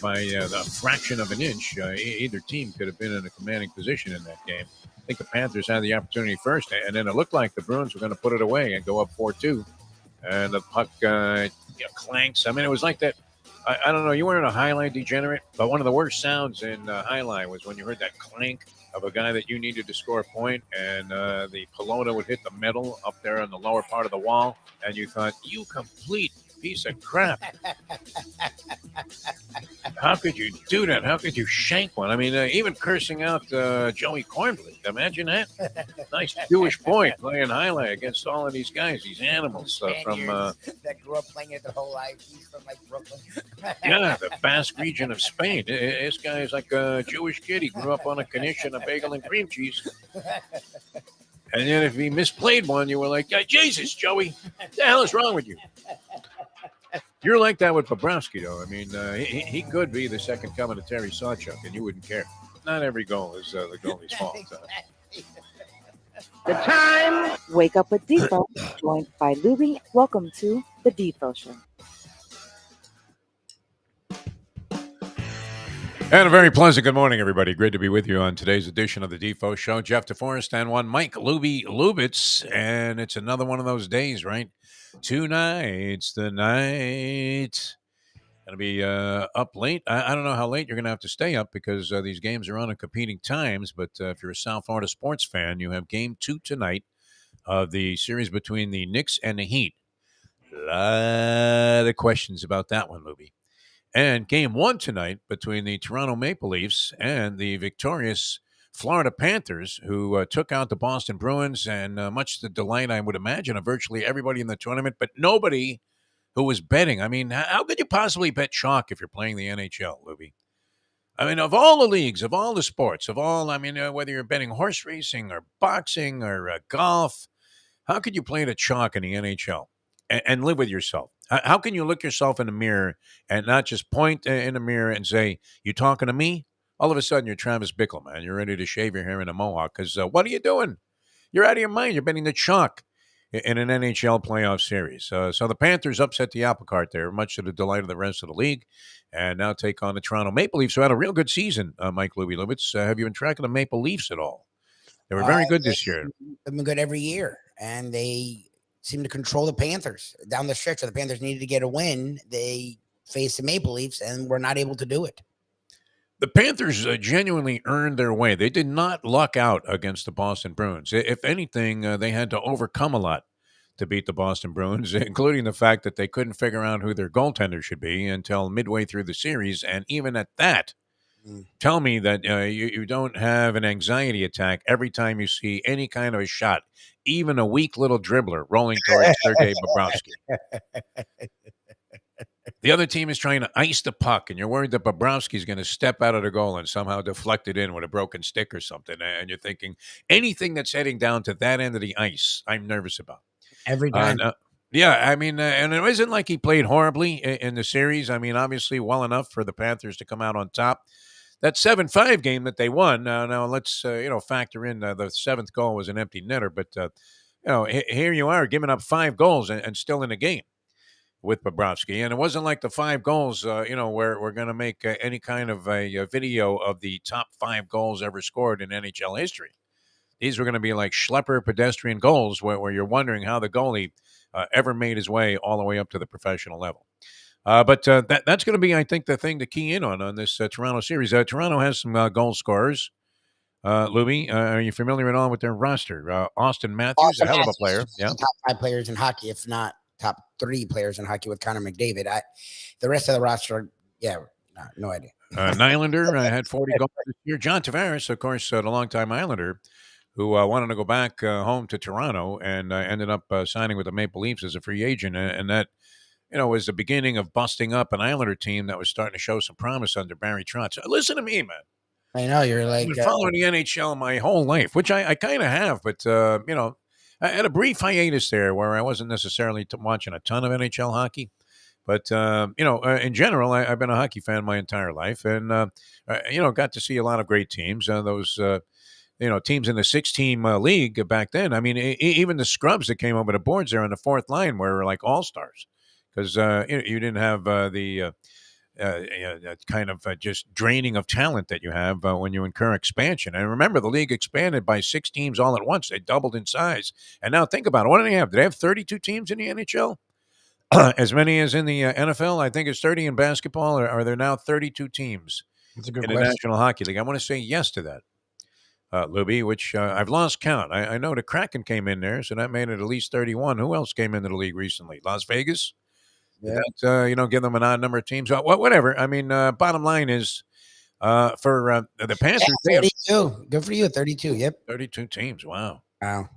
by the fraction of an inch. Either team could have been in a commanding position in that game. I think the Panthers had the opportunity first, and then it looked like the Bruins were going to put it away and go up 4-2. And the puck clanks. I mean, it was like that. I don't know. You weren't a highlight degenerate, but one of the worst sounds in highlight was when you heard that clank of a guy that you needed to score a point, and the pelota would hit the metal up there on the lower part of the wall, and you thought, you complete piece of crap. How could you do that? How could you shank one? I mean, even cursing out Joey Cornbleed. Imagine that. Nice Jewish boy playing highlight against all of these guys, these animals from that grew up playing it their whole life. He's from like Brooklyn. yeah, the Basque region of Spain. This guy is like a Jewish kid. He grew up on a knish and a bagel and cream cheese. And then if he misplayed one, you were like, Jesus, Joey, what the hell is wrong with you? You're like that with Bobrovsky, though. I mean, he could be the second coming of Terry Sawchuk, and you wouldn't care. Not every goal is the goalie's fault. The time. Wake up with Defo, joined by Lubie. Welcome to the Defo Show. And a very pleasant good morning, everybody. Great to be with you on today's edition of the Defo Show. Jeff DeForest and one Mike Lubie Lubitz. And it's another one of those days, right? Tonight's the night. Going to be up late. I don't know how late you're going to have to stay up because these games are on at competing times. But if you're a South Florida sports fan, you have game 2 tonight of the series between the Knicks and the Heat. A lot of questions about that one, Lubie. And game 1 tonight between the Toronto Maple Leafs and the victorious Florida Panthers, who took out the Boston Bruins, and much to the delight, I would imagine, of virtually everybody in the tournament, but nobody who was betting. I mean, how could you possibly bet chalk if you're playing the NHL, Lubie? I mean, of all the leagues, of all the sports, whether you're betting horse racing or boxing or golf, how could you play the chalk in the NHL and live with yourself? How can you look yourself in the mirror and not just point in the mirror and say, you talking to me? All of a sudden, you're Travis Bickle, man. You're ready to shave your hair in a mohawk because what are you doing? You're out of your mind. You're betting the chalk in an NHL playoff series. So the Panthers upset the apple cart there, much to the delight of the rest of the league, and now take on the Toronto Maple Leafs, who had a real good season, Mike Lubie Lubitz. Have you been tracking the Maple Leafs at all? They were very good this year. They've been good every year, and they seem to control the Panthers down the stretch. So the Panthers needed to get a win. They faced the Maple Leafs and were not able to do it. The Panthers genuinely earned their way. They did not luck out against the Boston Bruins. If anything, they had to overcome a lot to beat the Boston Bruins, including the fact that they couldn't figure out who their goaltender should be until midway through the series. And even at that, tell me that you don't have an anxiety attack every time you see any kind of a shot, even a weak little dribbler rolling towards Sergei Bobrovsky. The other team is trying to ice the puck, and you're worried that Bobrovsky is going to step out of the goal and somehow deflect it in with a broken stick or something. And you're thinking, anything that's heading down to that end of the ice, I'm nervous about. Every time. Yeah, I mean, and it isn't like he played horribly in the series. I mean, obviously well enough for the Panthers to come out on top. That 7-5 game that they won, now let's, factor in the 7th goal was an empty netter. But, here you are giving up 5 goals and still in the game with Bobrovsky. And it wasn't like the 5 goals, where we're going to make any kind of a video of the top 5 goals ever scored in NHL history. These were going to be like schlepper pedestrian goals where you're wondering how the goalie ever made his way all the way up to the professional level. But that's going to be, I think, the thing to key in on this Toronto series. Toronto has some goal scorers. Lubie, are you familiar at all with their roster? Austin Matthews, a hell of a player. Yeah, top 5 players in hockey, if not top 3 players in hockey with Connor McDavid. The rest of the roster, no idea. Nylander had 40 goals this year. John Tavares, of course, the longtime Islander, who wanted to go back home to Toronto and ended up signing with the Maple Leafs as a free agent. And that, was the beginning of busting up an Islander team that was starting to show some promise under Barry Trotz. Listen to me, man. I know, you're like... I've been following the NHL my whole life, which I kind of have. But, I had a brief hiatus there where I wasn't necessarily watching a ton of NHL hockey. But, in general, I've been a hockey fan my entire life and, got to see a lot of great teams. Those teams in the 6-team league back then. I mean, even the scrubs that came over the boards there on the 4th line were like all-stars because you didn't have the kind of just draining of talent that you have when you incur expansion. And remember, the league expanded by 6 teams all at once. They doubled in size. And now think about it. What do they have? Do they have 32 teams in the NHL? As many as in the NFL? I think it's 30 in basketball. Or are there now 32 teams That's a good in the question. National Hockey League? I want to say yes to that, Lubie, which I've lost count. I know the Kraken came in there, so that made it at least 31. Who else came into the league recently? Las Vegas? Did Yeah. that, give them an odd number of teams? Whatever. I mean, bottom line is for the Panthers, they have 32. Good for you. 32. Yep. 32 teams. Wow. Wow.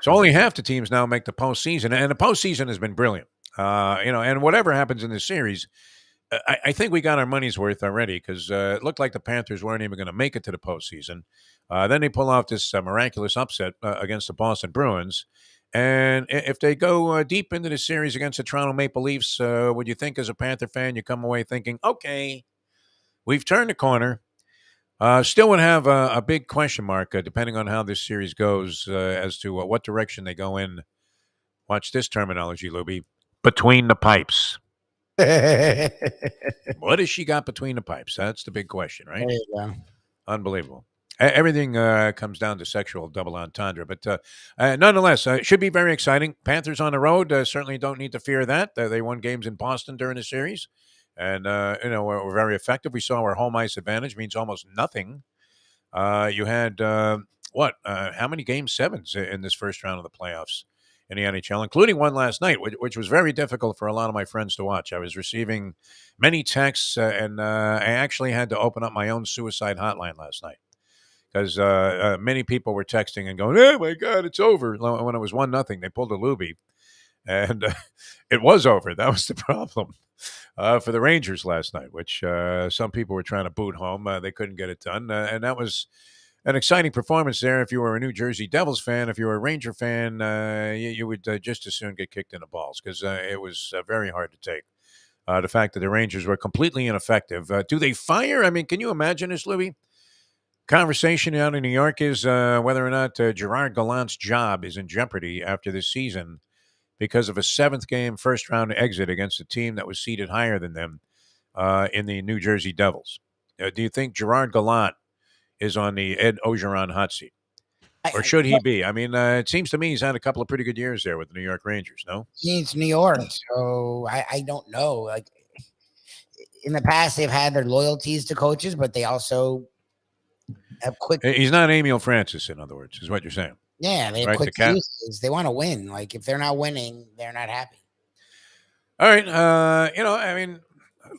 So only half the teams now make the postseason, and the postseason has been brilliant. And whatever happens in this series, I think we got our money's worth already because it looked like the Panthers weren't even going to make it to the postseason. Then they pull off this miraculous upset against the Boston Bruins. And if they go deep into the series against the Toronto Maple Leafs, would you think as a Panther fan, you come away thinking, okay, we've turned the corner? Still would have a big question mark depending on how this series goes as to what direction they go in. Watch this terminology, Lubie. Between the pipes. There What has she got between the pipes? That's the big question, right? you go. Unbelievable. Everything comes down to sexual double entendre, but nonetheless, it should be very exciting. Panthers on the road certainly don't need to fear that. They won games in Boston during the series, and we're very effective. We saw our home ice advantage means almost nothing. You had what? How many game sevens in this first round of the playoffs in the NHL, including one last night, which was very difficult for a lot of my friends to watch. I was receiving many texts, and I actually had to open up my own suicide hotline last night because many people were texting and going, "Oh my God, it's over!" When it was 1-0, they pulled a Lubie, and it was over. That was the problem for the Rangers last night, which some people were trying to boot home. They couldn't get it done, and that was an exciting performance there. If you were a New Jersey Devils fan, if you were a Ranger fan, you would just as soon get kicked in the balls because it was very hard to take. The fact that the Rangers were completely ineffective. Do they fire? I mean, can you imagine this, Louis? Conversation out in New York is whether or not Gerard Gallant's job is in jeopardy after this season because of a 7th-game first-round exit against a team that was seeded higher than them in the New Jersey Devils. Do you think Gerard Gallant is on the Ed Ogeron hot seat? Or should he be? I mean, it seems to me he's had a couple of pretty good years there with the New York Rangers, no? It's New York, so I don't know. Like in the past, they've had their loyalties to coaches, but they also have quick. He's not Emil Francis, in other words, is what you're saying. Yeah, they have Right, quick the cat. fuses. They want to win. Like if they're not winning, they're not happy. All right. I mean,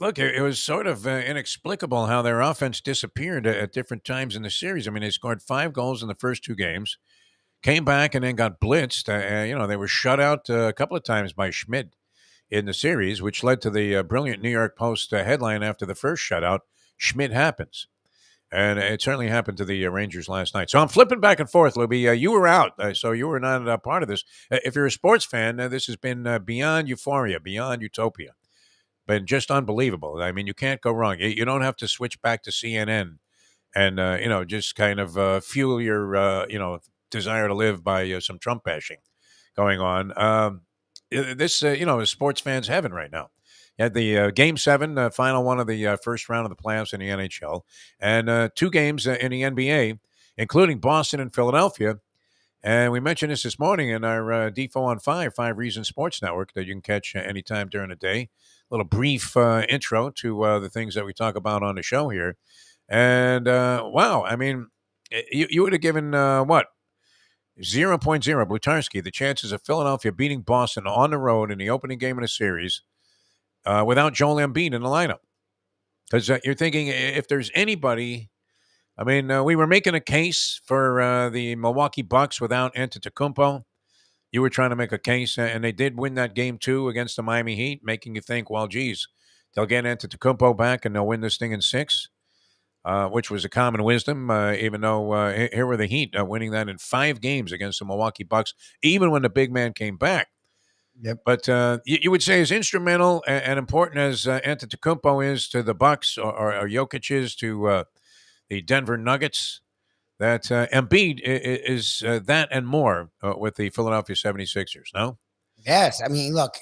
look, it was sort of inexplicable how their offense disappeared at different times in the series. I mean, they scored 5 goals in the first 2 games, came back and then got blitzed. They were shut out a couple of times by Schmidt in the series, which led to the brilliant New York Post headline after the first shutout, Schmidt happens. And it certainly happened to the Rangers last night. So I'm flipping back and forth, Lubie. You were out, so you were not part of this. If you're a sports fan, this has been beyond euphoria, beyond utopia. Been just unbelievable. I mean, you can't go wrong. You don't have to switch back to CNN and, just kind of fuel your, desire to live by some Trump bashing going on. This, is sports fans' heaven right now. You had the Game 7, final one of the first round of the playoffs in the NHL, and 2 games in the NBA, including Boston and Philadelphia. And we mentioned this morning in our Defo on 5 Reasons Sports Network that you can catch anytime during the day. A little brief intro to the things that we talk about on the show here. And, wow, I mean, you would have given, 0.0 Butarski the chances of Philadelphia beating Boston on the road in the opening game of the series without Joel Embiid in the lineup. Because you're thinking if there's anybody, I mean, we were making a case for the Milwaukee Bucks without Antetokounmpo. You were trying to make a case, and they did win that game 2 against the Miami Heat, making you think, well, geez, they'll get Antetokounmpo back and they'll win this thing in 6, which was a common wisdom, even though here were the Heat winning that in 5 games against the Milwaukee Bucks, even when the big man came back. Yep. But you would say as instrumental and important as Antetokounmpo is to the Bucks or Jokic is to the Denver Nuggets, that Embiid is that and more with the Philadelphia 76ers, no? Yes, I mean, look,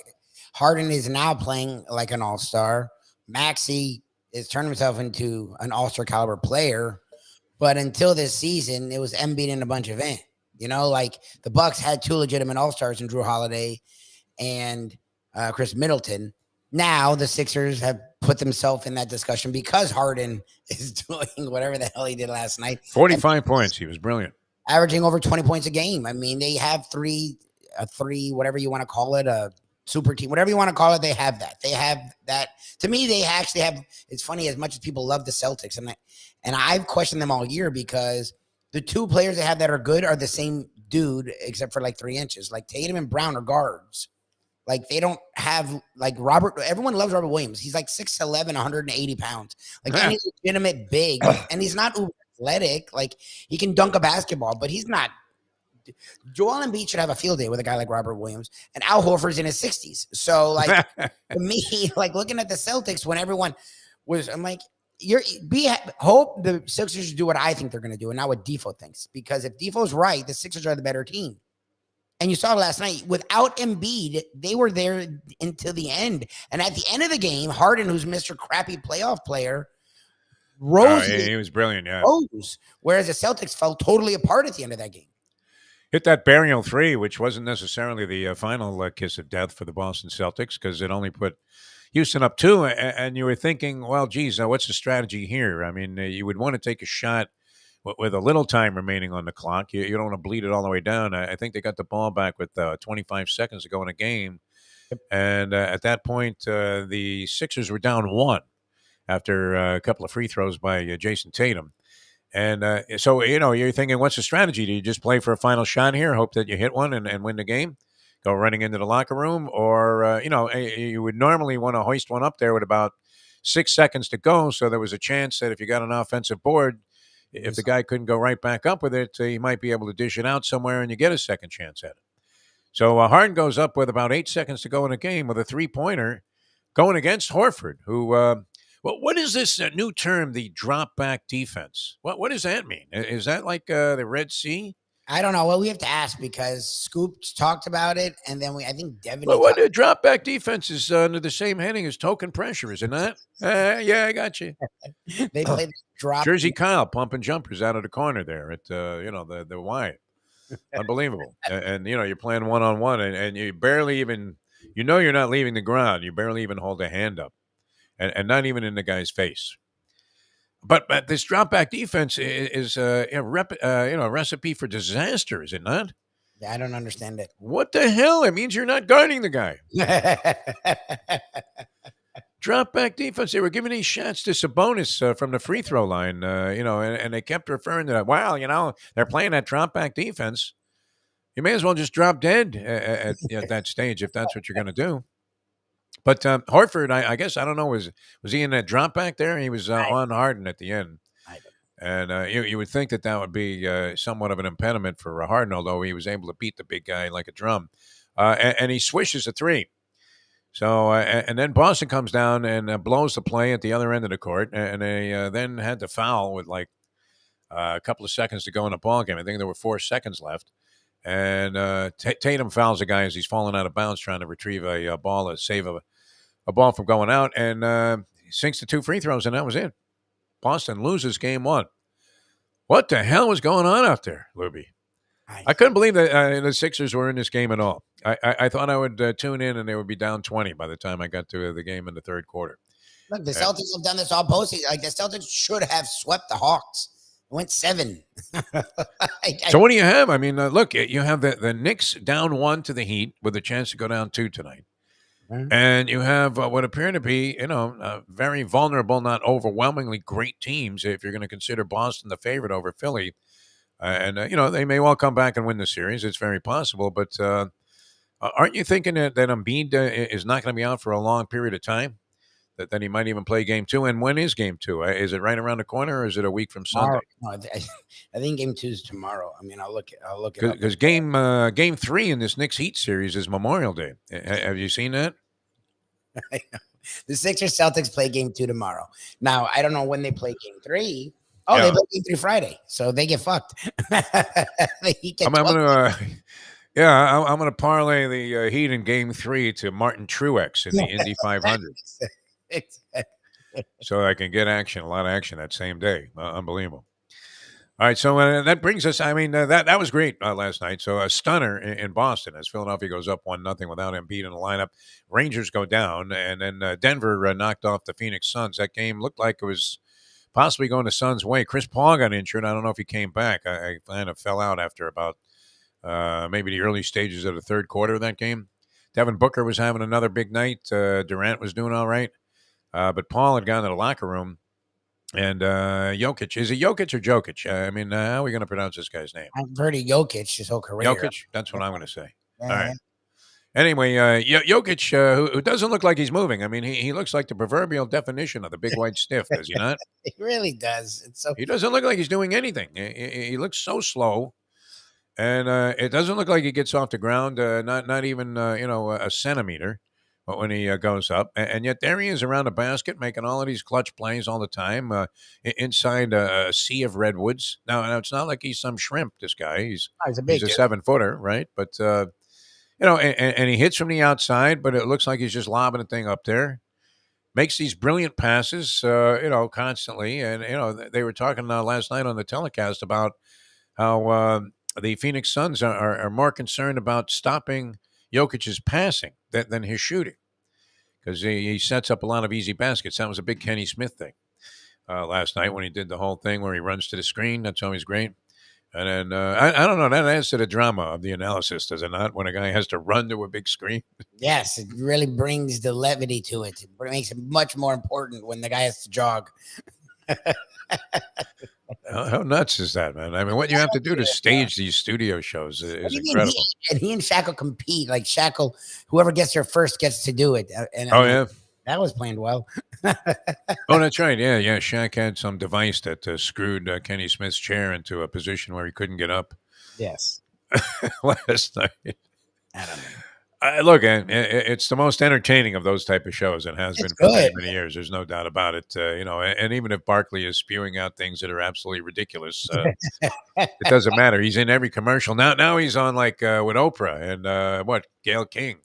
Harden is now playing like an all-star. Maxey has turned himself into an all-star caliber player. But until this season, it was Embiid and a bunch of Ant. Like the Bucks had 2 legitimate all-stars in Drew Holiday and Chris Middleton. Now the Sixers have put themselves in that discussion because Harden is doing whatever the hell he did last night. 45 points. He was brilliant. Averaging over 20 points a game. I mean, they have three, whatever you want to call it, a super team, whatever you want to call it. They have that. They have that. To me, they actually have. It's funny, as much as people love the Celtics, and I've questioned them all year because the 2 players they have that are good are the same dude, except for like 3 inches. Like Tatum and Brown are guards. Like they don't have like Robert. Everyone loves Robert Williams. He's like 6'11", 180 pounds. Like and he's legitimate big, and he's not uber athletic. Like he can dunk a basketball, but he's not. Joel Embiid should have a field day with a guy like Robert Williams, and Al Horford's in his 60s. So like to me, like looking at the Celtics when everyone was, I'm like, hope the Sixers do what I think they're going to do, and not what Defo thinks. Because if Defo's right, the Sixers are the better team. And you saw last night, without Embiid, they were there until the end. And at the end of the game, Harden, who's Mr. Crappy playoff player, rose. He was brilliant, yeah. Rose, whereas the Celtics fell totally apart at the end of that game. Hit that burial 3, which wasn't necessarily the final kiss of death for the Boston Celtics because it only put Houston up 2. And you were thinking, well, geez, what's the strategy here? I mean, you would want to take a shot with a little time remaining on the clock. You don't want to bleed it all the way down. I think they got the ball back with 25 seconds to go in a game. And at that point, the Sixers were down 1 after a couple of free throws by Jason Tatum. And so, you're thinking, what's the strategy? Do you just play for a final shot here, hope that you hit one and win the game, go running into the locker room? Or, you would normally want to hoist one up there with about 6 seconds to go. So there was a chance that if you got an offensive board, if the guy couldn't go right back up with it, he might be able to dish it out somewhere and you get a second chance at it. So Harden goes up with about 8 seconds to go in a game with a 3-pointer going against Horford, who, what is this new term, the drop back defense? What does that mean? Is that like the Red Sea? I don't know. Well, we have to ask because Scoops talked about it, and then I think Devin. Well, what drop back defense is under the same heading as token pressure, is it not? Yeah, I got you. They play the drop. Jersey Kyle pumping jumpers out of the corner there at the Y. Unbelievable. And you're playing 1-on-1 and you barely even you're not leaving the ground. You barely even hold a hand up, and not even in the guy's face. But this drop back defense is a recipe for disaster, is it not? Yeah, I don't understand it. What the hell? It means you're not guarding the guy. Drop back defense. They were giving these shots to Sabonis from the free throw line, and they kept referring to that. Wow, they're playing that drop back defense. You may as well just drop dead at that stage if that's what you're going to do. But Horford, I guess, I don't know, was he in that drop back there? He was on Harden at the end. And you would think that would be somewhat of an impediment for Harden, although he was able to beat the big guy like a drum. And he swishes a 3. So, and then Boston comes down and blows the play at the other end of the court. And they then had to foul with like a couple of seconds to go in the ballgame. I think there were 4 seconds left. And Tatum fouls a guy as he's falling out of bounds trying to retrieve a ball to save a ball from going out, and sinks the 2 free throws, and that was it. Boston loses game 1. What the hell was going on out there, Lubie? I couldn't believe that the Sixers were in this game at all. I thought I would tune in and they would be down 20 by the time I got to the game in the third quarter. Look, the Celtics have done this all postseason. Like the Celtics should have swept the Hawks. It went 7. So what do you have? I mean, look, you have the Knicks down 1 to the Heat with a chance to go down 2 tonight. And you have what appear to be, very vulnerable, not overwhelmingly great teams if you're going to consider Boston the favorite over Philly. And they may well come back and win the series. It's very possible. But aren't you thinking that Embiid is not going to be out for a long period of time? That then he might even play game 2. And when is game 2? Is it right around the corner or is it a week from Sunday? No, I think game 2 is tomorrow. I mean, I'll look it because game 3 in this Knicks Heat series is Memorial Day. Have you seen that? The Sixers Celtics play game 2 tomorrow. Now, I don't know when they play game 3. Oh, yeah. They play game 3 Friday, so they get fucked. I'm gonna parlay the Heat in game 3 to Martin Truex in the Indy 500. so I can get action, a lot of action that same day. Unbelievable. All right, so that brings us. I mean, that was great last night. So a stunner in Boston as Philadelphia goes up 1-0 without Embiid in the lineup. Rangers go down, and then Denver knocked off the Phoenix Suns. That game looked like it was possibly going the Suns' way. Chris Paul got injured. I don't know if he came back. I kind of fell out after about maybe the early stages of the third quarter of that game. Devin Booker was having another big night. Durant was doing all right, but Paul had gone to the locker room. And Jokic, is it Jokic or Jokic? I mean, how are we going to pronounce this guy's name? I've heard of Jokic his whole career. Jokic? That's what I'm going to say. All Yeah. right. Anyway, Jokic, who doesn't look like he's moving. I mean, he looks like the proverbial definition of the big white stiff, does he not? He really does. It's so He doesn't look like he's doing anything. He looks so slow. And it doesn't look like he gets off the ground, not even a centimeter when he goes up. And yet there he is around the basket making all of these clutch plays all the time inside a sea of redwoods. Now, it's not like he's some shrimp, this guy. he's a He's big a dude. 7-footer, right? But, and he hits from the outside, but it looks like he's just lobbing a thing up there. Makes these brilliant passes, constantly. And, they were talking last night on the telecast about how the Phoenix Suns are more concerned about stopping Jokic's passing than his shooting because he sets up a lot of easy baskets. That was a big Kenny Smith thing last night when he did the whole thing where he runs to the screen. That's always great. And then I don't know. That adds to the drama of the analysis, does it not? When a guy has to run to a big screen. Yes, it really brings the levity to it. It makes it much more important when the guy has to jog. How nuts is that, man? I mean, what you have to do to stage these studio shows is incredible. He and Shaq will compete. Like Shaq will, whoever gets there first gets to do it. And Yeah. that was planned well. Oh, that's right. Yeah. Shaq had some device that screwed Kenny Smith's chair into a position where he couldn't get up. Yes. Last night. I don't know. Look, it's the most entertaining of those type of shows and has been for many years. There's no doubt about it. And even if Barkley is spewing out things that are absolutely ridiculous, it doesn't matter. He's in every commercial. Now he's on like with Oprah and Gail King,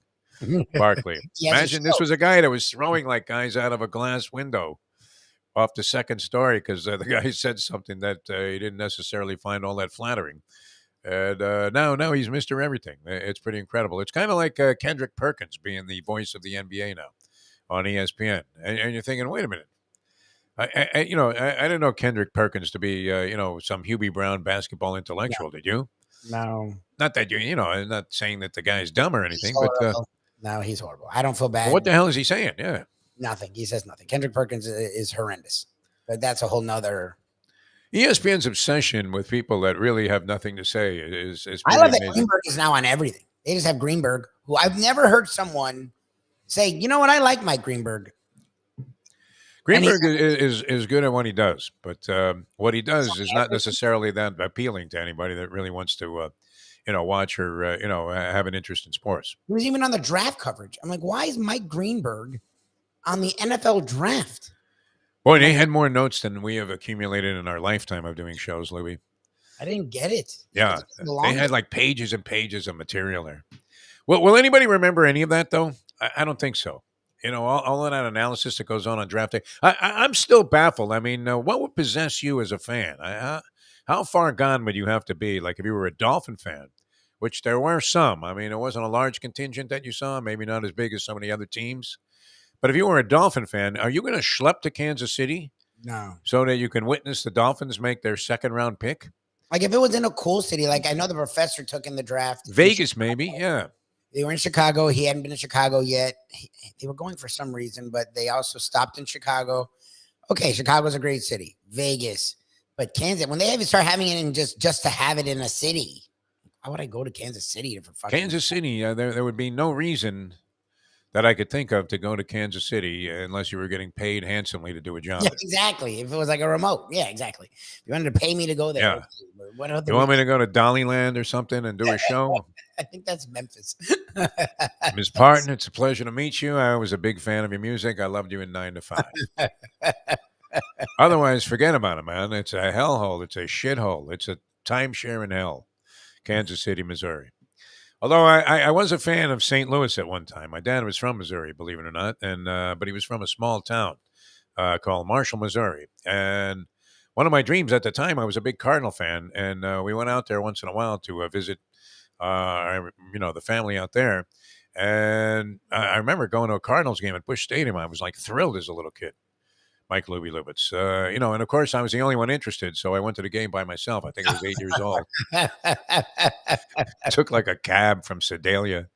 Barkley. Imagine this was a guy that was throwing like guys out of a glass window off the second story because the guy said something that he didn't necessarily find all that flattering. And now he's Mr. Everything. It's pretty incredible. It's kind of like Kendrick Perkins being the voice of the NBA now on ESPN. And you're thinking, wait a minute. I didn't know Kendrick Perkins to be, some Hubie Brown basketball intellectual. Did you? No. Not that I'm not saying that the guy's dumb or anything, but no, he's horrible. I don't feel bad. What the hell is he saying? Yeah. Nothing. He says nothing. Kendrick Perkins is horrendous. But that's a whole nother. ESPN's obsession with people that really have nothing to say is I love that Greenberg is now on everything. They just have Greenberg, who I've never heard someone say, you know what, I like Mike Greenberg. Greenberg is good at what he does, but what he does is not necessarily that appealing to anybody that really wants to, watch or, have an interest in sports. He was even on the draft coverage. I'm like, why is Mike Greenberg on the NFL draft? Boy, they had more notes than we have accumulated in our lifetime of doing shows, Louie. I didn't get it. Yeah, they had like pages and pages of material there. Well, will anybody remember any of that, though? I don't think so. All of that analysis that goes on draft day. I'm still baffled. I mean, what would possess you as a fan? How far gone would you have to be? Like if you were a Dolphin fan, which there were some. I mean, it wasn't a large contingent that you saw, maybe not as big as some of the other teams. But if you were a Dolphin fan, are you going to schlep to Kansas City? No. So that you can witness the Dolphins make their second-round pick? Like if it was in a cool city, like I know the professor took in the draft. Vegas, maybe, yeah. They were in Chicago. He hadn't been in Chicago yet. They were going for some reason, but they also stopped in Chicago. Okay, Chicago's a great city. Vegas. But Kansas, when they even start having it in just to have it in a city, why would I go to Kansas City for fucking Kansas City? There would be no reason that I could think of to go to Kansas City unless you were getting paid handsomely to do a job. Yeah, exactly. If it was like a remote. Yeah, exactly. If you wanted to pay me to go there. Yeah. What other you want me to go to Dollyland or something and do a show? I think that's Memphis. Ms. Parton, it's a pleasure to meet you. I was a big fan of your music. I loved you in 9 to 5. Otherwise, forget about it, man. It's a hellhole. It's a shithole. It's a timeshare in hell. Kansas City, Missouri. Although I was a fan of St. Louis at one time. My dad was from Missouri, believe it or not, and but he was from a small town called Marshall, Missouri. And one of my dreams at the time, I was a big Cardinal fan, and we went out there once in a while to visit, the family out there. And I remember going to a Cardinals game at Busch Stadium. I was like thrilled as a little kid. Mike Lubie Lubitz, and of course I was the only one interested, so I went to the game by myself. I think I was 8 years old. Took like a cab from Sedalia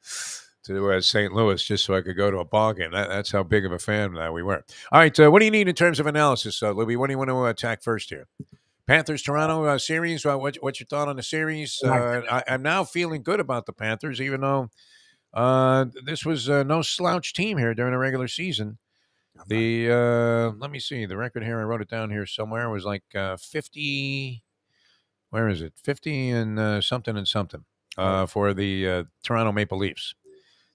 to St. Louis just so I could go to a ball game. That's how big of a fan we were. All right, what do you need in terms of analysis, Lubie? What do you want to attack first here? Panthers Toronto series. What's your thought on the series? I'm now feeling good about the Panthers, even though this was no slouch team here during the regular season. Let me see the record here. I wrote it down here somewhere. It was like 50. Where is it? 50 and something and something for the Toronto Maple Leafs.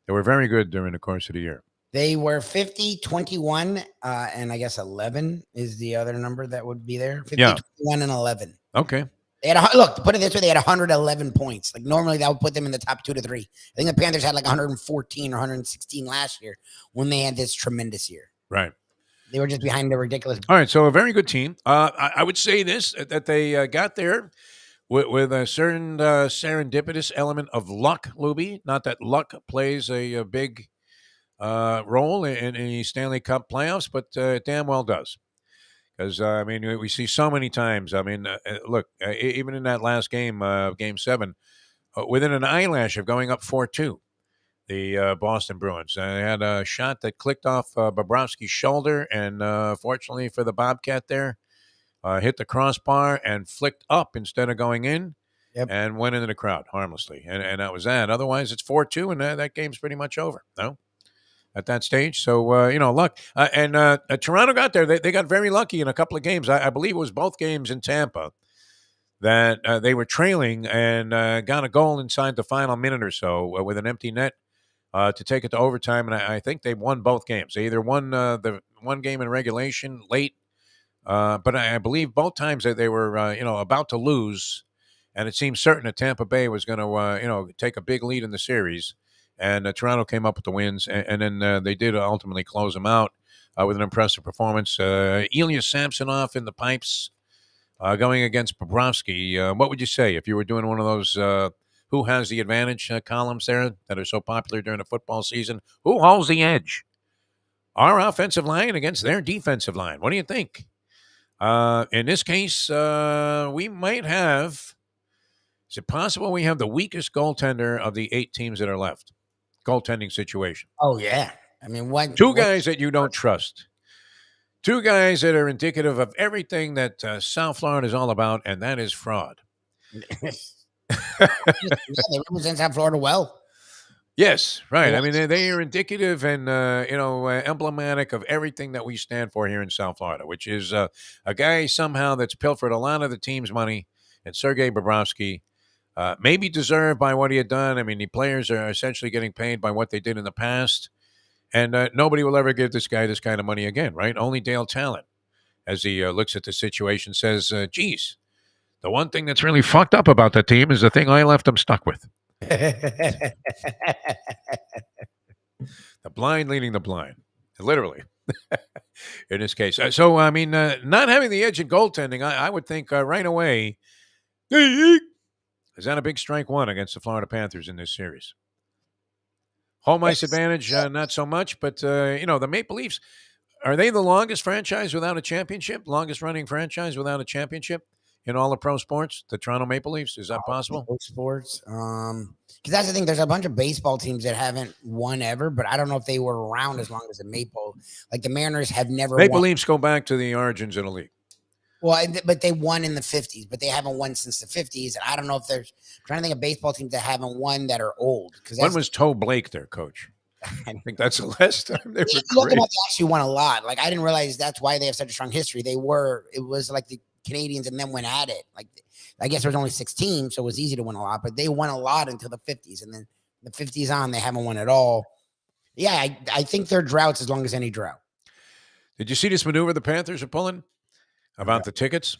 They were very good during the course of the year. They were 50, 21, and I guess 11 is the other number that would be there. 50, 21, and 11. Okay. They had look, to put it this way, they had 111 points. Like normally that would put them in the top 2 to 3. I think the Panthers had like 114 or 116 last year when they had this tremendous year. Right. They were just behind the ridiculous. All right. So a very good team. I would say this, that they got there with a certain serendipitous element of luck, Lubie. Not that luck plays a big role in the Stanley Cup playoffs, but it damn well does. Because, we see so many times. Look, even in that last game, Game 7, within an eyelash of going up 4-2, the Boston Bruins. They had a shot that clicked off Bobrovsky's shoulder, and fortunately for the Bobcat there, hit the crossbar and flicked up instead of going in. Yep. And went into the crowd harmlessly. And that was that. Otherwise, it's 4-2, and that game's pretty much over, no? At that stage. So, luck. Toronto got there. They got very lucky in a couple of games. I believe it was both games in Tampa that they were trailing and got a goal inside the final minute or so with an empty net to take it to overtime. And I think they won both games. They either won the one game in regulation late, but I believe both times that they were, about to lose. And it seemed certain that Tampa Bay was going to, take a big lead in the series. And Toronto came up with the wins, and then they did ultimately close them out with an impressive performance. Ilya Samsonov in the pipes going against Bobrovsky. What would you say if you were doing one of those who has the advantage columns there that are so popular during the football season? Who holds the edge? Our offensive line against their defensive line. What do you think? In this case, we might have... Is it possible we have the weakest goaltender of the 8 teams that are left? Goaltending situation. Oh, yeah. Two guys that you don't trust. 2 guys that are indicative of everything that South Florida is all about, and that is fraud. They represent South Florida well. Yes, right. They are indicative and, emblematic of everything that we stand for here in South Florida, which is a guy somehow that's pilfered a lot of the team's money, and Sergei Bobrovsky. Maybe deserved by what he had done. The players are essentially getting paid by what they did in the past. And nobody will ever give this guy this kind of money again, right? Only Dale Talent, as he looks at the situation, says, geez, the one thing that's really fucked up about that team is the thing I left them stuck with. The blind leading the blind, literally, in this case. Not having the edge in goaltending, I would think right away, is that a big strike one against the Florida Panthers in this series? Home ice advantage, not so much, but, the Maple Leafs, are they the longest franchise without a championship? Longest running franchise without a championship in all of pro sports? The Toronto Maple Leafs? Is that possible? Pro sports? Because that's the thing. There's a bunch of baseball teams that haven't won ever, but I don't know if they were around as long as the Maple. Like the Mariners have never Maple won. Leafs go back to the origins of the league. Well, but they won in the 50s, but they haven't won since the 50s. And I don't know if there's I'm trying to think of baseball teams that haven't won that are old. When was Toe Blake their coach? I think that's the last time they were great. They actually won a lot. Like I didn't realize that's why they have such a strong history. It was like the Canadians and then went at it. Like I guess there was only 6 teams, so it was easy to win a lot, but they won a lot until the 50s. And then the 50s on, they haven't won at all. Yeah, I think they're droughts as long as any drought. Did you see this maneuver the Panthers are pulling about the tickets?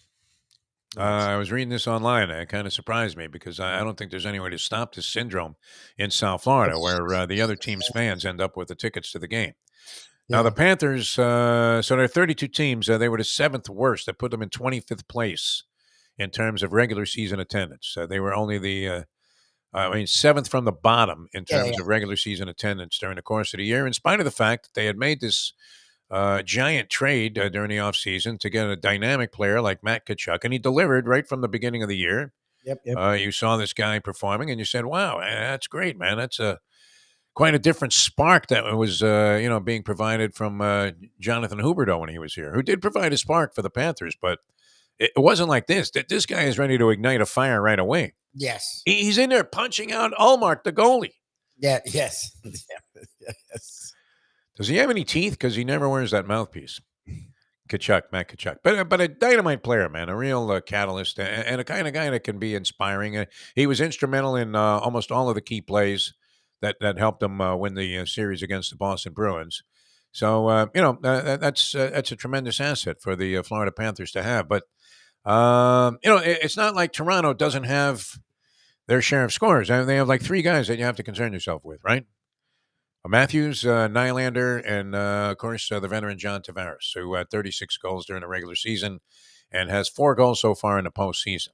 I was reading this online, and it kind of surprised me because I don't think there's any way to stop this syndrome in South Florida where the other team's fans end up with the tickets to the game. Now the Yeah. Panthers, so there are 32 teams. They were the seventh worst. That put them in 25th place in terms of regular season attendance. They were only seventh from the bottom in Yeah. terms of regular season attendance during the course of the year, in spite of the fact that they had made this giant trade during the offseason to get a dynamic player like Matt Kachuk, and he delivered right from the beginning of the year. Yep. Yep. You saw this guy performing, and you said, "Wow, that's great, man! That's quite a different spark that was, being provided from Jonathan Huberdeau when he was here, who did provide a spark for the Panthers, but it wasn't like this. That this guy is ready to ignite a fire right away. Yes. He's in there punching out Allmark, the goalie. Yeah. Yes. Yes. Does he have any teeth? Because he never wears that mouthpiece. Matt Kachuk, but a dynamite player, man, a real catalyst, and a kind of guy that can be inspiring. He was instrumental in almost all of the key plays that helped them win the series against the Boston Bruins. So that's a tremendous asset for the Florida Panthers to have. But it's not like Toronto doesn't have their share of scores. I mean, they have like three guys that you have to concern yourself with, right? Matthews, Nylander, and of course the veteran John Tavares, who had 36 goals during the regular season and has 4 goals so far in the postseason.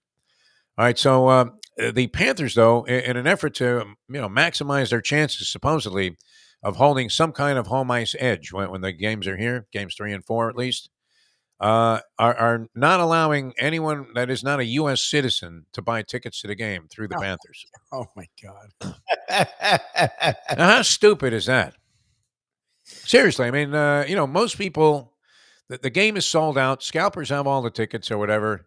All right, so the Panthers, though, in an effort to maximize their chances, supposedly, of holding some kind of home ice edge when the games are here, games 3 and 4 at least, are not allowing anyone that is not a U.S. citizen to buy tickets to the game through the Panthers. Oh my God. Now, how stupid is that? Seriously, I mean, most people, the game is sold out. Scalpers have all the tickets or whatever,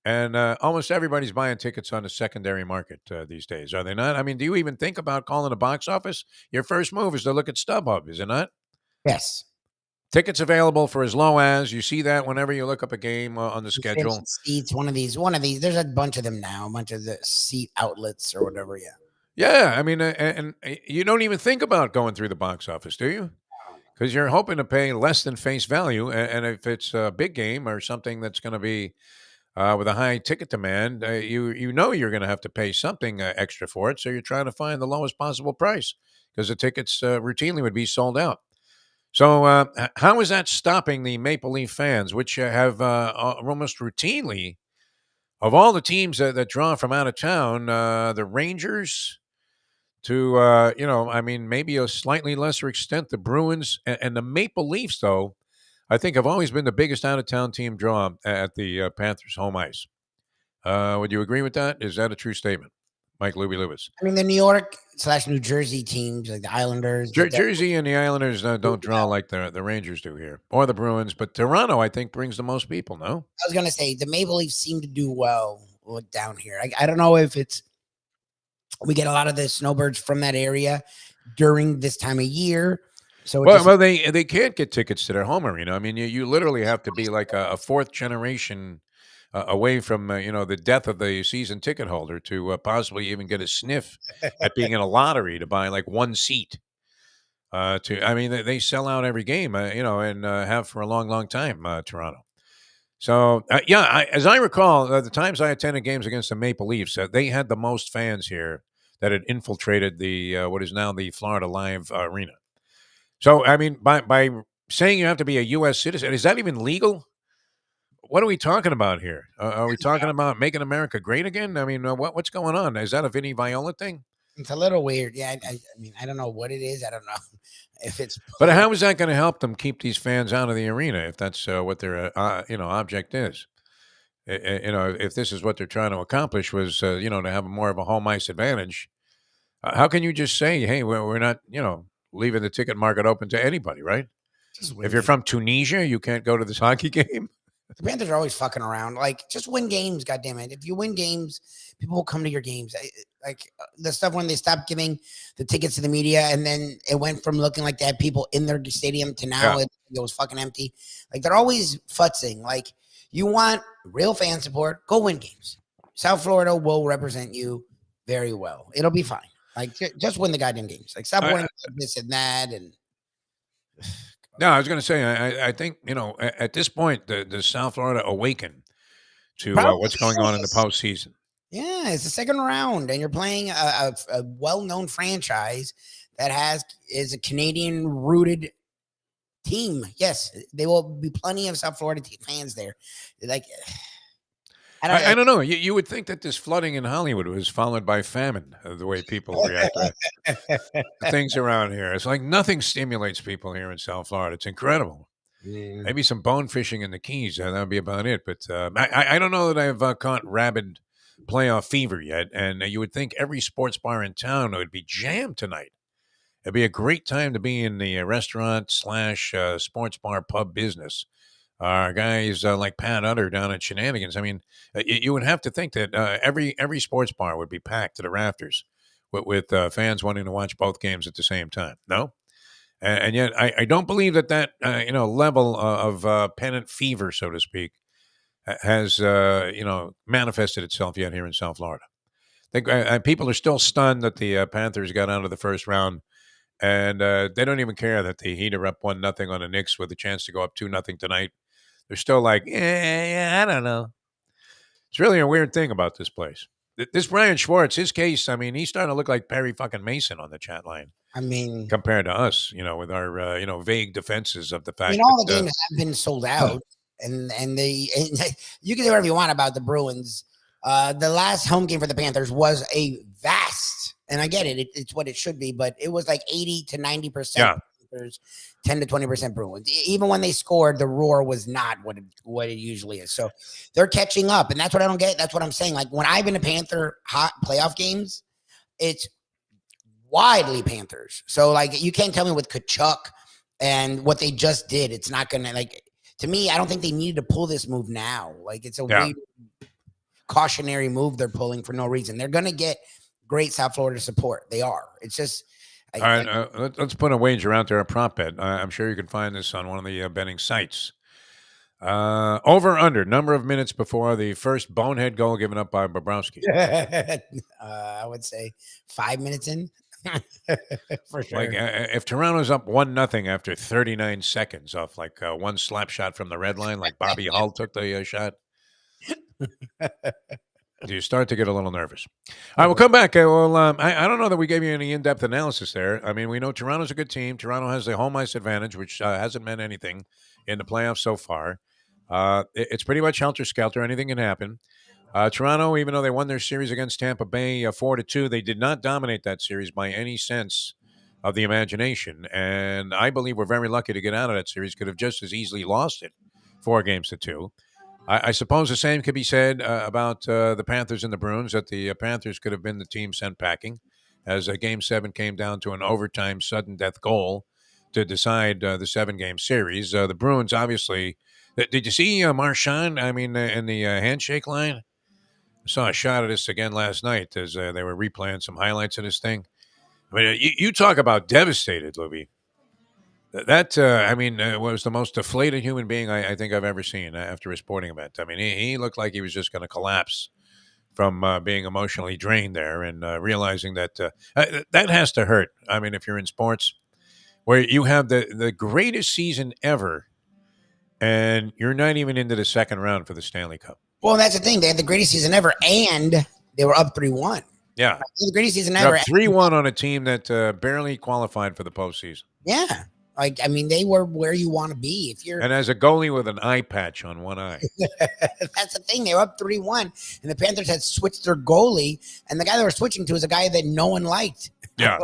and almost everybody's buying tickets on the secondary market these days, are they not? I mean, do you even think about calling the box office? Your first move is to look at StubHub, is it not? Yes. Tickets available for as low as you see that whenever you look up a game on the schedule. Seats. One of these. There's a bunch of them now. A bunch of the seat outlets or whatever. Yeah. Yeah, I mean, and you don't even think about going through the box office, do you? Because you're hoping to pay less than face value, and if it's a big game or something that's going to be with a high ticket demand, you know you're going to have to pay something extra for it. So you're trying to find the lowest possible price because the tickets routinely would be sold out. So how is that stopping the Maple Leaf fans, which have almost routinely, of all the teams that draw from out of town, the Rangers to, I mean, maybe a slightly lesser extent, the Bruins and the Maple Leafs, though, I think have always been the biggest out of town team draw at the Panthers' home ice. Would you agree with that? Is that a true statement? Mike Lubie Lewis. I mean, the New York / New Jersey teams like the Islanders, Jersey and the Islanders don't draw like the Rangers do here, or the Bruins, but Toronto, I think, brings the most people, no? I was going to say the Maple Leafs seem to do well down here. I don't know if we get a lot of the snowbirds from that area during this time of year. So well, they can't get tickets to their home arena. I mean, you literally have to be like a fourth generation away from the death of the season ticket holder to possibly even get a sniff at being in a lottery to buy like one seat. I mean, they sell out every game, and have for a long, long time. Toronto. So as I recall, the times I attended games against the Maple Leafs, they had the most fans here that had infiltrated the what is now the Florida Live Arena. So I mean, by saying you have to be a U.S. citizen, is that even legal? What are we talking about here? Are we talking about making America great again? I mean, what's going on? Is that a Vinny Viola thing? It's a little weird. Yeah, I mean, I don't know what it is. I don't know if it's. But how is that going to help them keep these fans out of the arena if that's what their object is? If this is what they're trying to accomplish was to have more of a home ice advantage. How can you just say, hey, we're not leaving the ticket market open to anybody, right? If you're from Tunisia, you can't go to this hockey game. The Panthers are always fucking around. Like, just win games, goddammit. If you win games, people will come to your games. Like the stuff when they stopped giving the tickets to the media, and then it went from looking like they had people in their stadium to now it was fucking empty. Like, they're always futzing. Like, you want real fan support, go win games. South Florida will represent you very well. It'll be fine. Like, just win the goddamn games. Like, stop winning this and that. And no, I was going to say, I think, at this point, the South Florida awaken to what's going on in the postseason. Yeah, it's the second round, and you're playing a well-known franchise that is a Canadian-rooted team. Yes, there will be plenty of South Florida fans there. Like, I don't know. You would think that this flooding in Hollywood was followed by famine, the way people react to things around here. It's like nothing stimulates people here in South Florida. It's incredible. Yeah. Maybe some bone fishing in the Keys. That would be about it. But I don't know that I've caught rabid playoff fever yet. And you would think every sports bar in town would be jammed tonight. It'd be a great time to be in the restaurant slash sports bar pub business. Guys like Pat Utter down at Shenanigans. I mean, you would have to think that every sports bar would be packed to the rafters with fans wanting to watch both games at the same time. No, and yet I don't believe that level of pennant fever, so to speak, has manifested itself yet here in South Florida. I think people are still stunned that the Panthers got out of the first round. And they don't even care that the Heat are up 1-0 on the Knicks with a chance to go up 2-0 tonight. They're still like, yeah, I don't know. It's really a weird thing about this place. This Brian Schwartz, his case, I mean, he's starting to look like Perry fucking Mason on the chat line. I mean, compared to us, with our vague defenses of the fact. All the games have been sold out, and you can say whatever you want about the Bruins. The last home game for the Panthers was a vast, and I get it, it's what it should be, but it was like 80 to 90%. Yeah. 10 to 20% Bruins. Even when they scored, the roar was not what it usually is. So they're catching up, and that's what I don't get. That's what I'm saying. Like when I've been to Panther hot playoff games, it's widely Panthers. So like you can't tell me with Kachuk and what they just did, it's not gonna, like, to me, I don't think they needed to pull this move now. Like it's a weird cautionary move they're pulling for no reason. They're gonna get great South Florida support. They are. It's just. All right, let's put a wager out there, a prop bet. I'm sure you can find this on one of the betting sites. Over under number of minutes before the first bonehead goal given up by Bobrovsky. I would say 5 minutes in. For sure. Like if Toronto's up 1-0 after 39 seconds off like one slap shot from the red line, like Bobby Hull took the shot. You start to get a little nervous. All right, we'll come back. I don't know that we gave you any in-depth analysis there. I mean, we know Toronto's a good team. Toronto has the home ice advantage, which hasn't meant anything in the playoffs so far. It's pretty much helter-skelter. Anything can happen. Toronto, even though they won their series against Tampa Bay 4-2, they did not dominate that series by any sense of the imagination. And I believe we're very lucky to get out of that series. Could have just as easily lost it 4-2. I suppose the same could be said about the Panthers and the Bruins, that the Panthers could have been the team sent packing, as Game 7 came down to an overtime sudden death goal to decide the 7-game series. The Bruins, obviously, did you see Marchand? I mean, in the handshake line? I saw a shot of this again last night as they were replaying some highlights of this thing. I mean, you talk about devastated, Lubie. That, was the most deflated human being I think I've ever seen after a sporting event. I mean, he looked like he was just going to collapse from being emotionally drained there and realizing that that has to hurt. I mean, if you're in sports where you have the greatest season ever and you're not even into the second round for the Stanley Cup. Well, that's the thing. They had the greatest season ever, and they were up 3-1. Yeah. The greatest season ever. 3-1 on a team that barely qualified for the postseason. Yeah. Like, I mean, they were where you want to be. If you're, and as a goalie with an eye patch on one eye. That's the thing. They were up 3-1, and the Panthers had switched their goalie, and the guy they were switching to is a guy that no one liked. Yeah.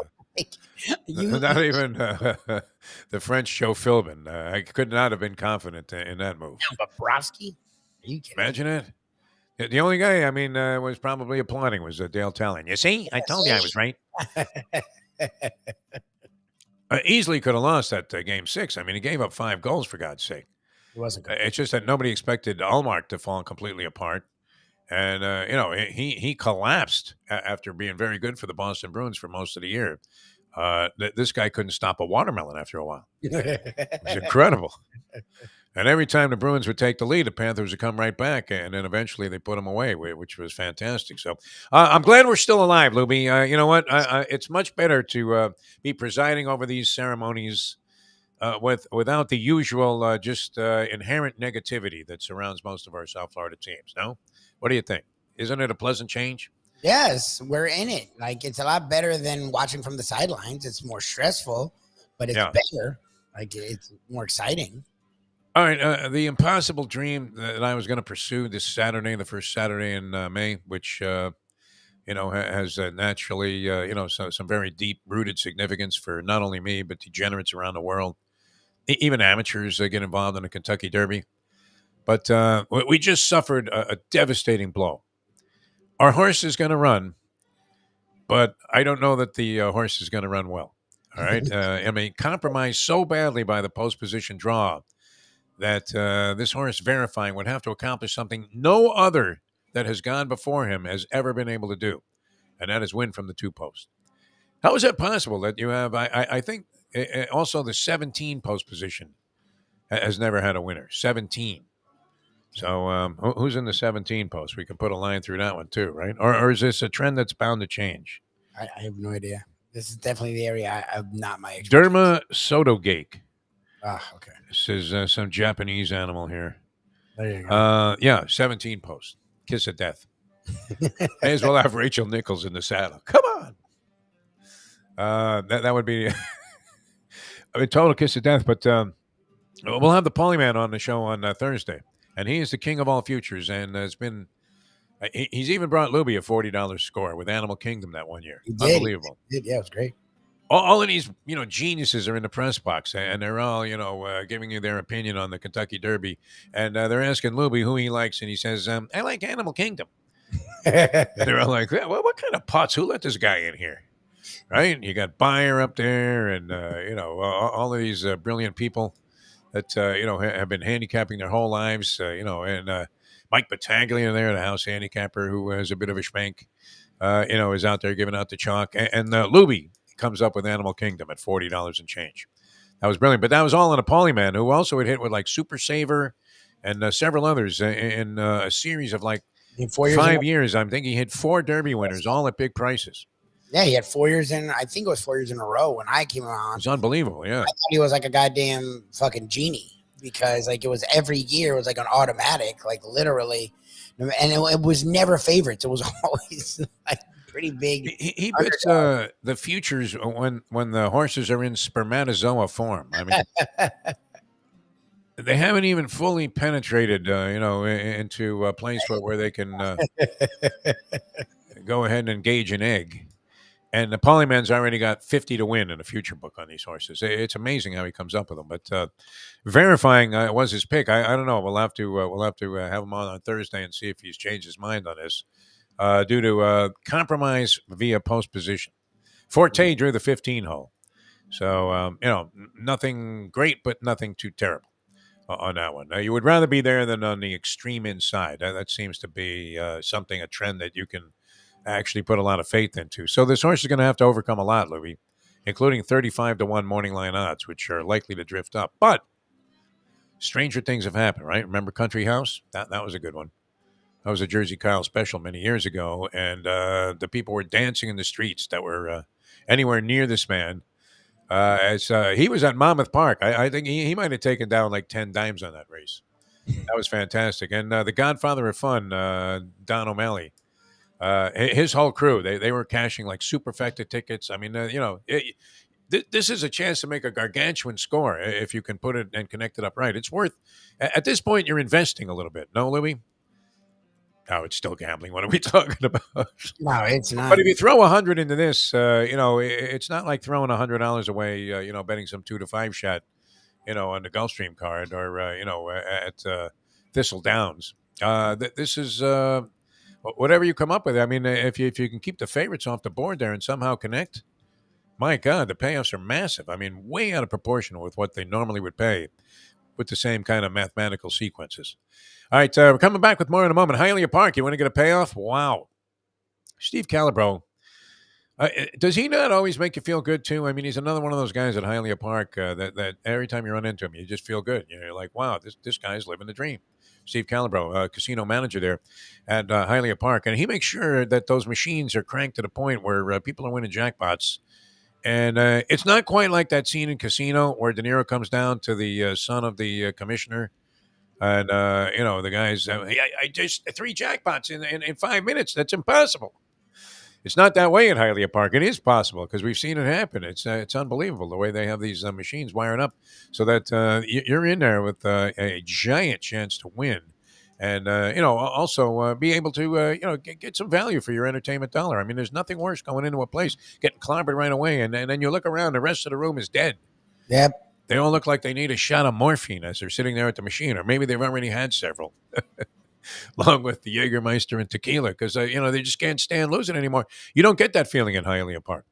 Not even the French Joe Philbin. I could not have been confident in that move. Bobrovsky? Imagine it. The only guy, was probably applauding was Dale Tallon. You see? I told you I was right. Easily could have lost that Game 6. I mean, he gave up 5 goals, for God's sake. It wasn't good. It's just that nobody expected Allmark to fall completely apart. And, he collapsed after being very good for the Boston Bruins for most of the year. This guy couldn't stop a watermelon after a while. It was incredible. And every time the Bruins would take the lead, the Panthers would come right back, and then eventually they put them away, which was fantastic. So I'm glad we're still alive, Lubie. You know what? It's much better to be presiding over these ceremonies without the usual inherent negativity that surrounds most of our South Florida teams. No? What do you think? Isn't it a pleasant change? Yes, we're in it. Like, it's a lot better than watching from the sidelines. It's more stressful, but it's better. Like it's more exciting. All right, the impossible dream that I was going to pursue this Saturday, the first Saturday in May, which has naturally some very deep rooted significance for not only me but degenerates around the world. Even amateurs get involved in the Kentucky Derby. But we just suffered a devastating blow. Our horse is going to run, but I don't know that the horse is going to run well. All right. I mean, compromised so badly by the post position draw that this horse verifying would have to accomplish something no other that has gone before him has ever been able to do, and that is win from the two posts. How is that possible that you have? I think also the 17 post position has never had a winner. 17. So who's in the 17 post? We can put a line through that one too, right? Or is this a trend that's bound to change? I have no idea. This is definitely the area I'm not my expertise. Derma Sotogake. Ah, okay. This is some Japanese animal here. There you go. Yeah, 17 post. Kiss of death. May as well have Rachel Nichols in the saddle. Come on. That would be a total kiss of death. But we'll have the Polyman on the show on Thursday, and he is the king of all futures, and has been. He's even brought Lubie a $40 score with Animal Kingdom that one year. He did. Unbelievable. He did. Yeah, it was great. All of these, geniuses are in the press box, and they're all, giving you their opinion on the Kentucky Derby, and they're asking Lubie who he likes, and he says, "I like Animal Kingdom." And they're all like, well, "What kind of putz? Who let this guy in here?" Right? You got Bayer up there, and all of these brilliant people that have been handicapping their whole lives, and Mike Battaglia there, the house handicapper who is a bit of a schmank, is out there giving out the chalk, and Lubie comes up with Animal Kingdom at $40 and change. That was brilliant, but that was all in a Polyman who also had hit with like Super Saver and several others in a series of like In 4 years. 5 years. I'm thinking he hit 4 Derby winners, all at big prices. Yeah, he had 4 years in. I think it was 4 years in a row when I came on. It's unbelievable. Yeah, I thought he was like a goddamn fucking genie because like it was every year it was like an automatic, like literally, and it was never favorites. It was always like pretty big. He bets the futures when the horses are in spermatozoa form. I mean, they haven't even fully penetrated, into a place where they can go ahead and engage an egg. And the Polyman's already got 50 to win in a future book on these horses. It's amazing how he comes up with them. But verifying was his pick. I don't know. We'll have to have him on Thursday and see if he's changed his mind on this due to compromise via post position. Forte drew the 15 hole, so nothing great, but nothing too terrible on that one. Now, you would rather be there than on the extreme inside. That seems to be a trend that you can actually put a lot of faith into. So this horse is going to have to overcome a lot, Louis, including 35 to 1 morning line odds, which are likely to drift up. But stranger things have happened, right? Remember Country House? That was a good one. That was a Jersey Kyle special many years ago, and the people were dancing in the streets that were anywhere near this man. As he was at Monmouth Park. I think he might have taken down like 10 dimes on that race. That was fantastic. And the Godfather of Fun, Don O'Malley, his whole crew, they were cashing like superfecta tickets. I mean, this is a chance to make a gargantuan score if you can put it and connect it up right. It's worth, at this point, you're investing a little bit. No, Louis? No, it's still gambling. What are we talking about? No, it's not. But if you throw 100 into this, it's not like throwing $100 away, betting some 2 to 5 shot, on the Gulfstream card or, at Thistle Downs. This is whatever you come up with. I mean, if you can keep the favorites off the board there and somehow connect, my God, the payoffs are massive. I mean, way out of proportion with what they normally would pay with the same kind of mathematical sequences. All right, we're coming back with more in a moment. Hialeah Park, you want to get a payoff? Wow. Steve Calabro, does he not always make you feel good, too? I mean, he's another one of those guys at Hialeah Park that every time you run into him, you just feel good. You're like, wow, this guy's living the dream. Steve Calabro, casino manager there at Hialeah Park. And he makes sure that those machines are cranked to the point where people are winning jackpots. And it's not quite like that scene in Casino where De Niro comes down to the son of the commissioner. And, the guys, I just 3 jackpots in 5 minutes. That's impossible. It's not that way at Hialeah Park. It is possible because we've seen it happen. It's unbelievable the way they have these machines wired up so that you're in there with a giant chance to win, and also be able to get some value for your entertainment dollar. I mean, there's nothing worse going into a place getting clobbered right away, and then you look around, the rest of the room is dead. Yep. They all look like they need a shot of morphine as they're sitting there at the machine, or maybe they've already had several. Along with the Jägermeister and tequila, because they just can't stand losing anymore. You don't get that feeling in Hialeah Park,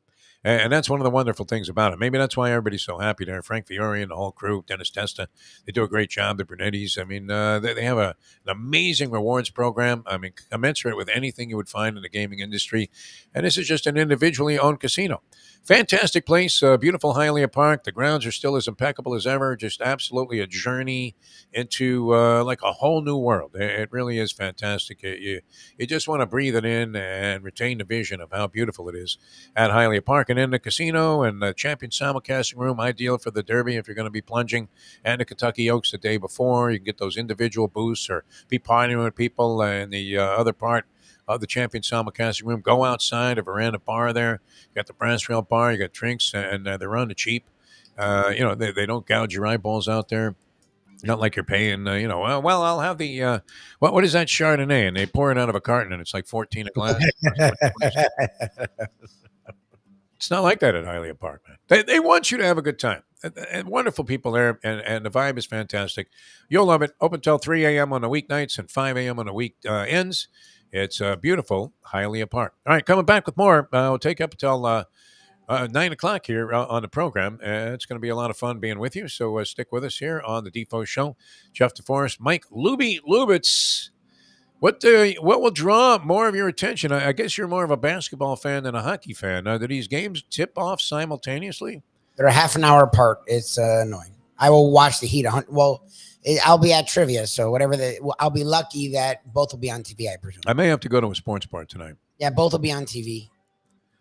and that's one of the wonderful things about it. Maybe that's why everybody's so happy there. Frank Fiore and the whole crew, Dennis Testa, they do a great job. The Brunettis, I mean, they have an amazing rewards program. I mean, commensurate with anything you would find in the gaming industry, and this is just an individually owned casino. Fantastic place, beautiful Hialeah Park. The grounds are still as impeccable as ever. Just absolutely a journey into like a whole new world. It really is fantastic. You just want to breathe it in and retain the vision of how beautiful it is at Hialeah Park. And in the casino and the Champion Simulcasting Room, ideal for the Derby if you're going to be plunging, and the Kentucky Oaks the day before. You can get those individual booths or be partnering with people in the other part of the Champion Simulcasting Room. Go outside, a veranda bar there. You got the Brass Rail Bar. You got drinks, and they're on the cheap. They don't gouge your eyeballs out there. Not like you're paying, well, I'll have the, what is that Chardonnay? And they pour it out of a carton and it's like 14 a glass. It's not like that at Hialeah Park, man. They want you to have a good time. And wonderful people there, and the vibe is fantastic. You'll love it. Open till 3 a.m. on the weeknights and 5 a.m. on the week ends. It's beautiful Hialeah Park. All right, coming back with more. We'll take up until 9 o'clock here on the program. It's going to be a lot of fun being with you. So stick with us here on the Defo Show. Jeff DeForest, Mike Lubie Lubitz. What will draw more of your attention? I guess you're more of a basketball fan than a hockey fan. Do these games tip off simultaneously? They're a half an hour apart. It's annoying. I will watch the Heat. I'll be at trivia, so I'll be lucky that both will be on TV, I presume. I may have to go to a sports bar tonight. Yeah, both will be on TV.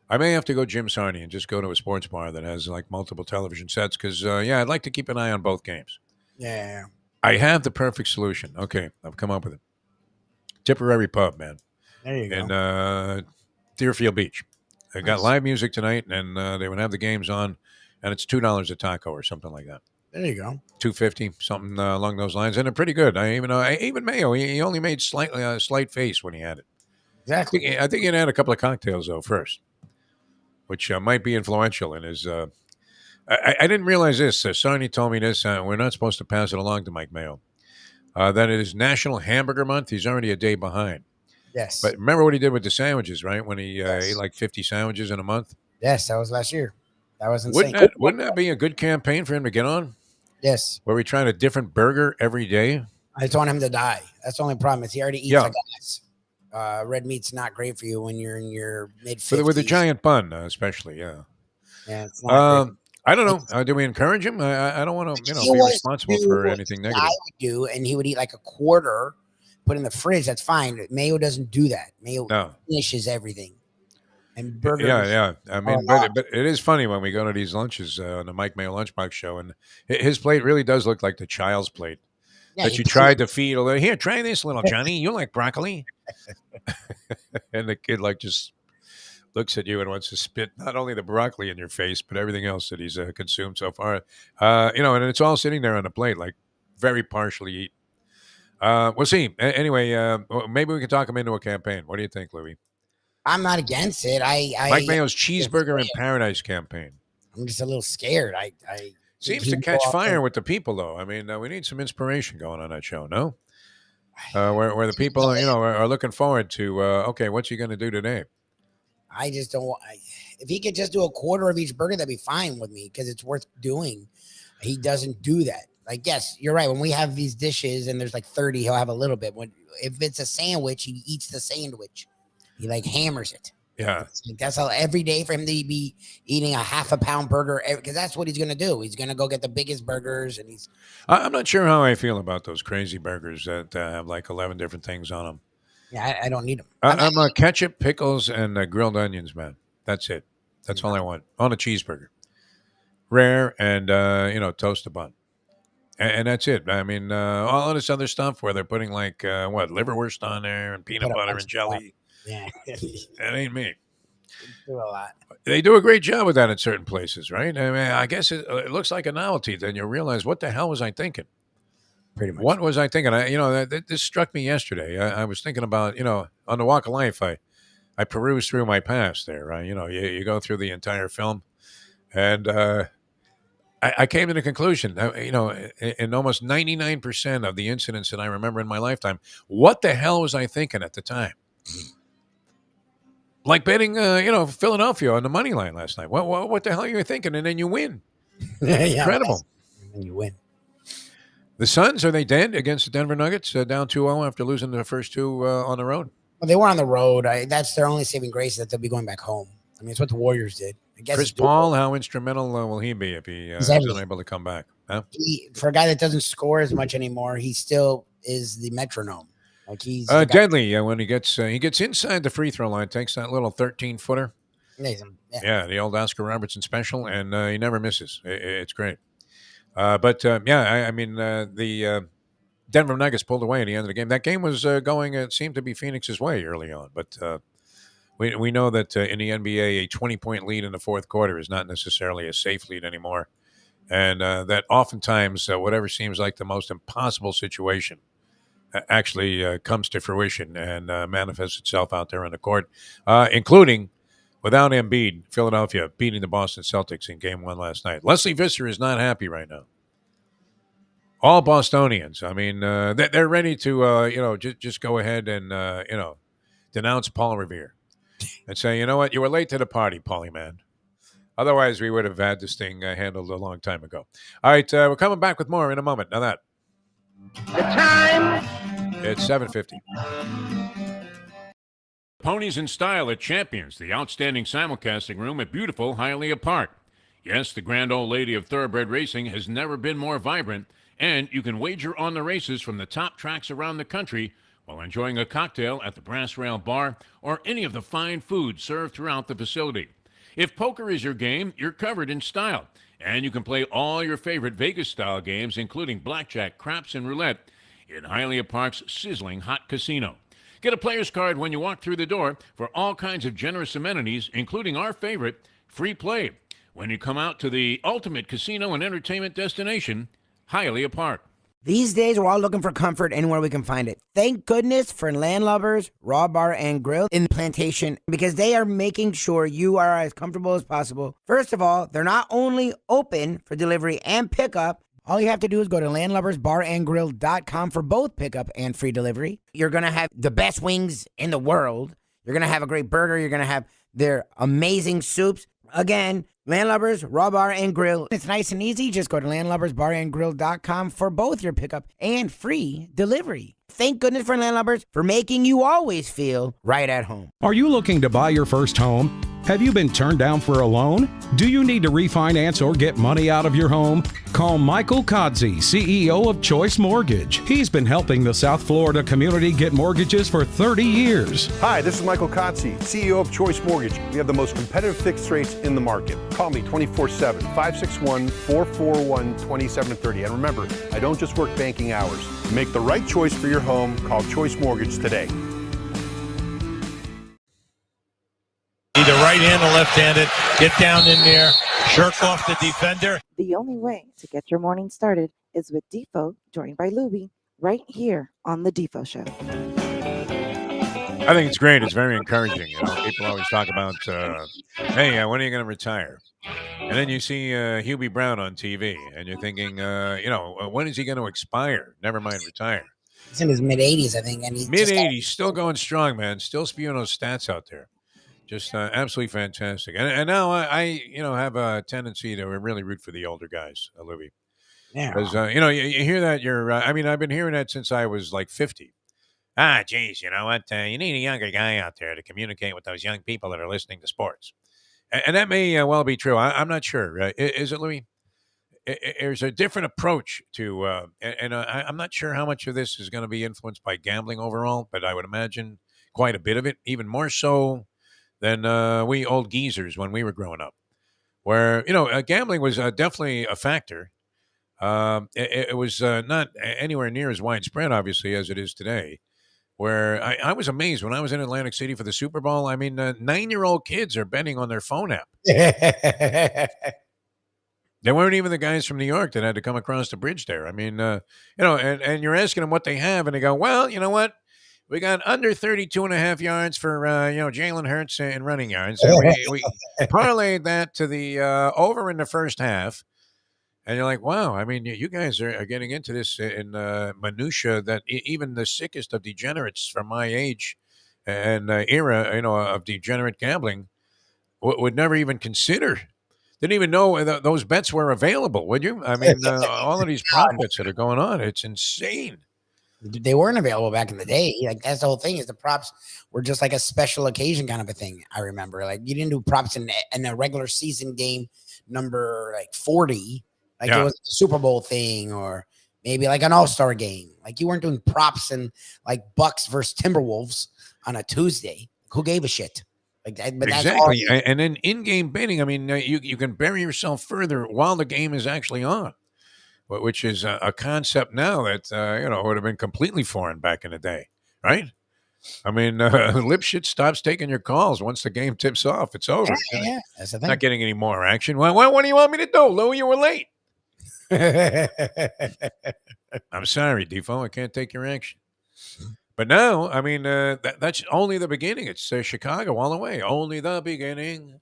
I may have to go Jim Sarney and just go to a sports bar that has like multiple television sets because, I'd like to keep an eye on both games. Yeah. I have the perfect solution. Okay, I've come up with it. Tipperary Pub, man. There you go. In Deerfield Beach. They got live music tonight, and they would have the games on, and it's $2 a taco or something like that. There you go. $2.50, something along those lines, and they're pretty good. Even Mayo, he only made slight face when he had it. Exactly. I think he had a couple of cocktails though first, which might be influential in his. I didn't realize this. Sonny told me this. We're not supposed to pass it along to Mike Mayo. That it is National Hamburger Month. He's already a day behind. Yes. But remember what he did with the sandwiches, right? When he ate like 50 sandwiches in a month. Yes, that was last year. That was insane. Wouldn't that be a good campaign for him to get on? Yes. Where we tried a different burger every day? I just want him to die. That's the only problem. Is he already eats like ass. Red meat's not great for you when you're in your mid-50s. With a giant bun, especially, yeah. Yeah, it's not great. I don't know. Do we encourage him? I don't want to, be responsible for anything negative. I would do, and he would eat like a quarter, put in the fridge. That's fine. Mayo doesn't do that. Mayo finishes everything. And burgers. Yeah. I mean, but it is funny when we go to these lunches on the Mike Mayo Lunchbox Show, and his plate really does look like the child's plate that you tried to feed. Here, try this, little Johnny. You like broccoli? And the kid just looks at you and wants to spit not only the broccoli in your face, but everything else that he's consumed so far. And it's all sitting there on the plate, like very partially eaten. We'll see. Anyway, maybe we can talk him into a campaign. What do you think, Louie? I'm not against it. Mike Mayo's Cheeseburger in Paradise campaign. I'm just a little scared. Seems to catch fire with the people, though. I mean, we need some inspiration going on that show, no? Where the people, are looking forward to, okay, what's he going to do today? I just don't want. If he could just do a quarter of each burger, that'd be fine with me because it's worth doing. He doesn't do that. Like, yes, you're right. When we have these dishes and there's like 30, he'll have a little bit. If it's a sandwich, he eats the sandwich. He hammers it. Yeah. That's how every day for him to be eating a half a pound burger because that's what he's going to do. He's going to go get the biggest burgers and I'm not sure how I feel about those crazy burgers that have like 11 different things on them. Yeah, I don't need them. I'm ketchup, pickles, and grilled onions, man. That's it. That's all I want on a cheeseburger. Rare and, toast a bun. And that's it. I mean, all of this other stuff where they're putting liverwurst on there and peanut butter and jelly. Yeah. That ain't me. Do a lot. They do a great job with that in certain places, right? I mean, I guess it looks like a novelty. Then you realize, what the hell was I thinking? Pretty much. What was I thinking? This struck me yesterday. I was thinking about, on the Walk of Life, I perused through my past there, right? You go through the entire film, and I came to the conclusion that, in almost 99% of the incidents that I remember in my lifetime, what the hell was I thinking at the time? Like betting, Philadelphia on the money line last night. What the hell are you thinking? And then you win. Yeah, Incredible. and you win. The Suns, are they dead against the Denver Nuggets, down 2-0 after losing the first two on the road? Well, they were on the road. That's their only saving grace, that they'll be going back home. I mean, it's what the Warriors did. I guess Chris Paul, how instrumental will he be if he is unable to come back? Huh? For a guy that doesn't score as much anymore, he still is the metronome. Like he's deadly when he gets inside the free throw line, takes that little 13-footer. Yeah, the old Oscar Robertson special, and he never misses. It's great. The Denver Nuggets pulled away at the end of the game. That game was going, it seemed to be Phoenix's way early on, but we know that in the NBA, a 20-point lead in the fourth quarter is not necessarily a safe lead anymore, and that oftentimes whatever seems like the most impossible situation actually comes to fruition and manifests itself out there on the court, including, without Embiid, Philadelphia beating the Boston Celtics in Game 1 last night. Leslie Visser is not happy right now. All Bostonians, I mean, they're ready to, just go ahead and, denounce Paul Revere and say, you know what, you were late to the party, Paulie man. Otherwise, we would have had this thing handled a long time ago. All right, we're coming back with more in a moment. Now that. The time. It's 7:50. Ponies in Style at Champions, the outstanding simulcasting room at beautiful Hialeah Park. Yes, the grand old lady of thoroughbred racing has never been more vibrant, and you can wager on the races from the top tracks around the country while enjoying a cocktail at the Brass Rail Bar or any of the fine food served throughout the facility. If poker is your game, you're covered in style, and you can play all your favorite Vegas-style games, including blackjack, craps, and roulette, in Hialeah Park's sizzling hot casino. Get a player's card when you walk through the door for all kinds of generous amenities, including our favorite, free play, when you come out to the ultimate casino and entertainment destination, Hialeah Park. These days, we're all looking for comfort anywhere we can find it. Thank goodness for Landlubbers Raw Bar and Grill in Plantation, because they are making sure you are as comfortable as possible. First of all, they're not only open for delivery and pickup. All you have to do is go to landlubbersbarandgrill.com for both pickup and free delivery. You're going to have the best wings in the world. You're going to have a great burger. You're going to have their amazing soups. Again, Landlubbers, Raw Bar, and Grill. It's nice and easy. Just go to landlubbersbarandgrill.com for both your pickup and free delivery. Thank goodness for Landlubbers for making you always feel right at home. Are you looking to buy your first home? Have you been turned down for a loan? Do you need to refinance or get money out of your home? Call Michael Kodsey, CEO of Choice Mortgage. He's been helping the South Florida community get mortgages for 30 years. Hi, this is Michael Kodsey, CEO of Choice Mortgage. We have the most competitive fixed rates in the market. Call me 24/7, 561-441-2730. And remember, I don't just work banking hours. Make the right choice for your home. Call Choice Mortgage today. Either right-handed or left-handed, get down in there, shirk off the defender. The only way to get your morning started is with Defo, joined by Lubie, right here on the Defo Show. I think it's great. It's very encouraging. People always talk about, hey, when are you going to retire? And then you see Hubie Brown on TV, and you're thinking, when is he going to expire? Never mind retire. He's in his mid-80s, I think. And mid-80s, still going strong, man. Still spewing those stats out there. Just absolutely fantastic. And now I have a tendency to really root for the older guys, Lubie. Yeah. Because, you hear that. I've been hearing that since I was like 50. Geez, you know what? You need a younger guy out there to communicate with those young people that are listening to sports. And that may well be true. I'm not sure. Is it, Louis? There's a different approach to, I'm not sure how much of this is going to be influenced by gambling overall, but I would imagine quite a bit of it, even more so than we old geezers when we were growing up, where, gambling was definitely a factor. It was not anywhere near as widespread, obviously, as it is today. where I was amazed when I was in Atlantic City for the Super Bowl. I mean, 9-year-old kids are betting on their phone app. They weren't even the guys from New York that had to come across the bridge there. I mean, and you're asking them what they have, and they go, well, you know what? We got under 32.5 yards for, Jalen Hurts in running yards. And we parlayed that to the over in the first half. And you're like, wow, I mean, you guys are getting into this in minutia that even the sickest of degenerates from my age and era, of degenerate gambling would never even consider. Didn't even know those bets were available, would you? I mean, all of these prop bets that are going on, it's insane. They weren't available back in the day. Like that's the whole thing. Is the props were just like a special occasion kind of a thing. I remember, like you didn't do props in a regular season game number like 40, like it was a Super Bowl thing, or maybe like an All-Star game. Like you weren't doing props and like Bucks versus Timberwolves on a Tuesday. Who gave a shit? Like that, but exactly. And then in-game betting, I mean, you can bury yourself further while the game is actually on, which is a concept now that would have been completely foreign back in the day, right? I mean, Lipschitz stops taking your calls once the game tips off. It's over. Yeah, that's the thing. Not getting any more action. Well, what do you want me to do, Lou? You were late. I'm sorry, Defo. I can't take your action. But now, I mean, that's only the beginning. It's Chicago all the way. Only the beginning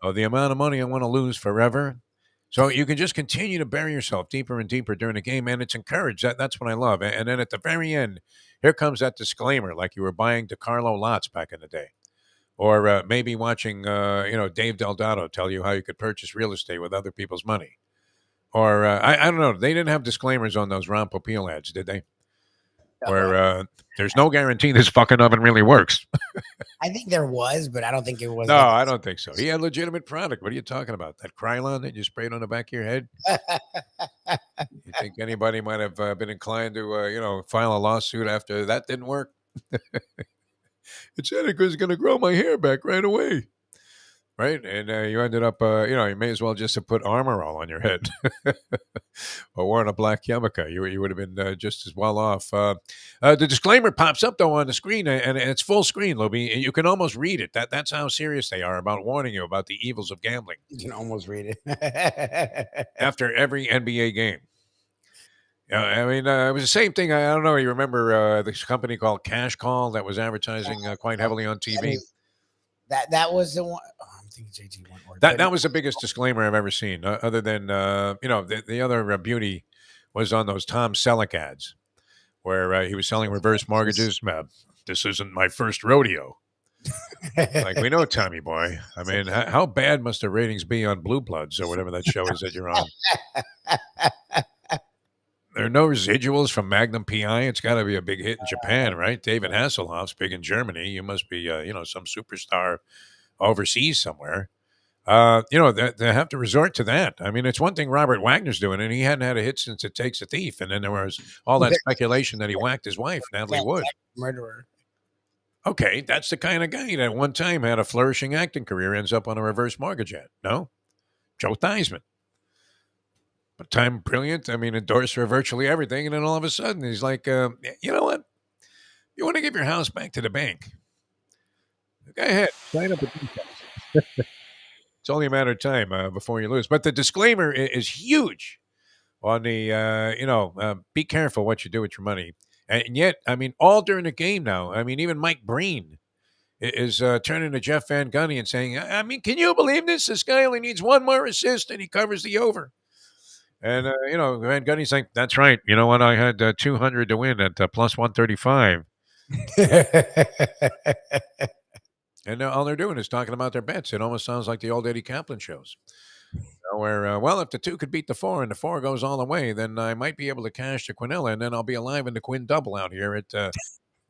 of the amount of money I want to lose forever. So you can just continue to bury yourself deeper and deeper during the game, and it's encouraged. That's what I love. And then at the very end, here comes that disclaimer, like you were buying DeCarlo lots back in the day. Or maybe watching, Dave Delgado tell you how you could purchase real estate with other people's money. Or, I don't know. They didn't have disclaimers on those Ron Popeil ads, did they? Where there's no guarantee this fucking oven really works. I think there was, but I don't think it was. No, I don't think so. He had legitimate product. What are you talking about? That Krylon that you sprayed on the back of your head? You think anybody might have been inclined to, file a lawsuit after that didn't work? It said it was going to grow my hair back right away. Right? And you ended up, you may as well just have put armor all on your head or worn a black yarmulke. You would have been just as well off. The disclaimer pops up, though, on the screen, and it's full screen, Lubie. You can almost read it. That's how serious they are about warning you about the evils of gambling. You can almost read it. After every NBA game. I mean, it was the same thing. I don't know. You remember this company called Cash Call that was advertising quite heavily on TV? That was the one. Oh, I'm thinking JT Wentworth. That was the biggest disclaimer I've ever seen. Other than the other beauty was on those Tom Selleck ads, where he was selling reverse mortgages. This isn't my first rodeo. Like we know, Tommy boy. I mean, how bad must the ratings be on Blue Bloods or whatever that show is that you're on? There are no residuals from Magnum PI. It's got to be a big hit in Japan, right? David Hasselhoff's big in Germany. You must be, some superstar overseas somewhere. They have to resort to that. I mean, it's one thing Robert Wagner's doing, and he hadn't had a hit since It Takes a Thief. And then there was all that speculation that he whacked his wife, Natalie Wood. Murderer. Okay, that's the kind of guy that at one time had a flourishing acting career, ends up on a reverse mortgage ad. No? Joe Theismann. But time brilliant. I mean, endorsed for virtually everything. And then all of a sudden, he's like, you know what? You want to give your house back to the bank? Go ahead. Sign up at Defo. It's only a matter of time before you lose. But the disclaimer is huge on the, be careful what you do with your money. And yet, I mean, all during the game now, I mean, even Mike Breen is turning to Jeff Van Gundy and saying, I mean, can you believe this? This guy only needs one more assist and he covers the over. And, Van Gundy's like, that's right. You know what? I had 200 to win at plus 135. And all they're doing is talking about their bets. It almost sounds like the old Eddie Kaplan shows. Where, if the 2 could beat the 4 and the 4 goes all the way, then I might be able to cash the Quinella, and then I'll be alive in the Quinn double out here at, as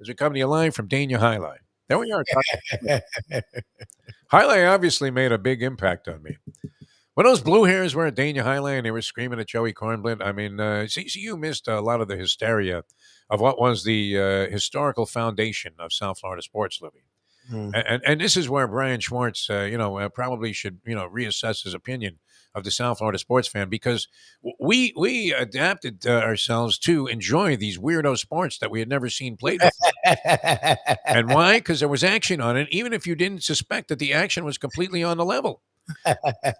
we come to you live from Dania Highlight. There we are. Highlight obviously made a big impact on me. When those blue hairs were at Dania Highlight and they were screaming at Joey Kornblit, I mean, see, you missed a lot of the hysteria of what was the historical foundation of South Florida sports, Lubie. Hmm. And this is where Brian Schwartz, probably should reassess his opinion of the South Florida sports fan, because we adapted ourselves to enjoy these weirdo sports that we had never seen played before. And why? Because there was action on it, even if you didn't suspect that the action was completely on the level,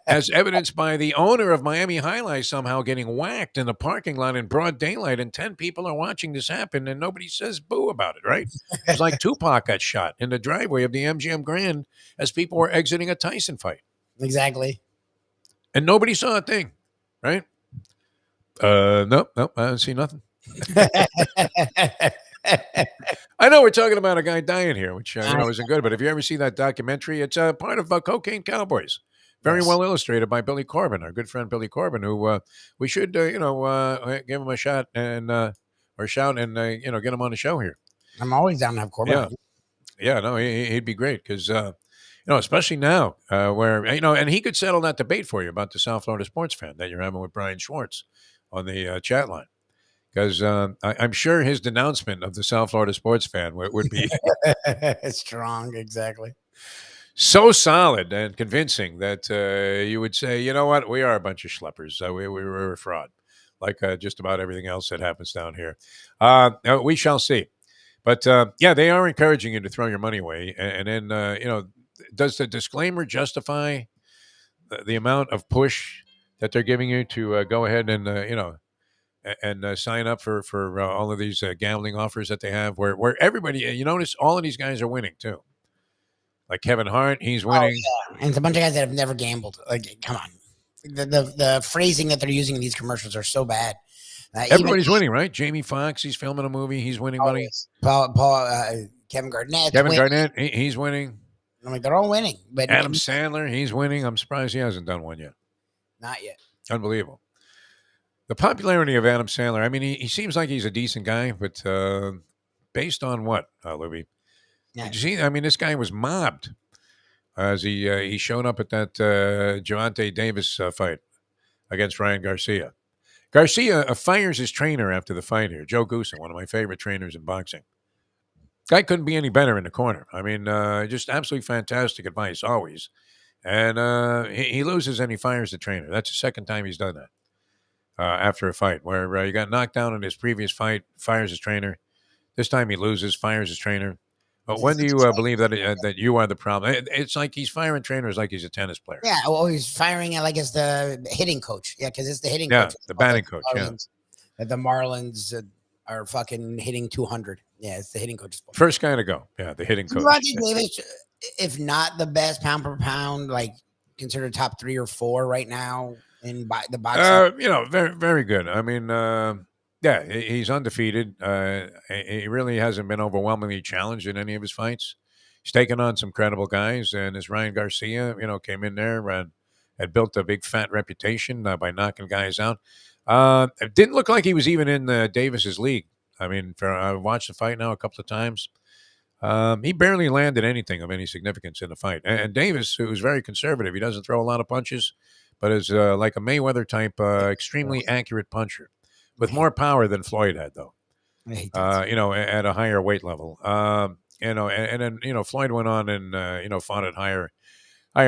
as evidenced by the owner of Miami Highlight somehow getting whacked in the parking lot in broad daylight, and 10 people are watching this happen, and nobody says boo about it, right? It was like Tupac got shot in the driveway of the MGM Grand as people were exiting a Tyson fight. Exactly. And nobody saw a thing, right? Nope, I didn't see nothing. I know we're talking about a guy dying here, which isn't good. But if you ever see that documentary, it's part of Cocaine Cowboys. Very well illustrated by Billy Corbin, our good friend Billy Corbin, who we should give him a shot and or shout and get him on the show here. I'm always down to have Corbin. Yeah, no, he'd be great because especially now where and he could settle that debate for you about the South Florida sports fan that you're having with Brian Schwartz on the chat line. Because I'm sure his denouncement of the South Florida sports fan would be strong, exactly. So solid and convincing that you would say, you know what, we are a bunch of schleppers. We were a fraud, like just about everything else that happens down here. We shall see. But they are encouraging you to throw your money away. And then, does the disclaimer justify the amount of push that they're giving you to go ahead and, and sign up for all of these gambling offers that they have, where everybody, you notice all of these guys are winning too. Like Kevin Hart, he's winning. Oh, yeah. And it's a bunch of guys that have never gambled. Like, come on. The phrasing that they're using in these commercials are so bad. Everybody's winning, right? Jamie Foxx, he's filming a movie. He's winning money. Kevin Garnett. He's winning. I'm like, they're all winning. But Adam Sandler, he's winning. I'm surprised he hasn't done one yet. Not yet. Unbelievable. The popularity of Adam Sandler, I mean, he seems like he's a decent guy, but based on what, Lubie? Yeah. Did you see? I mean, this guy was mobbed as he showed up at that Gervonta Davis fight against Ryan Garcia. Garcia fires his trainer after the fight here, Joe Goosen, one of my favorite trainers in boxing. Guy couldn't be any better in the corner. I mean, just absolutely fantastic advice, always. And he loses and he fires the trainer. That's the second time he's done that after a fight, where he got knocked down in his previous fight, fires his trainer. This time he loses, fires his trainer. But when do you believe that you are the problem? It's like he's firing trainers like he's a tennis player. Yeah, well, he's firing it like it's the hitting coach. Yeah, because it's the hitting coach. Yeah, the batting coach. The Marlins are fucking hitting 200. Yeah, it's the hitting coach. First guy to go. Yeah, the hitting coach. Roger Davis, if not the best pound per pound, like considered top 3 or 4 right now in the boxing. Very, very good. I mean, yeah, he's undefeated. He really hasn't been overwhelmingly challenged in any of his fights. He's taken on some credible guys, and as Ryan Garcia, came in there and had built a big fat reputation by knocking guys out. It didn't look like he was even in Davis's league. I mean, I watched the fight now a couple of times. He barely landed anything of any significance in the fight. And Davis, who's very conservative, he doesn't throw a lot of punches, but is like a Mayweather type, extremely accurate puncher. With more power than Floyd had, though, at a higher weight level. And then, Floyd went on and, fought at higher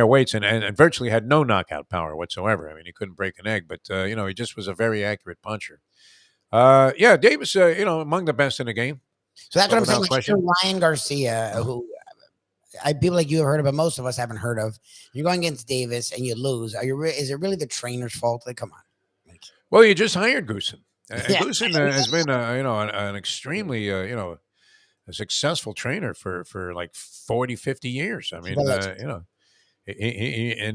weights and virtually had no knockout power whatsoever. I mean, he couldn't break an egg, but, he just was a very accurate puncher. Davis, among the best in the game. So that's what I'm saying. Like Ryan Garcia, who people like you have heard of, but most of us haven't heard of. You're going against Davis and you lose. Is it really the trainer's fault? Like, come on. Well, you just hired Goosen. Goosen has been, an extremely, a successful trainer for like 40, 50 years. I mean,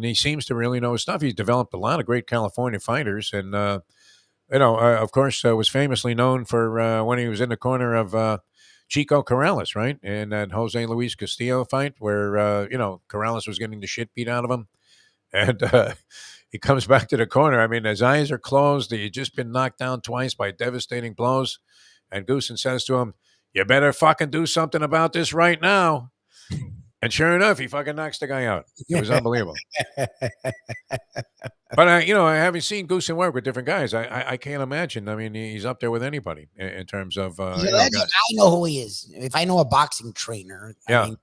he seems to really know his stuff. He's developed a lot of great California fighters, and of course, was famously known for when he was in the corner of Chico Corrales, right, in that Jose Luis Castillo fight, where Corrales was getting the shit beat out of him, and he comes back to the corner. I mean, his eyes are closed. He'd just been knocked down twice by devastating blows. And Goosen says to him, "You better fucking do something about this right now." And sure enough, he fucking knocks the guy out. It was unbelievable. But, having seen Goosen work with different guys, I can't imagine. I mean, he's up there with anybody in terms of. I know who he is. If I know a boxing trainer, I mean,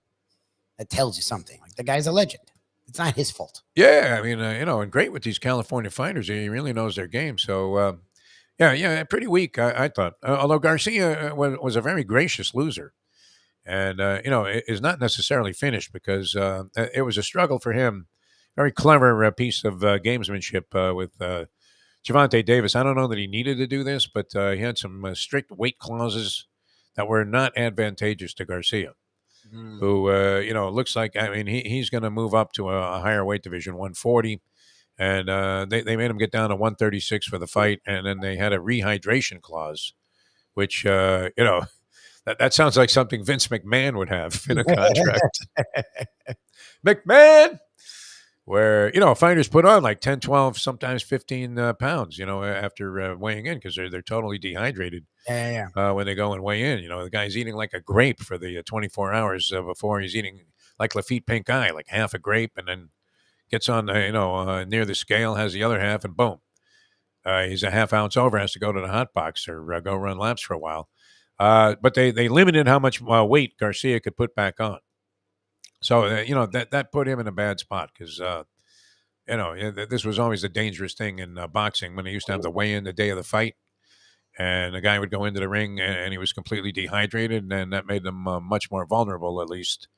that tells you something. Like the guy's a legend. It's not his fault. Yeah, I mean, and great with these California fighters. He really knows their game. So, yeah, pretty weak, I thought. Although Garcia was a very gracious loser, and is not necessarily finished because it was a struggle for him. Very clever piece of gamesmanship with Gervonta Davis. I don't know that he needed to do this, but he had some strict weight clauses that were not advantageous to Garcia, who looks like, I mean, he's going to move up to a higher weight division, 140. And they made him get down to 136 for the fight, and then they had a rehydration clause, which that sounds like something Vince McMahon would have in a contract. McMahon, where fighters put on like 10, 12, sometimes 15 pounds, after weighing in because they're totally dehydrated. Yeah. When they go and weigh in, the guy's eating like a grape for the 24 hours before he's eating like Lafitte Pink Eye, like half a grape, and then gets on, near the scale, has the other half, and boom, he's a half ounce over, has to go to the hot box or go run laps for a while. But they limited how much weight Garcia could put back on. So, that put him in a bad spot because, this was always a dangerous thing in boxing when they used to have the weigh-in the day of the fight. And the guy would go into the ring and he was completely dehydrated, and that made them much more vulnerable, at least.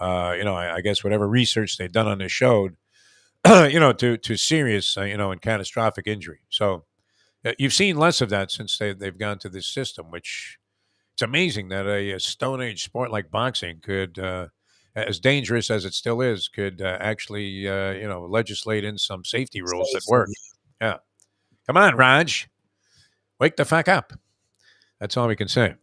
I guess whatever research they'd done on this showed, to serious, and catastrophic injury. So you've seen less of that since they've gone to this system, which it's amazing that a Stone Age sport like boxing could, as dangerous as it still is, could actually, legislate in some safety rules that work. Yeah. Come on, Raj. Wake the fuck up. That's all we can say.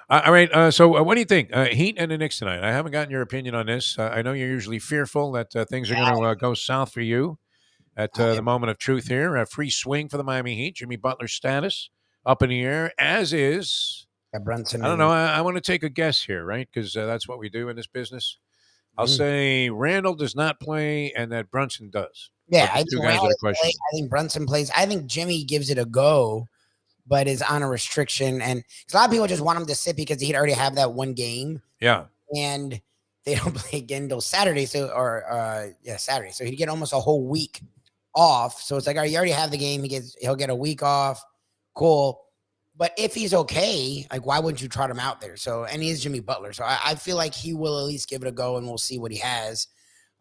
All right. So what do you think? Heat and the Knicks tonight. I haven't gotten your opinion on this. I know you're usually fearful that things are going to go south for you at the moment of truth here. A free swing for the Miami Heat. Jimmy Butler's status up in the air, as is. Brunson. I don't know. I want to take a guess here, right? Because that's what we do in this business. I'll say Randall does not play and that Brunson does. Yeah, I think Brunson plays. I think Jimmy gives it a go, but is on a restriction. And a lot of people just want him to sit because he'd already have that one game. Yeah. And they don't play again until Saturday. Saturday. So he'd get almost a whole week off. So it's like, all right, you already have the game. He'll get a week off. Cool. But if he's okay, like, why wouldn't you trot him out there? So, and he is Jimmy Butler. So I feel like he will at least give it a go and we'll see what he has.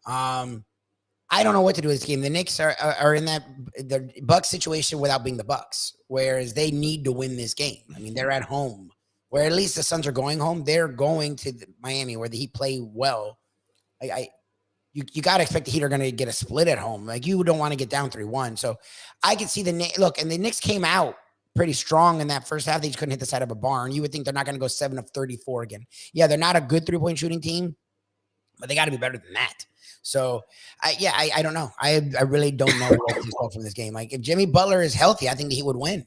I don't know what to do with this game. The Knicks are in the Bucks situation without being the Bucks, whereas they need to win this game. I mean, they're at home, where at least the Suns are going home. They're going to Miami, where the Heat play well. You got to expect the Heat are going to get a split at home. Like, you don't want to get down 3-1. So I could see the Knicks came out pretty strong in that first half. They just couldn't hit the side of a barn. You would think they're not going to go 7 of 34 again. Yeah, they're not a good 3-point shooting team, but they got to be better than that. So, I don't know. I really don't know what to expect from this game. Like, if Jimmy Butler is healthy, I think he would win.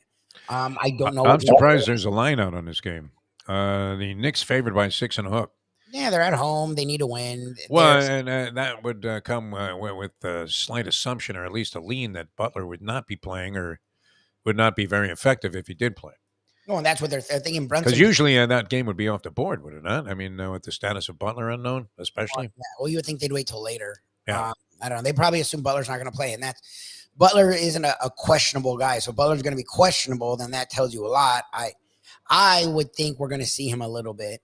I don't know. I'm surprised there's a line out on this game. The Knicks favored by 6 and a hook. Yeah, they're at home. They need to win. Well, and that would come with a slight assumption, or at least a lean, that Butler would not be playing or would not be very effective if he did play. No, and that's what they're thinking. Brunson, because usually that game would be off the board, would it not? I mean, with the status of Butler unknown, especially. Well, you would think they'd wait till later. Yeah. I don't know. They probably assume Butler's not going to play, and Butler isn't a questionable guy. So Butler's going to be questionable. Then that tells you a lot. I would think we're going to see him a little bit.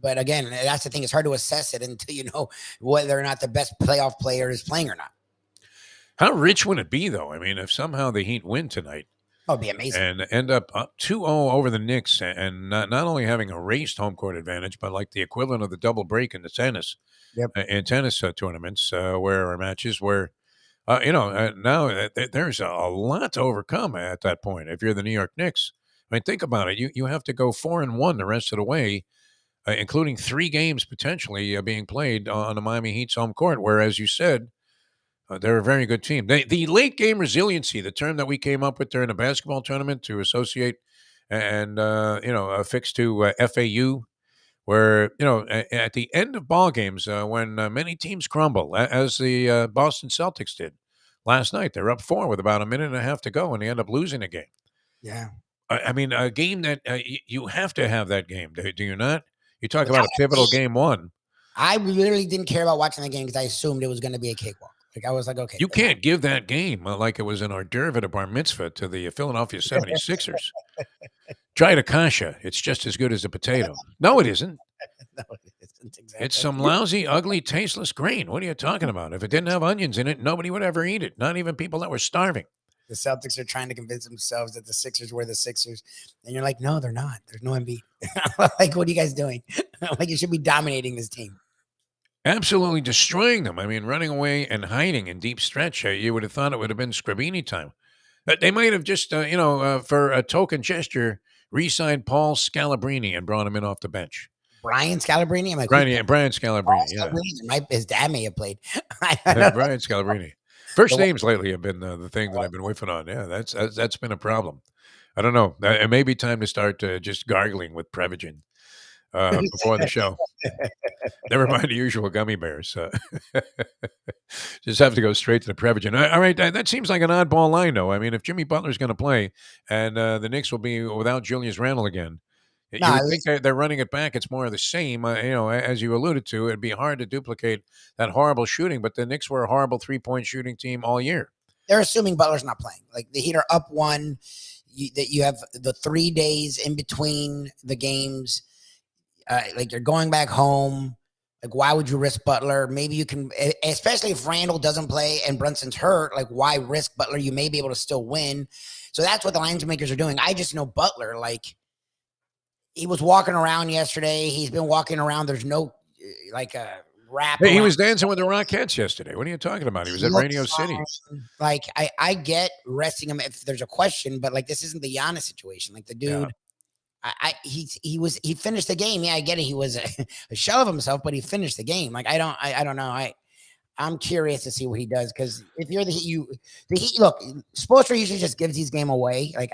But again, that's the thing. It's hard to assess it until you know whether or not the best playoff player is playing or not. How rich would it be, though? I mean, if somehow the Heat win tonight. Oh, it'd be amazing. And end up 2-0 over the Knicks, and not only having a raced home court advantage, but like the equivalent of the double break in the tennis, in tennis tournaments, or matches where, now there's a lot to overcome at that point. If you're the New York Knicks, I mean, think about it. You have to go 4-1 the rest of the way, including 3 games potentially being played on the Miami Heat's home court, where, as you said, they're a very good team. The late game resiliency, the term that we came up with during a basketball tournament to associate and, affix to FAU, where, at the end of ball games, when many teams crumble, as the Boston Celtics did last night, they're up 4 with about a minute and a half to go, and they end up losing a game. Yeah. I mean, a game that you have to have that game, do you not? You talk about a pivotal game 1. I literally didn't care about watching the game because I assumed it was going to be a cakewalk. Like I was like, okay. You can't give that game like it was an hors d'oeuvre at a bar mitzvah to the Philadelphia 76ers. Try it, Akasha. It's just as good as a potato. No, it isn't. No, it isn't exactly. It's some lousy, ugly, tasteless grain. What are you talking about? If it didn't have onions in it, nobody would ever eat it. Not even people that were starving. The Celtics are trying to convince themselves that the Sixers were the Sixers. And you're like, no, they're not. There's no Embiid. Like, what are you guys doing? Like, you should be dominating this team. Absolutely destroying them. I mean, running away and hiding in deep stretch. You would have thought it would have been Scribini time. They might have just, for a token gesture, re-signed Paul Scalabrini and brought him in off the bench. Brian Scalabrine? I'm like, Brian Scalabrini, yeah. His dad may have played. Brian Scalabrini. First names lately have been the thing that I've been whiffing on. Yeah, that's been a problem. I don't know. It may be time to start just gargling with Prevagen before the show. Never mind the usual gummy bears. Just have to go straight to the Prevagen. All right, that seems like an oddball line, though. I mean, if Jimmy Butler's going to play and the Knicks will be without Julius Randle again, you would think they're running it back. It's more of the same. As you alluded to, it'd be hard to duplicate that horrible shooting, but the Knicks were a horrible three-point shooting team all year. They're assuming Butler's not playing. Like, the Heat are up one. That you have the 3 days in between the games. Like, you're going back home. Like, why would you risk Butler? Maybe you can, especially if Randall doesn't play and Brunson's hurt. Like, why risk Butler? You may be able to still win. So that's what the lines makers are doing. I just know Butler, like, he was walking around yesterday. He's been walking around. There's no, wrap. Hey, he was dancing with the Rockettes yesterday. What are you talking about? He was at Radio City. Like, I get resting him if there's a question, but like, this isn't the Giannis situation. Like, the dude, he finished the game. Yeah, I get it. He was a shell of himself, but he finished the game. Like, I don't know. I'm curious to see what he does, because if you're the Heat, look, Spoelstra usually just gives these game away. Like,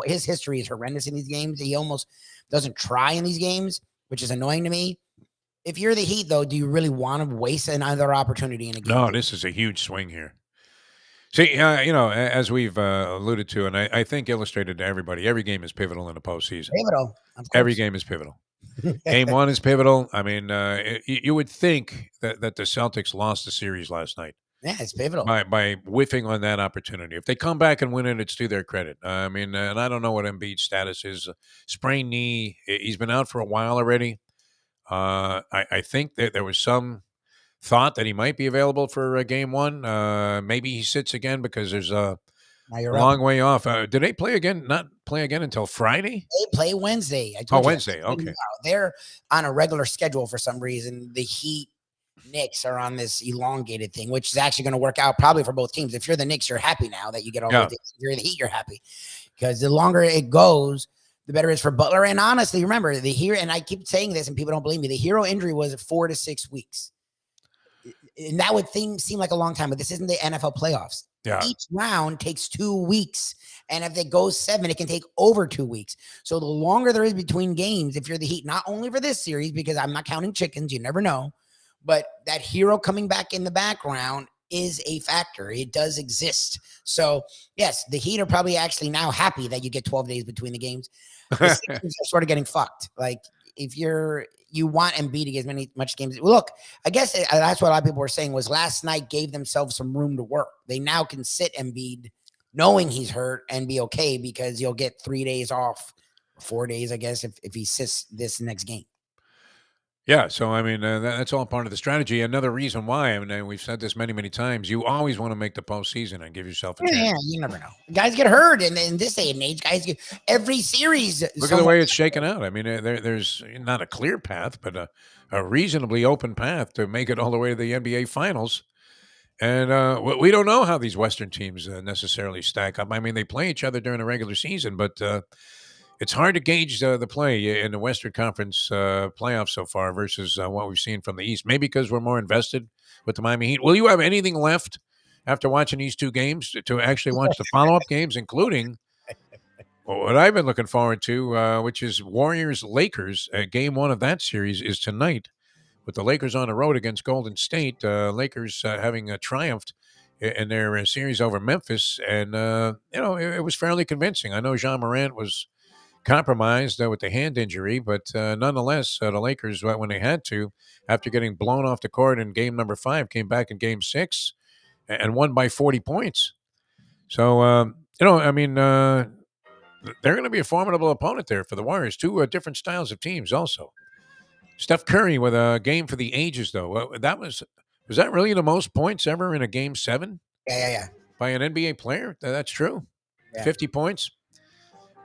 his history is horrendous in these games. He almost doesn't try in these games, which is annoying to me. If you're the Heat, though, do you really want to waste another opportunity in a game? No, this is a huge swing here. See, as we've alluded to, and I think illustrated to everybody, every game is pivotal in the postseason. Pivotal. Every game is pivotal. Game one is pivotal. I mean, you would think that the Celtics lost the series last night. Yeah, it's pivotal. By whiffing on that opportunity. If they come back and win it, it's to their credit. I mean, and I don't know what Embiid's status is. Sprained knee. He's been out for a while already. I think that there was some thought that he might be available for game one. Maybe he sits again because there's a long way off. Do they play again? Not play again until Friday? They play Wednesday. I told you Wednesday. Okay. They're on a regular schedule for some reason. The Heat, Knicks are on this elongated thing, which is actually going to work out probably for both teams. If you're the Knicks, you're happy now that you get all the days. If you're the Heat, you're happy, because the longer it goes, the better it is for Butler. And honestly, remember, and I keep saying this and people don't believe me, the Hero injury was 4 to 6 weeks. And that would seem like a long time, but this isn't the NFL playoffs. Yeah. Each round takes 2 weeks. And if it goes 7, it can take over 2 weeks. So the longer there is between games, if you're the Heat, not only for this series, because I'm not counting chickens, you never know, but that Hero coming back in the background is a factor. It does exist. So yes, the Heat are probably actually now happy that you get 12 days between the games. The Sixers are sort of getting fucked. Like, if you want Embiid to get much games. Look, I guess that's what a lot of people were saying, was last night gave themselves some room to work. They now can sit Embiid knowing he's hurt and be okay, because you'll get 3 days off, 4 days, I guess, if he sits this next game. Yeah, so I mean, that's all part of the strategy. Another reason why, I mean, we've said this many, many times, you always want to make the postseason and give yourself a chance. Yeah, you never know. Guys get hurt, and in this day and age, guys get every series. Look at the way it's shaken out. I mean, there's not a clear path, but a reasonably open path to make it all the way to the NBA Finals. And we don't know how these Western teams necessarily stack up. I mean, they play each other during the regular season, but it's hard to gauge the play in the Western Conference playoffs so far versus what we've seen from the East. Maybe because we're more invested with the Miami Heat. Will you have anything left after watching these 2 games to actually watch the follow-up games, including what I've been looking forward to, which is Warriors-Lakers. Game 1 of that series is tonight, with the Lakers on the road against Golden State. Lakers having triumphed in their series over Memphis, and it was fairly convincing. I know Jean Morant was compromised with the hand injury, but nonetheless, the Lakers, when they had to, after getting blown off the court in game number 5, came back in game 6 and won by 40 points. So, I mean, they're going to be a formidable opponent there for the Warriors. Two different styles of teams also. Steph Curry with a game for the ages, though. Was that really the most points ever in a game 7? Yeah. By an NBA player? That's true. Yeah. 50 points.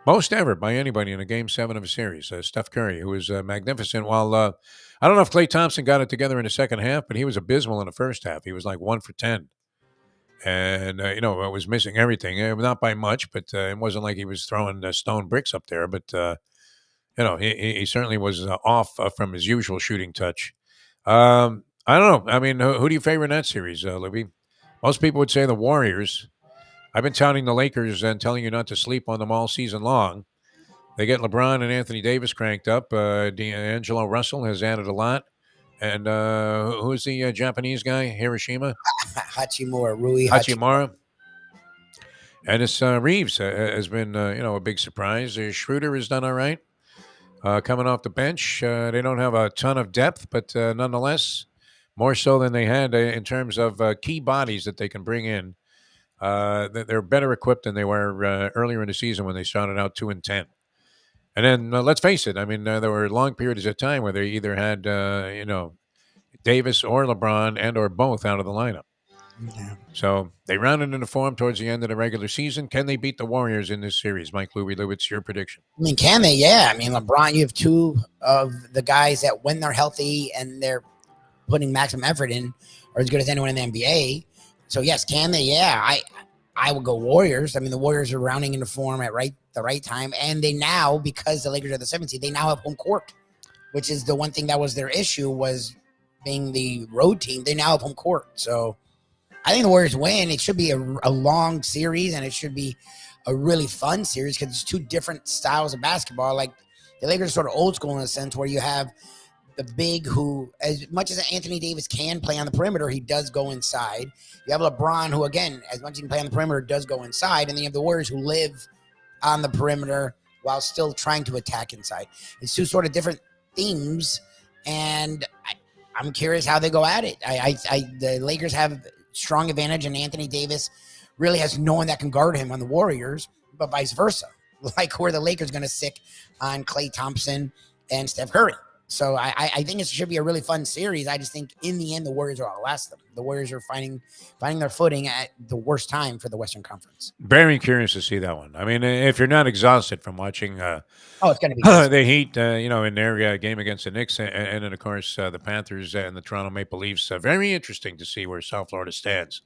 Most ever by anybody in a game 7 of a series. Steph Curry, who was magnificent. While I don't know if Klay Thompson got it together in the second half, but he was abysmal in the first half. He was like 1 for 10. And, was missing everything. Not by much, but it wasn't like he was throwing stone bricks up there. But, he certainly was off from his usual shooting touch. I don't know. I mean, who do you favor in that series, Libby? Most people would say the Warriors. I've been touting the Lakers and telling you not to sleep on them all season long. They get LeBron and Anthony Davis cranked up. D'Angelo Russell has added a lot. And who's the Japanese guy? Hiroshima? Rui Hachimura. And it's Reeves has been, a big surprise. Schroeder has done all right. Coming off the bench. They don't have a ton of depth, but nonetheless, more so than they had in terms of key bodies that they can bring in. They're better equipped than they were earlier in the season when they started out 2-10. And then let's face it. I mean, there were long periods of time where they either had, Davis or LeBron and or both out of the lineup. Yeah. So they rounded into form towards the end of the regular season. Can they beat the Warriors in this series? Mike Lubie, what's your prediction? I mean, can they? Yeah. I mean, LeBron, you have two of the guys that when they're healthy and they're putting maximum effort in are as good as anyone in the NBA. So, yes, can they? Yeah. I would go Warriors. I mean, the Warriors are rounding into form at the right time. And they now, because the Lakers are the 7th seed, they now have home court, which is the one thing that was their issue was being the road team. They now have home court. So I think the Warriors win. It should be a long series, and it should be a really fun series because it's two different styles of basketball. Like the Lakers are sort of old school in a sense where you have the big who, as much as Anthony Davis can play on the perimeter, he does go inside. You have LeBron who, again, as much as he can play on the perimeter, does go inside. And then you have the Warriors who live on the perimeter while still trying to attack inside. It's two sort of different themes, and I'm curious how they go at it. The Lakers have strong advantage, and Anthony Davis really has no one that can guard him on the Warriors, but vice versa. Like where the Lakers going to sick on Klay Thompson and Steph Curry. So I think it should be a really fun series. I just think in the end, the Warriors will outlast them. The Warriors are finding their footing at the worst time for the Western Conference. Very curious to see that one. I mean, if you're not exhausted from watching it's going to be the Heat, in their game against the Knicks, and then, of course, the Panthers and the Toronto Maple Leafs. Very interesting to see where South Florida stands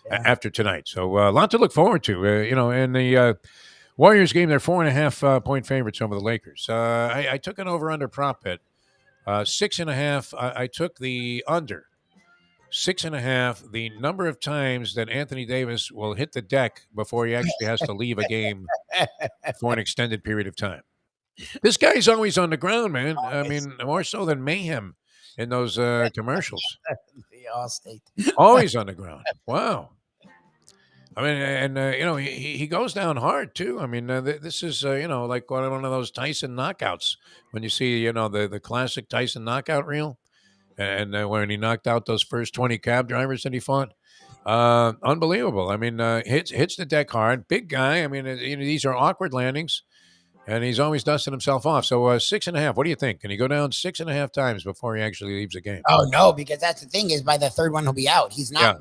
after tonight. So a lot to look forward to. In the Warriors game, they're 4.5 point favorites over the Lakers. I took an over-under prop bet. 6.5. I took the under 6.5. The number of times that Anthony Davis will hit the deck before he actually has to leave a game for an extended period of time. This guy's always on the ground, man. I mean, more so than Mayhem in those commercials. The Allstate. Always on the ground. Wow. I mean, and he goes down hard too. I mean, this is like one of those Tyson knockouts when you see the classic Tyson knockout reel, and when he knocked out those first 20 cab drivers that he fought, unbelievable. I mean, hits the deck hard, big guy. I mean, these are awkward landings, and he's always dusting himself off. So 6.5. What do you think? Can he go down 6.5 times before he actually leaves the game? Oh no, because that's the thing is by the third one he'll be out. He's not. Yeah.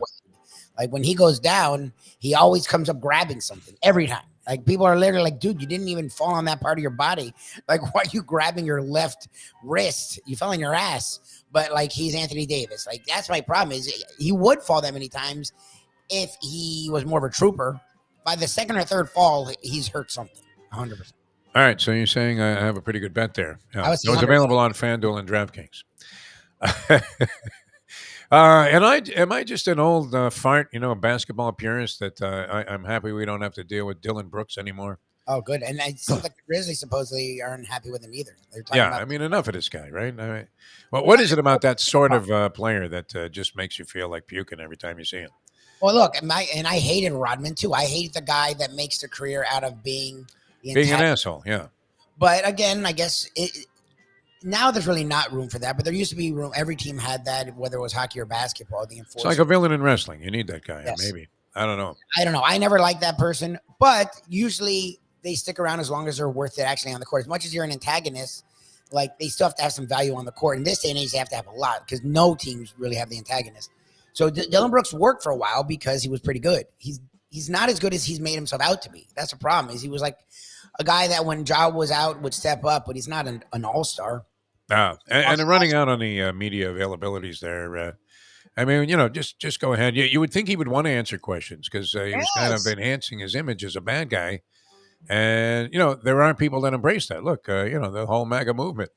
Like when he goes down, he always comes up grabbing something every time. Like people are literally like, dude, you didn't even fall on that part of your body. Like, why are you grabbing your left wrist? You fell on your ass. But like, he's Anthony Davis. Like, that's my problem is he would fall that many times if he was more of a trooper. By the second or third fall, he's hurt something. 100%. All right. So you're saying I have a pretty good bet there. Yeah. I was It was available on FanDuel and DraftKings. Am I just an old fart, basketball purist that I'm happy we don't have to deal with Dylan Brooks anymore? Oh, good. And it seems like the Grizzlies supposedly aren't happy with him either. They're talking about I mean, enough of this guy, right? I mean, well, what is it about that sort of player that just makes you feel like puking every time you see him? Well, look, and I hated Rodman too. I hate the guy that makes the career out of being Being an asshole, yeah. But again, I guess now there's really not room for that. But there used to be room. Every team had that, whether it was hockey or basketball. The It's enforcer. like a villain in wrestling. You need that guy. Yes. Maybe. I don't know. I don't know. I never liked that person, but usually they stick around as long as they're worth it actually on the court. As much as you're an antagonist, like they still have to have some value on the court. In this day and age, they have to have a lot because no teams really have the antagonist. So Dylan Brooks worked for a while because he was pretty good. He's not as good as he's made himself out to be. That's the problem. Is he was like a guy that when Ja was out would step up, but he's not an all-star. And running out on the media availabilities there. I mean, just go ahead. You would think he would want to answer questions because he was kind of enhancing his image as a bad guy. And, there aren't people that embrace that. Look, the whole MAGA movement.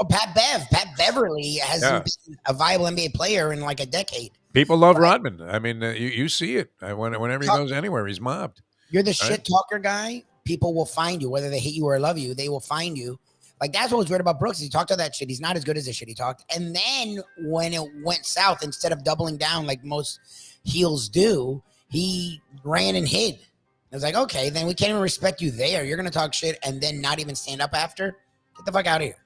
Pat Beverly hasn't been a viable NBA player in like a decade. People love Rodman. I mean, you see it. Whenever he goes anywhere, he's mobbed. You're the shit talker guy. People will find you, whether they hate you or love you. They will find you. Like, that's what was weird about Brooks. He talked all that shit. He's not as good as the shit he talked. And then when it went south, instead of doubling down like most heels do, he ran and hid. I was like, okay, then we can't even respect you there. You're going to talk shit and then not even stand up after? Get the fuck out of here.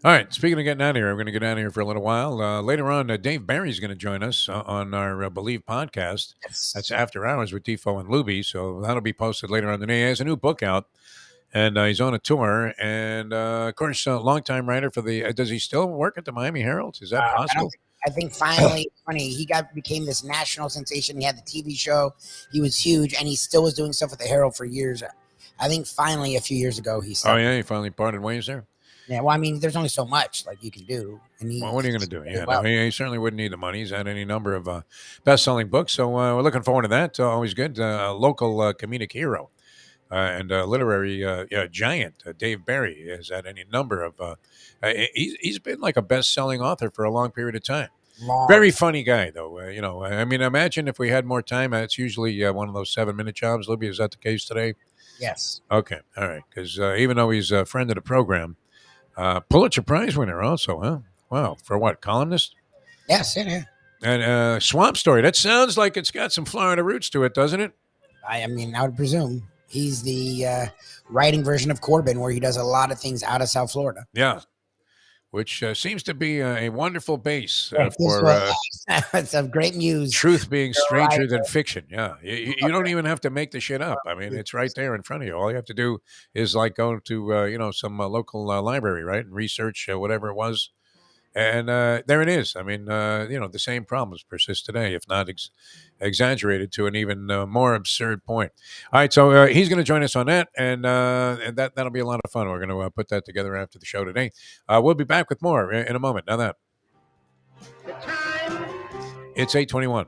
All right. Speaking of getting out of here, we're going to get out of here for a little while. Later on, Dave Barry's going to join us on our Believe podcast. Yes. That's After Hours with Defo and Lubie. So that'll be posted later on the day. He has a new book out. And he's on a tour, and of course, longtime writer for the. Does he still work at the Miami Herald? Is that possible? I think finally, funny, he became this national sensation. He had the TV show. He was huge, and he still was doing stuff with the Herald for years. I think finally, a few years ago, he stopped. Oh yeah, he finally parted ways there. Yeah, well, I mean, there's only so much like you can do. And well, what are you going to do? Yeah, no, he certainly wouldn't need the money. He's had any number of best-selling books, so we're looking forward to that. Always good. Local comedic hero. And literary giant Dave Barry has had any number of. He's been like a best-selling author for a long period of time. Very funny guy, though. I mean, imagine if we had more time. It's usually one of those 7-minute jobs. Libby, is that the case today? Yes. Okay, all right. Because even though he's a friend of the program, Pulitzer Prize winner also, huh? Wow, for what? Columnist? Yes, yeah. And Swamp Story. That sounds like it's got some Florida roots to it, doesn't it? I mean, I would presume. He's the writing version of Corbin, where he does a lot of things out of South Florida. Yeah, which seems to be a wonderful base for it's a great muse. Truth being stranger than fiction. Yeah, you don't even have to make the shit up. I mean, it's right there in front of you. All you have to do is like go to some local library, right, and research whatever it was. And there it is. I mean, the same problems persist today, if not exaggerated to an even more absurd point. All right, so he's going to join us on that, and that'll be a lot of fun. We're going to put that together after the show today. We'll be back with more in a moment. Now that it's 8:21.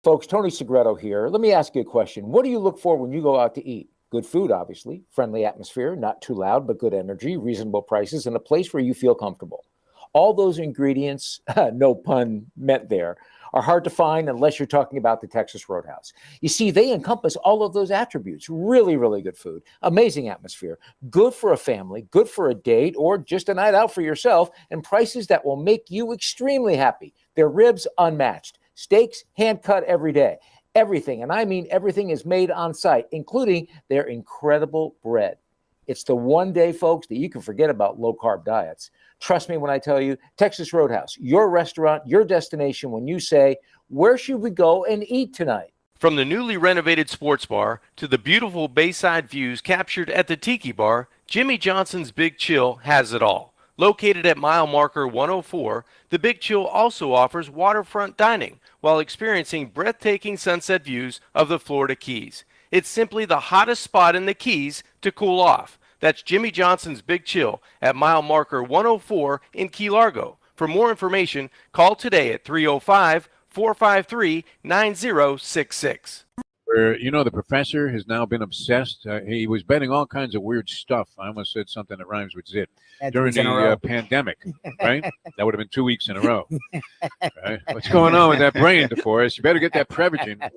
Folks, Tony Segreto here. Let me ask you a question. What do you look for when you go out to eat? Good food, obviously, friendly atmosphere, not too loud, but good energy, reasonable prices, and a place where you feel comfortable. All those ingredients, no pun meant there, are hard to find unless you're talking about the Texas Roadhouse. You see, they encompass all of those attributes. Really, really good food, amazing atmosphere, good for a family, good for a date, or just a night out for yourself, and prices that will make you extremely happy. Their ribs unmatched, steaks hand-cut every day. Everything, and I mean everything, is made on site, including their incredible bread. It's the one day, folks, that you can forget about low-carb diets. Trust me when I tell you, Texas Roadhouse, your restaurant, your destination when you say, where should we go and eat tonight? From the newly renovated sports bar to the beautiful bayside views captured at the Tiki Bar, Jimmy Johnson's Big Chill has it all. Located at mile marker 104, the Big Chill also offers waterfront dining while experiencing breathtaking sunset views of the Florida Keys. It's simply the hottest spot in the Keys to cool off. That's Jimmy Johnson's Big Chill at mile marker 104 in Key Largo. For more information, call today at 305-453-9066. Where, the professor has now been obsessed. He was betting all kinds of weird stuff. I almost said something that rhymes with zit. During the pandemic, right? That would have been 2 weeks in a row. Right? What's going on with that brain, DeForest? You better get that Prevagen.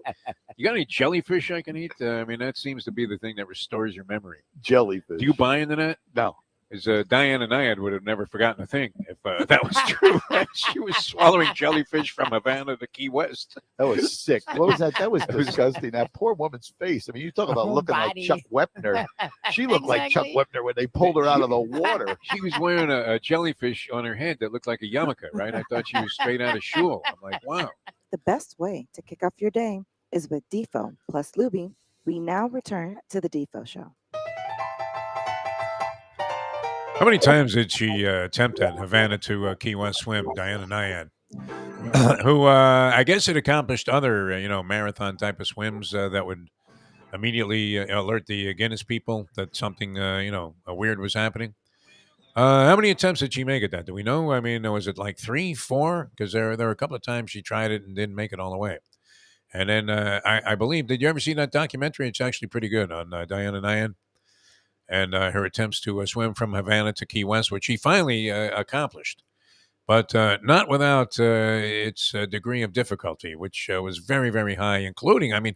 You got any jellyfish I can eat? I mean, that seems to be the thing that restores your memory. Jellyfish. Do you buy into that? No. is Diana Nyad would have never forgotten a thing if that was true. She was swallowing jellyfish from Havana to Key West. That was sick. What was that? That was disgusting. That poor woman's face. I mean, you talk about looking like Chuck Wepner. She looked like Chuck Wepner when they pulled her out of the water. She was wearing a jellyfish on her head that looked like a yarmulke, right? I thought she was straight out of shul. I'm like, wow. The best way to kick off your day is with Defo plus Lubie. We now return to the Defo Show. How many times did she attempt at Havana to Key West swim, Diana Nyad? Who I guess had accomplished other, marathon type of swims that would immediately alert the Guinness people that something, weird was happening. How many attempts did she make at that? Do we know? I mean, was it like 3, 4? Because there were a couple of times she tried it and didn't make it all the way. And then I believe, did you ever see that documentary? It's actually pretty good on Diana Nyad and her attempts to swim from Havana to Key West, which she finally accomplished. But not without its degree of difficulty, which was very, very high, including, I mean,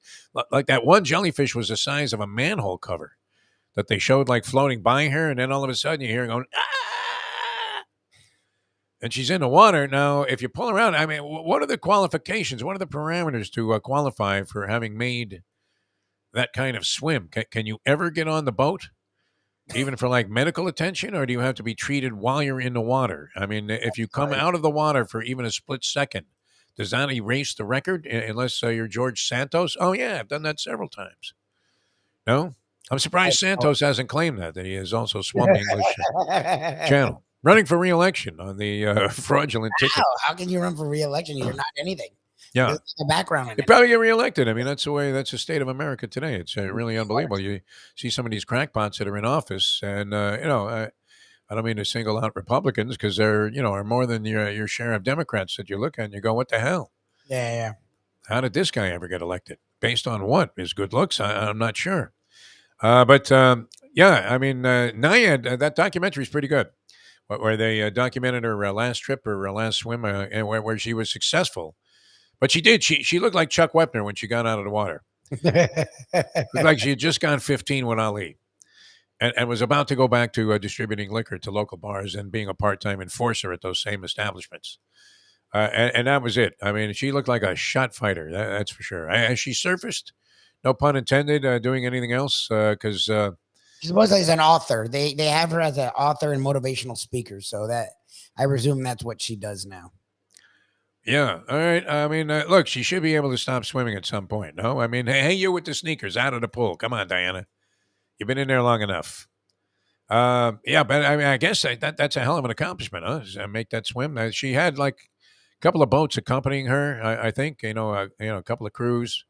like that one jellyfish was the size of a manhole cover that they showed like floating by her. And then all of a sudden you hear her going, ah! And she's in the water. Now, if you pull her out, I mean, what are the qualifications? What are the parameters to qualify for having made that kind of swim? Can you ever get on the boat? Even for like medical attention, or do you have to be treated while you're in the water? I mean, if you come out of the water for even a split second, does that erase the record unless you're George Santos? Oh, yeah, I've done that several times. No? I'm surprised Santos hasn't claimed that he has also swum the English Channel. Running for re-election on the fraudulent ticket. How can you run for re-election? You're not anything. Yeah. The background in They probably get reelected. I mean, that's the state of America today. It's really unbelievable. You see some of these crackpots that are in office, and I don't mean to single out Republicans because they're are more than your share of Democrats that you look at and you go, what the hell? Yeah. How did this guy ever get elected? Based on what? His good looks? I'm not sure. But I mean, Nyad, that documentary is pretty good. Where they documented her last trip or her last swim, and where she was successful. But she did. She looked like Chuck Wepner when she got out of the water. Looked like she had just gone 15 with Ali and was about to go back to distributing liquor to local bars and being a part-time enforcer at those same establishments. And that was it. I mean, she looked like a shot fighter. That's for sure. Has she surfaced? No pun intended, doing anything else? Because she supposedly is an author. They have her as an author and motivational speaker. So that I presume that's what she does now. Yeah. All right. I mean, look, she should be able to stop swimming at some point. No, I mean, hey, you with the sneakers out of the pool. Come on, Diana. You've been in there long enough. Yeah, but I mean, I guess that's a hell of an accomplishment, huh? Make that swim. She had like a couple of boats accompanying her. I think a couple of crews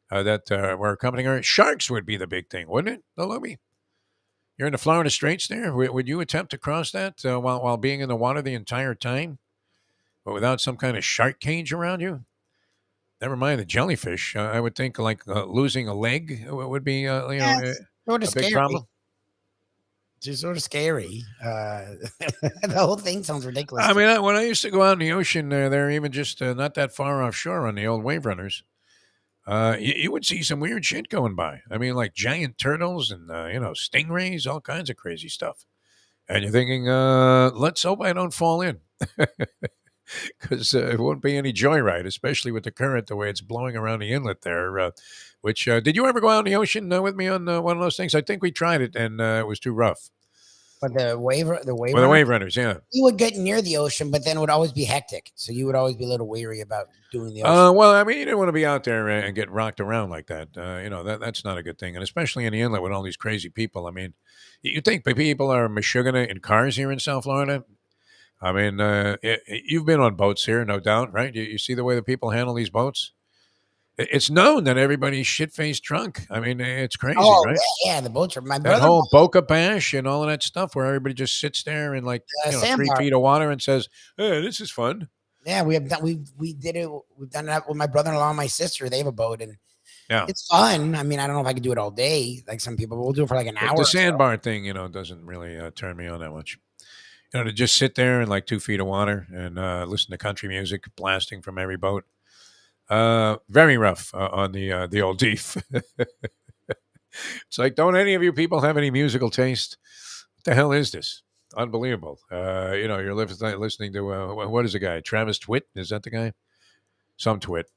that were accompanying her. Sharks would be the big thing, wouldn't it, Lubie? You're in the Florida Straits there. Would you attempt to cross that while being in the water the entire time? But without some kind of shark cage around you? Never mind the jellyfish. I would think like losing a leg would be, a big problem. It's sort of scary. The whole thing sounds ridiculous. I mean, when I used to go out in the ocean, they're even just not that far offshore on the old wave runners. You would see some weird shit going by. I mean, like giant turtles and, stingrays, all kinds of crazy stuff. And you're thinking, let's hope I don't fall in. Because it won't be any joyride, especially with the current, the way it's blowing around the inlet there. Which did you ever go out in the ocean with me on one of those things? I think we tried it, and it was too rough. But the wave runners, yeah. You would get near the ocean, but then it would always be hectic. So you would always be a little weary about doing the ocean. Well, I mean, you didn't want to be out there and get rocked around like that. That's not a good thing, and especially in the inlet with all these crazy people. I mean, you think people are mashugana in cars here in South Florida? I mean, you've been on boats here, no doubt, right? You see the way the people handle these boats? It's known that everybody's shit-faced drunk. I mean, it's crazy, right? Yeah, the boats are my brother. That whole Boca Bash and all of that stuff where everybody just sits there in like 3 feet of water and says, hey, this is fun. Yeah, we did it. We've done that with my brother-in-law and my sister. They have a boat, and yeah, it's fun. I mean, I don't know if I could do it all day like some people, but we'll do it for like an hour. The sandbar thing, doesn't really turn me on that much. To just sit there in like 2 feet of water and listen to country music blasting from every boat. Very rough on the old Deef. It's like, don't any of you people have any musical taste? What the hell is this? Unbelievable. You're listening to what is the guy? Travis Twitt? Is that the guy? Some Twit.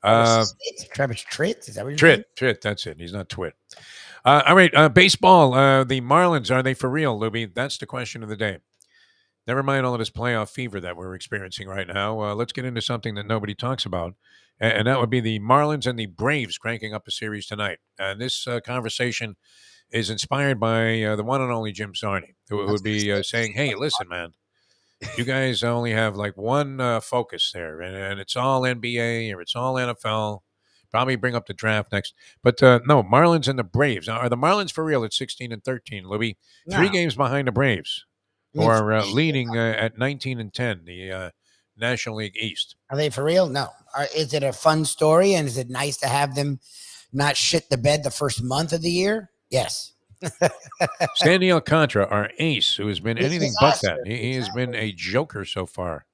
Travis Tritt? Is that what you're saying? Tritt. That's it. He's not Twit. All right. Baseball. The Marlins, are they for real, Lubie? That's the question of the day. Never mind all of this playoff fever that we're experiencing right now. Let's get into something that nobody talks about, and that would be the Marlins and the Braves cranking up a series tonight. And this conversation is inspired by the one and only Jim Sarney, who would be saying, "Hey, listen, man, you guys only have like one focus there, and it's all NBA or it's all NFL. Probably bring up the draft next, but no, Marlins and the Braves. Now, are the Marlins for real at 16-13, Louis? Three No. games behind the Braves, I mean, who are leading at 19-10, the National League East. Are they for real? No. Is it a fun story, and is it nice to have them not shit the bed the first month of the year? Yes. Sandy Alcantara, our ace, who has been He's anything but disaster. that. He has been a joker so far.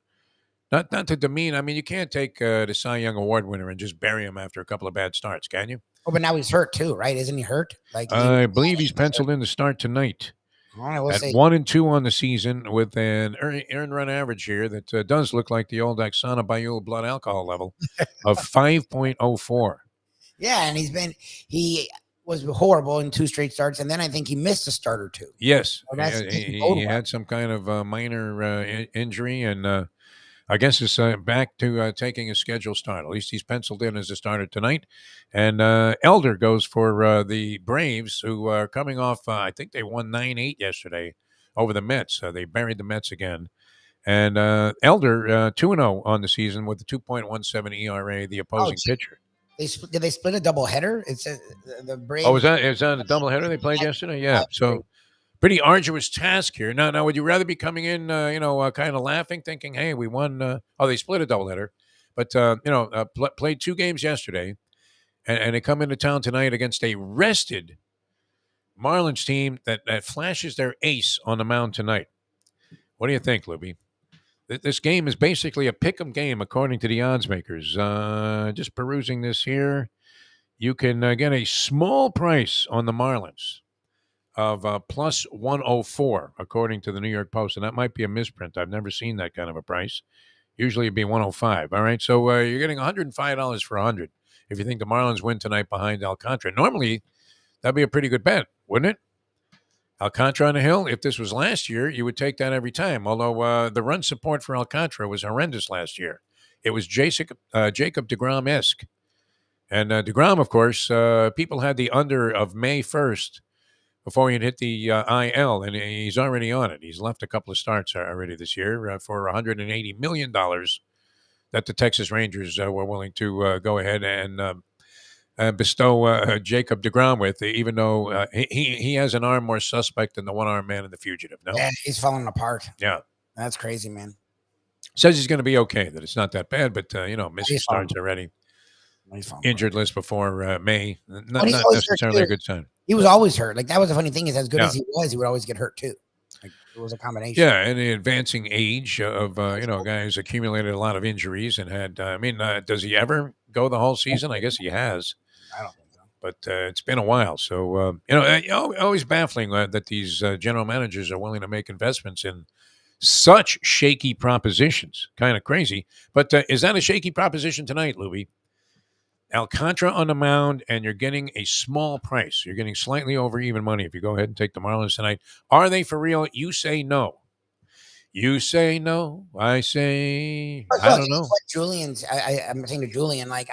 Not to demean. I mean, you can't take the Cy Young Award winner and just bury him after a couple of bad starts, can you? Oh, but now he's hurt too, right? Isn't he hurt? Like I believe he's penciled in to start tonight. All right, we'll At see. 1-2 on the season with an earned run average here that does look like the old Oksana Bayul blood alcohol level of 5.04. Yeah, and he was horrible in 2 straight starts, and then I think he missed a start or 2. Yes, Oh, that's- he had some kind of minor injury, and I guess it's back to taking a scheduled start. At least he's penciled in as a starter tonight. And Elder goes for the Braves, who are coming off, I think they won 9-8 yesterday over the Mets. They buried the Mets again. And Elder, 2-0 on the season with a 2.17 ERA, the opposing pitcher. Did they split a doubleheader? It's the Braves. Oh, is that a doubleheader they played yesterday? Yeah. So pretty arduous task here. Now, would you rather be coming in, kind of laughing, thinking, "Hey, we won"? They split a doubleheader, but played 2 games yesterday, and they come into town tonight against a rested Marlins team that flashes their ace on the mound tonight. What do you think, Lubie? This game is basically a pick'em game, according to the odds makers. Just perusing this here, you can get a small price on the Marlins of plus 104, according to the New York Post. And that might be a misprint. I've never seen that kind of a price. Usually it'd be 105. All right. So you're getting $105 for 100 if you think the Marlins win tonight behind Alcantara. Normally, that'd be a pretty good bet, wouldn't it? Alcantara on the hill, if this was last year, you would take that every time. Although the run support for Alcantara was horrendous last year. It was Jacob DeGrom-esque. And DeGrom, of course, people had the under of May 1st before he'd hit the IL, and he's already on it. He's left a couple of starts already this year for $180 million that the Texas Rangers were willing to go ahead and bestow Jacob DeGrom with, even though he has an arm more suspect than the one-armed man in The Fugitive. No? Yeah, he's falling apart. Yeah. That's crazy, man. Says he's going to be okay, that it's not that bad, but, missing starts already. Injured list before May. Not necessarily a good sign. He was always hurt. Like, that was the funny thing, is as good as he was, he would always get hurt too. Like, it was a combination. Yeah, and the advancing age of guys accumulated a lot of injuries and had. Does he ever go the whole season? I guess he has. I don't think so. But it's been a while, so always baffling that these general managers are willing to make investments in such shaky propositions. Kind of crazy. But is that a shaky proposition tonight, Lubie? Alcantara on the mound, and you're getting a small price. You're getting slightly over even money if you go ahead and take the Marlins tonight. Are they for real? You say no. You say no. I say I don't know. What Julian's? I'm saying to Julian, like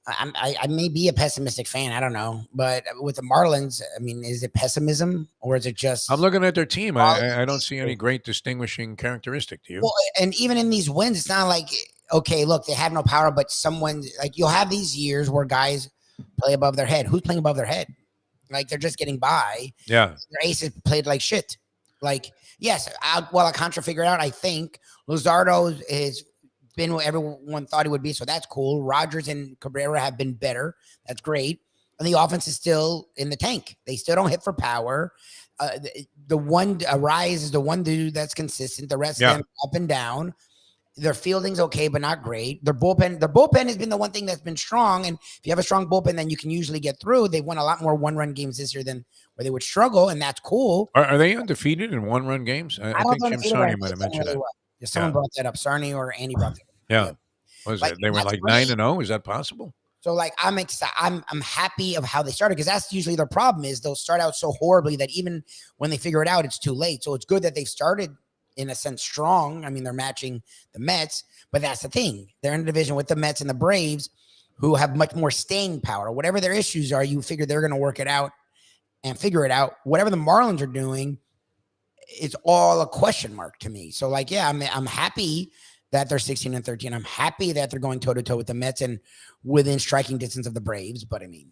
I may be a pessimistic fan. I don't know, but with the Marlins, I mean, is it pessimism or is it just? I'm looking at their team. I don't see any great distinguishing characteristic to you. Well, and even in these wins, it's not like, okay, look, they have no power, but someone, like, you'll have these years where guys play above their head. Who's playing above their head? Like, they're just getting by. Yeah. Their aces played like shit. Like, yes, Alcantara figured out, I think Luzardo has been what everyone thought he would be, so that's cool. Rogers and Cabrera have been better. That's great. And the offense is still in the tank. They still don't hit for power. The one Rise is the one dude that's consistent. The rest of them up and down. Their fielding's okay, but not great. Their bullpen has been the one thing that's been strong. And if you have a strong bullpen, then you can usually get through. They've won a lot more one-run games this year than where they would struggle, and that's cool. Are they undefeated in one-run games? I think Jim Sarney might have mentioned that. Well. Yeah, someone brought that up. Sarney or Andy brought that up. Yeah. What was it? They were like 9-0. Is that possible? So like I'm excited. I'm happy of how they started, because that's usually their problem is they'll start out so horribly that even when they figure it out, it's too late. So it's good that they've started in a sense strong. I mean, they're matching the Mets, but that's the thing. They're in a division with the Mets and the Braves, who have much more staying power. Whatever their issues are, you figure they're going to work it out and figure it out. Whatever the Marlins are doing, it's all a question mark to me. So like, yeah, I'm happy that they're 16-13. I'm happy that they're going toe-to-toe with the Mets and within striking distance of the Braves. But I mean,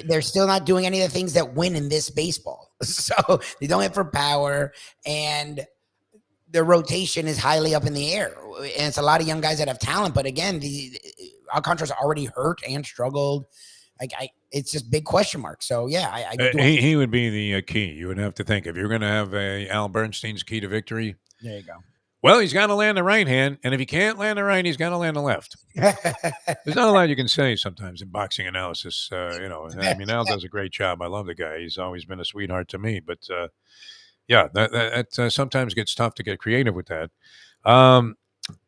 they're still not doing any of the things that win in this baseball. So they don't hit for power, and their rotation is highly up in the air. And it's a lot of young guys that have talent. But again, Alcantara's already hurt and struggled. It's just big question mark. So yeah, he would be the key. You would have to think if you're going to have Al Bernstein's key to victory. There you go. Well, he's got to land the right hand, and if he can't land the right, he's got to land the left. There's not a lot you can say sometimes in boxing analysis. I mean, Al does a great job. I love the guy. He's always been a sweetheart to me. But yeah, that sometimes gets tough to get creative with that.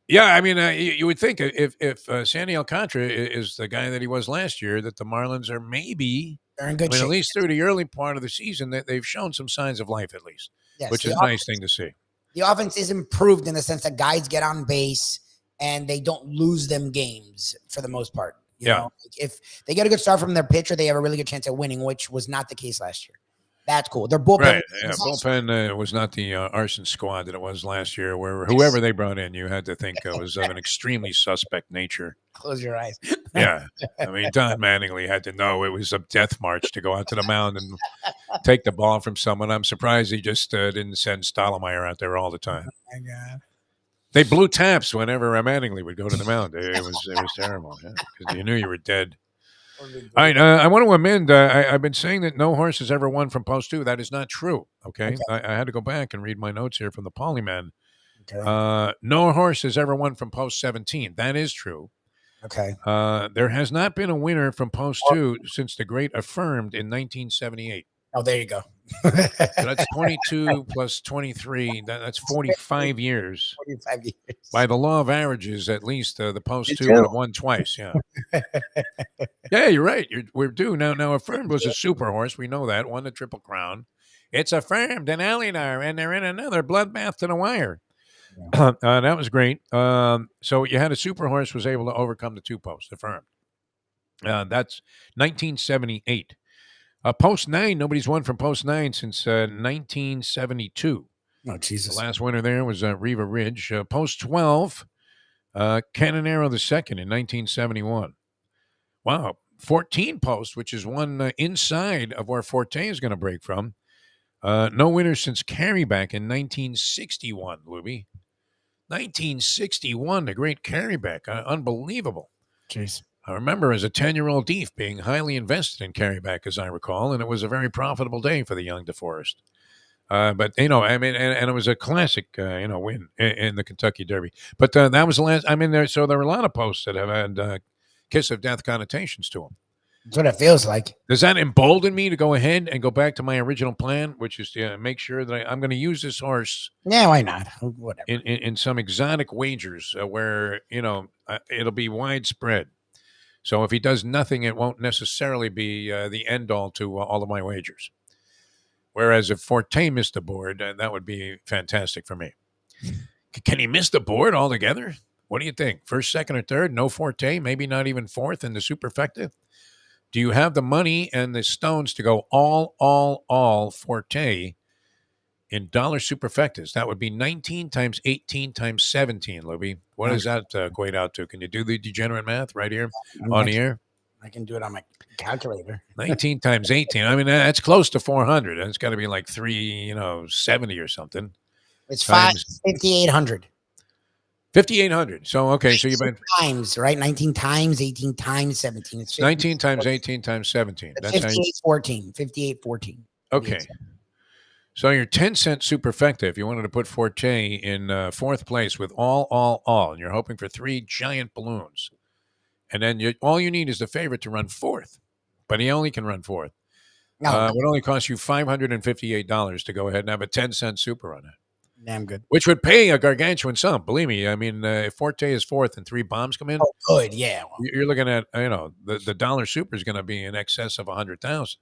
Yeah, I mean, you would think if Sandy Alcantara is the guy that he was last year, that the Marlins are maybe, they're in good shape. At least through the early part of the season, that they've shown some signs of life at least, yes, which is a nice thing to see. The offense is improved in the sense that guys get on base and they don't lose them games for the most part. You know? If they get a good start from their pitcher, they have a really good chance at winning, which was not the case last year. That's cool. Their bullpen, right? Yeah, bullpen was not the arson squad that it was last year, where whoever they brought in, you had to think was of an extremely suspect nature. Close your eyes. Yeah, I mean, Don Mattingly had to know it was a death march to go out to the mound and take the ball from someone. I'm surprised he just didn't send Stottlemyre out there all the time. Oh my God. They blew taps whenever Mattingly would go to the mound. It was terrible because you knew you were dead. All right, I want to amend. I've been saying that no horse has ever won from post 2. That is not true. Okay? I had to go back and read my notes here from the Polyman. Okay. No horse has ever won from post 17. That is true. Okay. There has not been a winner from post 2 since the Great Affirmed in 1978. Oh, there you go. So that's 22 plus 23. That's 45 years. 45 years. By the law of averages, at least the post 2 would have won twice. Yeah. Yeah, you're right. We're due. Now, Affirmed was a super horse. We know that. Won the Triple Crown. It's Affirmed and Alidar, and they're in another bloodbath to the wire. Yeah. That was great. So you had a super horse was able to overcome the 2 posts, Affirmed. That's 1978. Post 9, nobody's won from post 9 since 1972. Oh, Jesus. The last winner there was Riva Ridge. Post 12, Canonero II in 1971. Wow. 14 posts, which is one inside of where Forte is going to break from. No winner since Carryback in 1961, Lubie. 1961, the great Carryback. Unbelievable. Jeez. I remember as a 10-year-old Deef being highly invested in Carryback, as I recall, and it was a very profitable day for the young DeForest. But, I mean, and it was a classic, win in the Kentucky Derby. But that was the last. I mean, there were a lot of posts that have had kiss of death connotations to them. That's what it feels like. Does that embolden me to go ahead and go back to my original plan, which is to make sure that I'm going to use this horse? Yeah, why not? Whatever. In some exotic wagers where, it'll be widespread. So if he does nothing, it won't necessarily be the end-all to all of my wagers. Whereas if Forte missed the board, that would be fantastic for me. Can he miss the board altogether? What do you think? First, second, or third? No Forte? Maybe not even fourth in the superfecta? Do you have the money and the stones to go all Forte in dollar superfectas? That would be 19 times 18 times 17, Lubie. What does that equate out to? Can you do the degenerate math right here on the air? I can do it on my calculator. 19 times 18. I mean, that's close to 400. It's got to be like 370 or something. It's 5,800. 5,800. So, okay. So you've been times, right? 19 times, 18 times, 17. It's 19 times 18 times 17. That's 58, 14. 58, 14. Okay. So your 10-cent superfecta, if you wanted to put Forte in fourth place with all, and you're hoping for 3 giant balloons, and then all you need is the favorite to run fourth, but he only can run fourth. No, It would only cost you $558 to go ahead and have a 10-cent super on it, damn good. which would pay a gargantuan sum. Believe me, I mean, if Forte is fourth and 3 bombs come in, Oh, good, yeah. you're looking at the dollar super is going to be in excess of 100,000.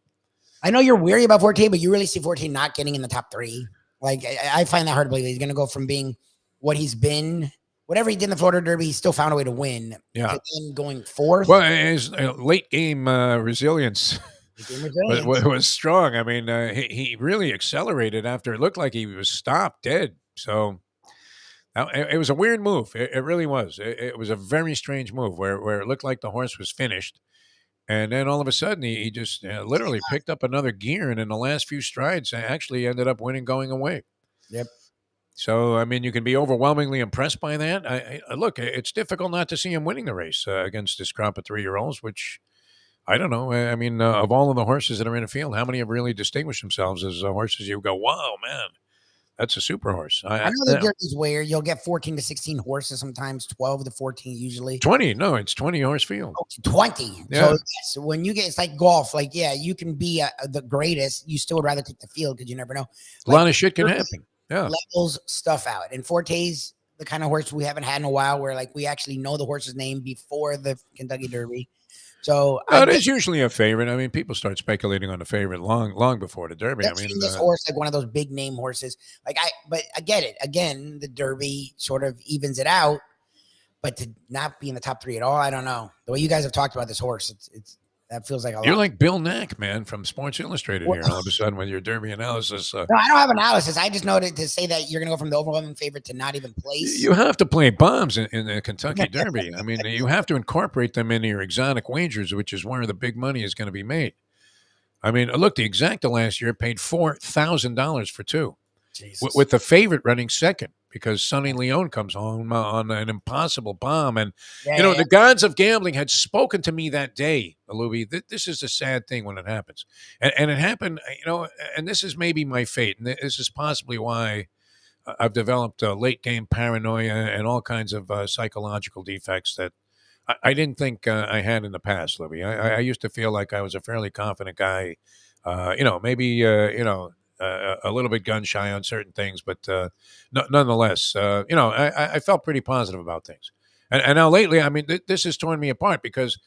I know you're weary about Forte, but you really see Forte not getting in the top 3. Like I find that hard to believe. He's going to go from being what he's been, whatever he did in the Florida Derby, he still found a way to win. Yeah, to then going fourth. Well, his late game resilience was strong. I mean, he really accelerated after it looked like he was stopped dead. So it was a weird move. It really was. It was a very strange move where it looked like the horse was finished. And then all of a sudden, he just literally picked up another gear, and in the last few strides, actually ended up winning going away. Yep. So, I mean, you can be overwhelmingly impressed by that. Look, it's difficult not to see him winning the race against this crop of 3-year-olds, which I don't know. I mean, of all of the horses that are in the field, how many have really distinguished themselves as horses you go, wow, man, that's a super horse. I know the derby's where you'll get 14 to 16 horses sometimes, 12 to 14 usually. 20. No, it's 20 horse field. Oh, 20. Yeah. So when you get, it's like golf. Like, yeah, you can be the greatest. You still would rather take the field because you never know. A lot of shit can happen. Yeah. Levels stuff out. And Forte's the kind of horse we haven't had in a while where like we actually know the horse's name before the Kentucky Derby. So it is usually a favorite. I mean, people start speculating on the favorite long before the Derby. I mean, this horse like one of those big name horses. But I get it. Again, the Derby sort of evens it out. But to not be in the top 3 at all, I don't know. The way you guys have talked about this horse, it's that feels like a lot. You're like Bill Nack, man, from Sports Illustrated here. All of a sudden, with your Derby analysis. No, I don't have analysis. I just know to say that you're going to go from the overwhelming favorite to not even place. You have to play bombs in the Kentucky Derby. I mean, you have to incorporate them into your exotic wagers, which is where the big money is going to be made. I mean, look, the Exacta last year paid $4,000 for 2, with the favorite running second because Sonny Leone comes home on an impossible bomb. And, the gods of gambling had spoken to me that day, Lubie. This is a sad thing when it happens. And it happened, and this is maybe my fate. And this is possibly why I've developed late game paranoia and all kinds of psychological defects that I didn't think I had in the past, Lubie. I used to feel like I was a fairly confident guy, maybe, a little bit gun shy on certain things, but nonetheless, I felt pretty positive about things. And now lately, I mean, this has torn me apart because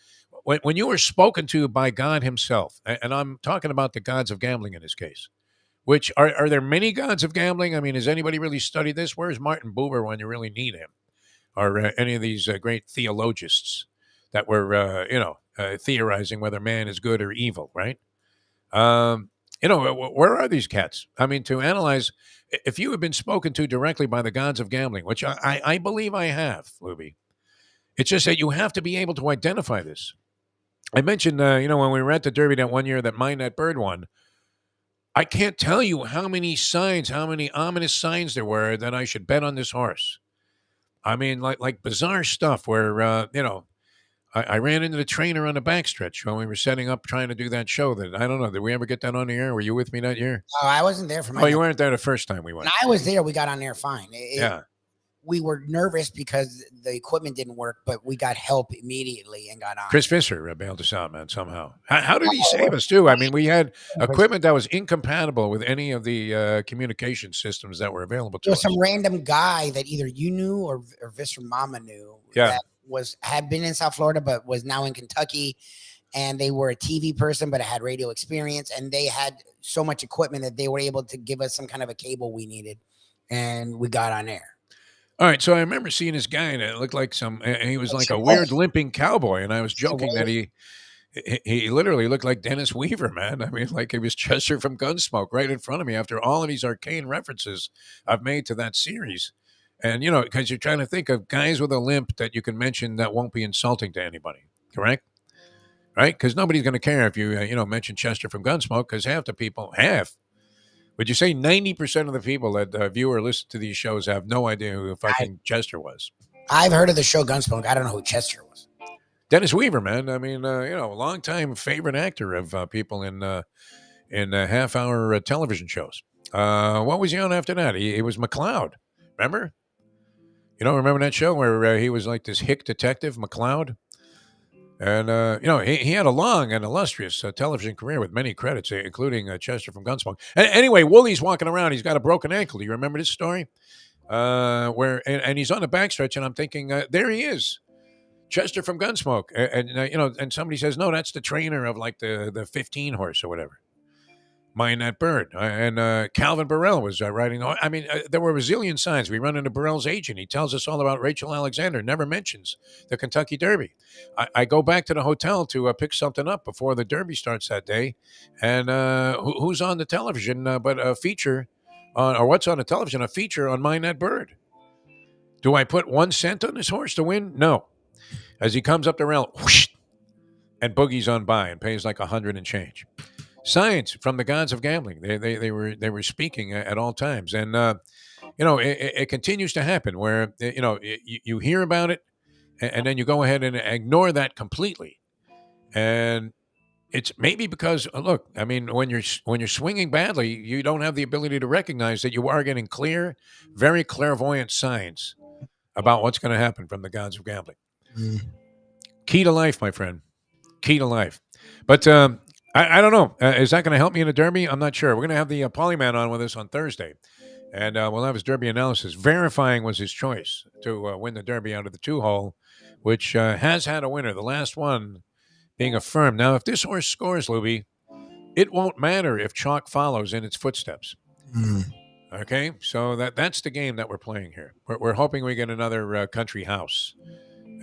when you were spoken to by God himself, and I'm talking about the gods of gambling in this case, which are there many gods of gambling? I mean, has anybody really studied this? Where's Martin Buber when you really need him? Or any of these great theologians that were, theorizing whether man is good or evil, right? Where are these cats? I mean, to analyze, if you have been spoken to directly by the gods of gambling, which I believe I have, Lubie, it's just that you have to be able to identify this. I mentioned, when we were at the Derby that one year that Mind That Bird won, I can't tell you how many ominous signs there were that I should bet on this horse. I mean, like bizarre stuff where, I ran into the trainer on the backstretch when we were setting up trying to do that show. That I don't know. Did we ever get that on the air? Were you with me that year? Oh, I wasn't there for my. Oh, you weren't there the first time we went. When I was there, we got on air fine. Yeah. We were nervous because the equipment didn't work, but we got help immediately and got on. Chris Fisher bailed us out, man, somehow. How did he save us, too? I mean, we had equipment that was incompatible with any of the communication systems that were available to us. Some random guy that either you knew or Visser Mama knew that had been in South Florida but was now in Kentucky, and they were a TV person but had radio experience, and they had so much equipment that they were able to give us some kind of a cable we needed, and we got on air. All right, so I remember seeing this guy, and it looked like he was like a weird limping cowboy, and I was joking that he literally looked like Dennis Weaver, man. I mean, like he was Chester from Gunsmoke right in front of me after all of these arcane references I've made to that series. And, because you're trying to think of guys with a limp that you can mention that won't be insulting to anybody, correct? Right? Because nobody's going to care if you, mention Chester from Gunsmoke, because would you say 90% of the people that view or listen to these shows have no idea who fucking Chester was? I've heard of the show Gunsmoke. I don't know who Chester was. Dennis Weaver, man. I mean, a longtime favorite actor of people in half-hour television shows. What was he on after that? He was McLeod. Remember? You don't remember that show where he was like this hick detective, McLeod? And, he had a long and illustrious television career with many credits, including Chester from Gunsmoke. Anyway, Woolie's walking around. He's got a broken ankle. Do you remember this story? And he's on the backstretch, and I'm thinking, there he is. Chester from Gunsmoke. And somebody says, no, that's the trainer of like the 15 horse or whatever. Mind that bird. And Calvin Burrell was riding. I mean, there were a zillion signs. We run into Burrell's agent. He tells us all about Rachel Alexander, never mentions the Kentucky Derby. I go back to the hotel to pick something up before the Derby starts that day. And who's on the television but a feature on, or what's on the television? A feature on Mind That Bird. Do I put 1 cent on this horse to win? No. As he comes up the rail, whoosh, and boogies on by and pays like 100 and change. Signs from the gods of gambling. They were speaking at all times, and it continues to happen where you hear about it, and then you go ahead and ignore that completely, and it's maybe because look, I mean, when you're swinging badly, you don't have the ability to recognize that you are getting clear, very clairvoyant signs about what's going to happen from the gods of gambling. Key to life, my friend. Key to life, but. I don't know. Is that going to help me in the Derby? I'm not sure. We're going to have the Polyman on with us on Thursday, and we'll have his Derby analysis. Verifying was his choice to win the Derby out of the 2-hole, which has had a winner, the last one being affirmed. Now, if this horse scores, Lubie, it won't matter if chalk follows in its footsteps. Okay? So that's the game that we're playing here. We're hoping we get another country house,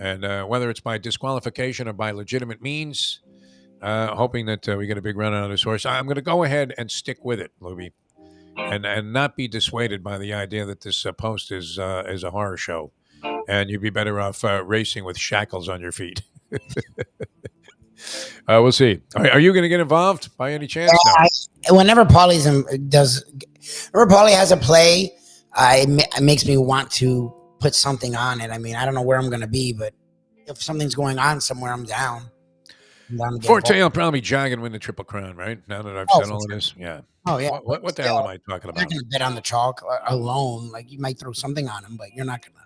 and whether it's by disqualification or by legitimate means, hoping that we get a big run out of this horse. I'm going to go ahead and stick with it, Lubie, and not be dissuaded by the idea that this post is a horror show, and you'd be better off racing with shackles on your feet. We'll see. Are you going to get involved by any chance? No. Whenever Paulie has a play, it makes me want to put something on it. I mean, I don't know where I'm going to be, but if something's going on somewhere, I'm down. Forte, I'll probably jog and win the Triple Crown, right? Now that I've said all of this, yeah. Oh yeah. What the hell am I talking about? You're not going to bet on the chalk alone. Like you might throw something on him, but you're not going to.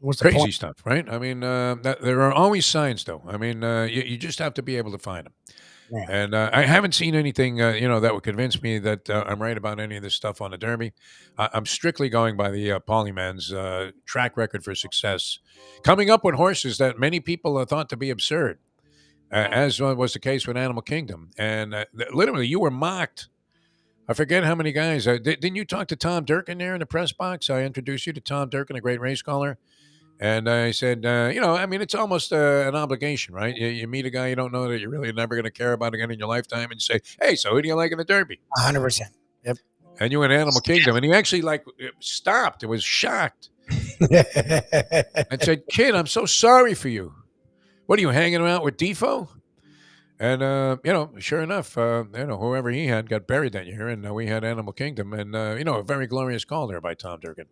What's the crazy point? stuff, right? I mean, there are always signs, though. I mean, you just have to be able to find them. Yeah. And I haven't seen anything, that would convince me that I'm right about any of this stuff on the Derby. I'm strictly going by the Polyman's track record for success, coming up with horses that many people thought to be absurd. As was the case with Animal Kingdom. And literally, you were mocked. I forget how many guys. Didn't you talk to Tom Durkin there in the press box? I introduced you to Tom Durkin, a great race caller. And I said, I mean, it's almost an obligation, right? You meet a guy you don't know that you're really never going to care about again in your lifetime, and you say, hey, so who do you like in the Derby? 100%. Yep. And you went Animal Kingdom. And he actually, stopped. It was shocked. And said, kid, I'm so sorry for you. What are you hanging out with Defo? And sure enough, whoever he had got buried that year, and we had Animal Kingdom, and a very glorious call there by Tom Durkin,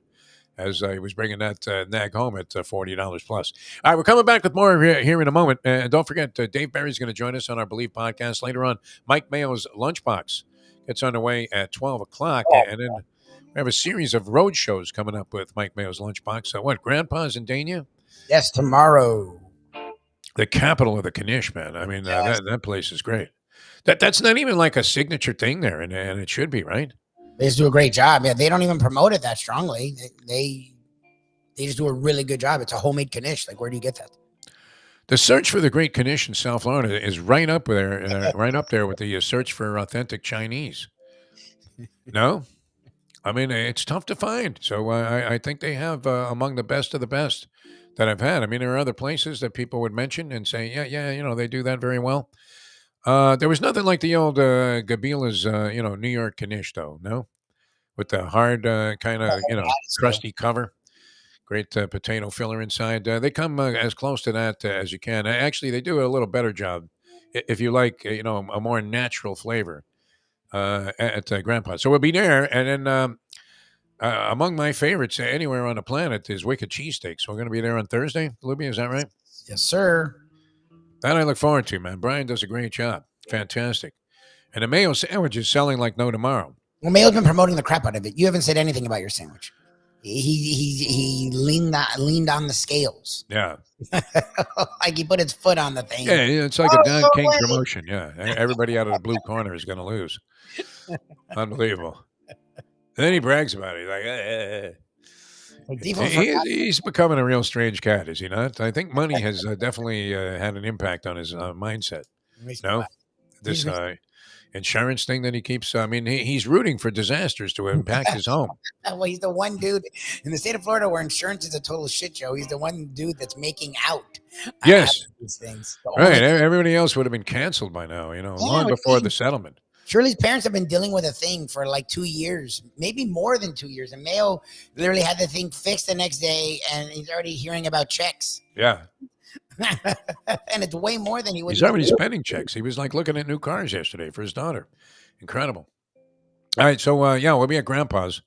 as he was bringing that nag home at $40 plus. All right, we're coming back with more here in a moment, and don't forget, Dave Barry's going to join us on our Believe podcast later on. Mike Mayo's Lunchbox gets underway at 12 o'clock, and then we have a series of road shows coming up with Mike Mayo's Lunchbox. So what, Grandpa's in Dania? Yes, tomorrow. The capital of the Knish, man. I mean, that place is great. That's not even like a signature thing there, and it should be, right? They just do a great job. Yeah, they don't even promote it that strongly. They just do a really good job. It's a homemade Knish. Like, where do you get that? The search for the great Knish in South Florida is right up there, right up there with the search for authentic Chinese. No, I mean, it's tough to find. So I think they have among the best of the best that I've had. I mean, there are other places that people would mention and say, yeah, they do that very well. There was nothing like the old Gabila's, New York Knish, though, no? With the hard kind of, crusty cover. Great potato filler inside. They come as close to that as you can. Actually, they do a little better job if you like, a more natural flavor at Grandpa's. So we'll be there. And then among my favorites anywhere on the planet is Wicked Cheesesteaks. We're going to be there on Thursday. Lubie, is that right? Yes, sir. That I look forward to, man. Brian does a great job. Fantastic. And the mayo sandwich is selling like no tomorrow. Well, Mayo's been promoting the crap out of it. You haven't said anything about your sandwich. He leaned on the scales. Yeah. Like he put his foot on the thing. Yeah, it's like a Don King promotion. Yeah. Everybody out of the blue corner is going to lose. Unbelievable. And then he brags about it. He's like, he's becoming a real strange cat, is he not? I think money has definitely had an impact on his mindset. No? This insurance thing that he keeps. I mean, he's rooting for disasters to impact his home. Well, he's the one dude in the state of Florida where insurance is a total shit show. He's the one dude that's making out. Yes. These things. Right. Everybody else would have been canceled by now, long before the settlement. Shirley's parents have been dealing with a thing for like 2 years, maybe more than 2 years. And Mayo literally had the thing fixed the next day, and he's already hearing about checks. Yeah. And it's way more than he was. He's already spending checks. He was like looking at new cars yesterday for his daughter. Incredible. All right. So, we'll be at Grandpa's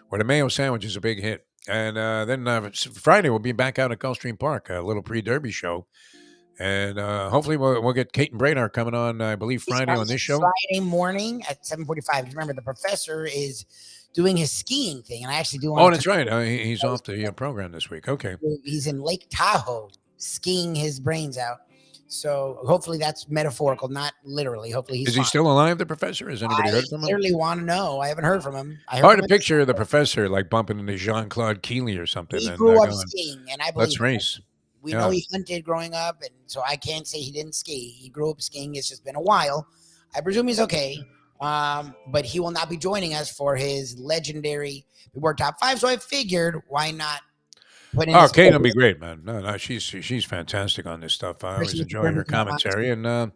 where the Mayo sandwich is a big hit. And then Friday, we'll be back out at Gulfstream Park, a little pre-derby show. And hopefully we'll get Kate and Bradar coming on, I believe, Friday on this show. Friday morning at 7:45. Remember, the professor is doing his skiing thing. And I actually do want Oh, that's right. He's off the program this week. Okay. He's in Lake Tahoe skiing his brains out. So hopefully that's metaphorical, not literally. Hopefully he's Is he still alive, the professor? Has anybody heard from him? I clearly want to know. I haven't heard from him. Hard to picture the professor like bumping into Jean-Claude Keely or something. He grew up skiing, and I believe let's race. We know he hunted growing up, and so I can't say he didn't ski. He grew up skiing. It's just been a while. I presume he's okay, but he will not be joining us for his legendary Billboard Top 5. So I figured, why not? Kate will be great, man. No, she's fantastic on this stuff. I always enjoy her commentary and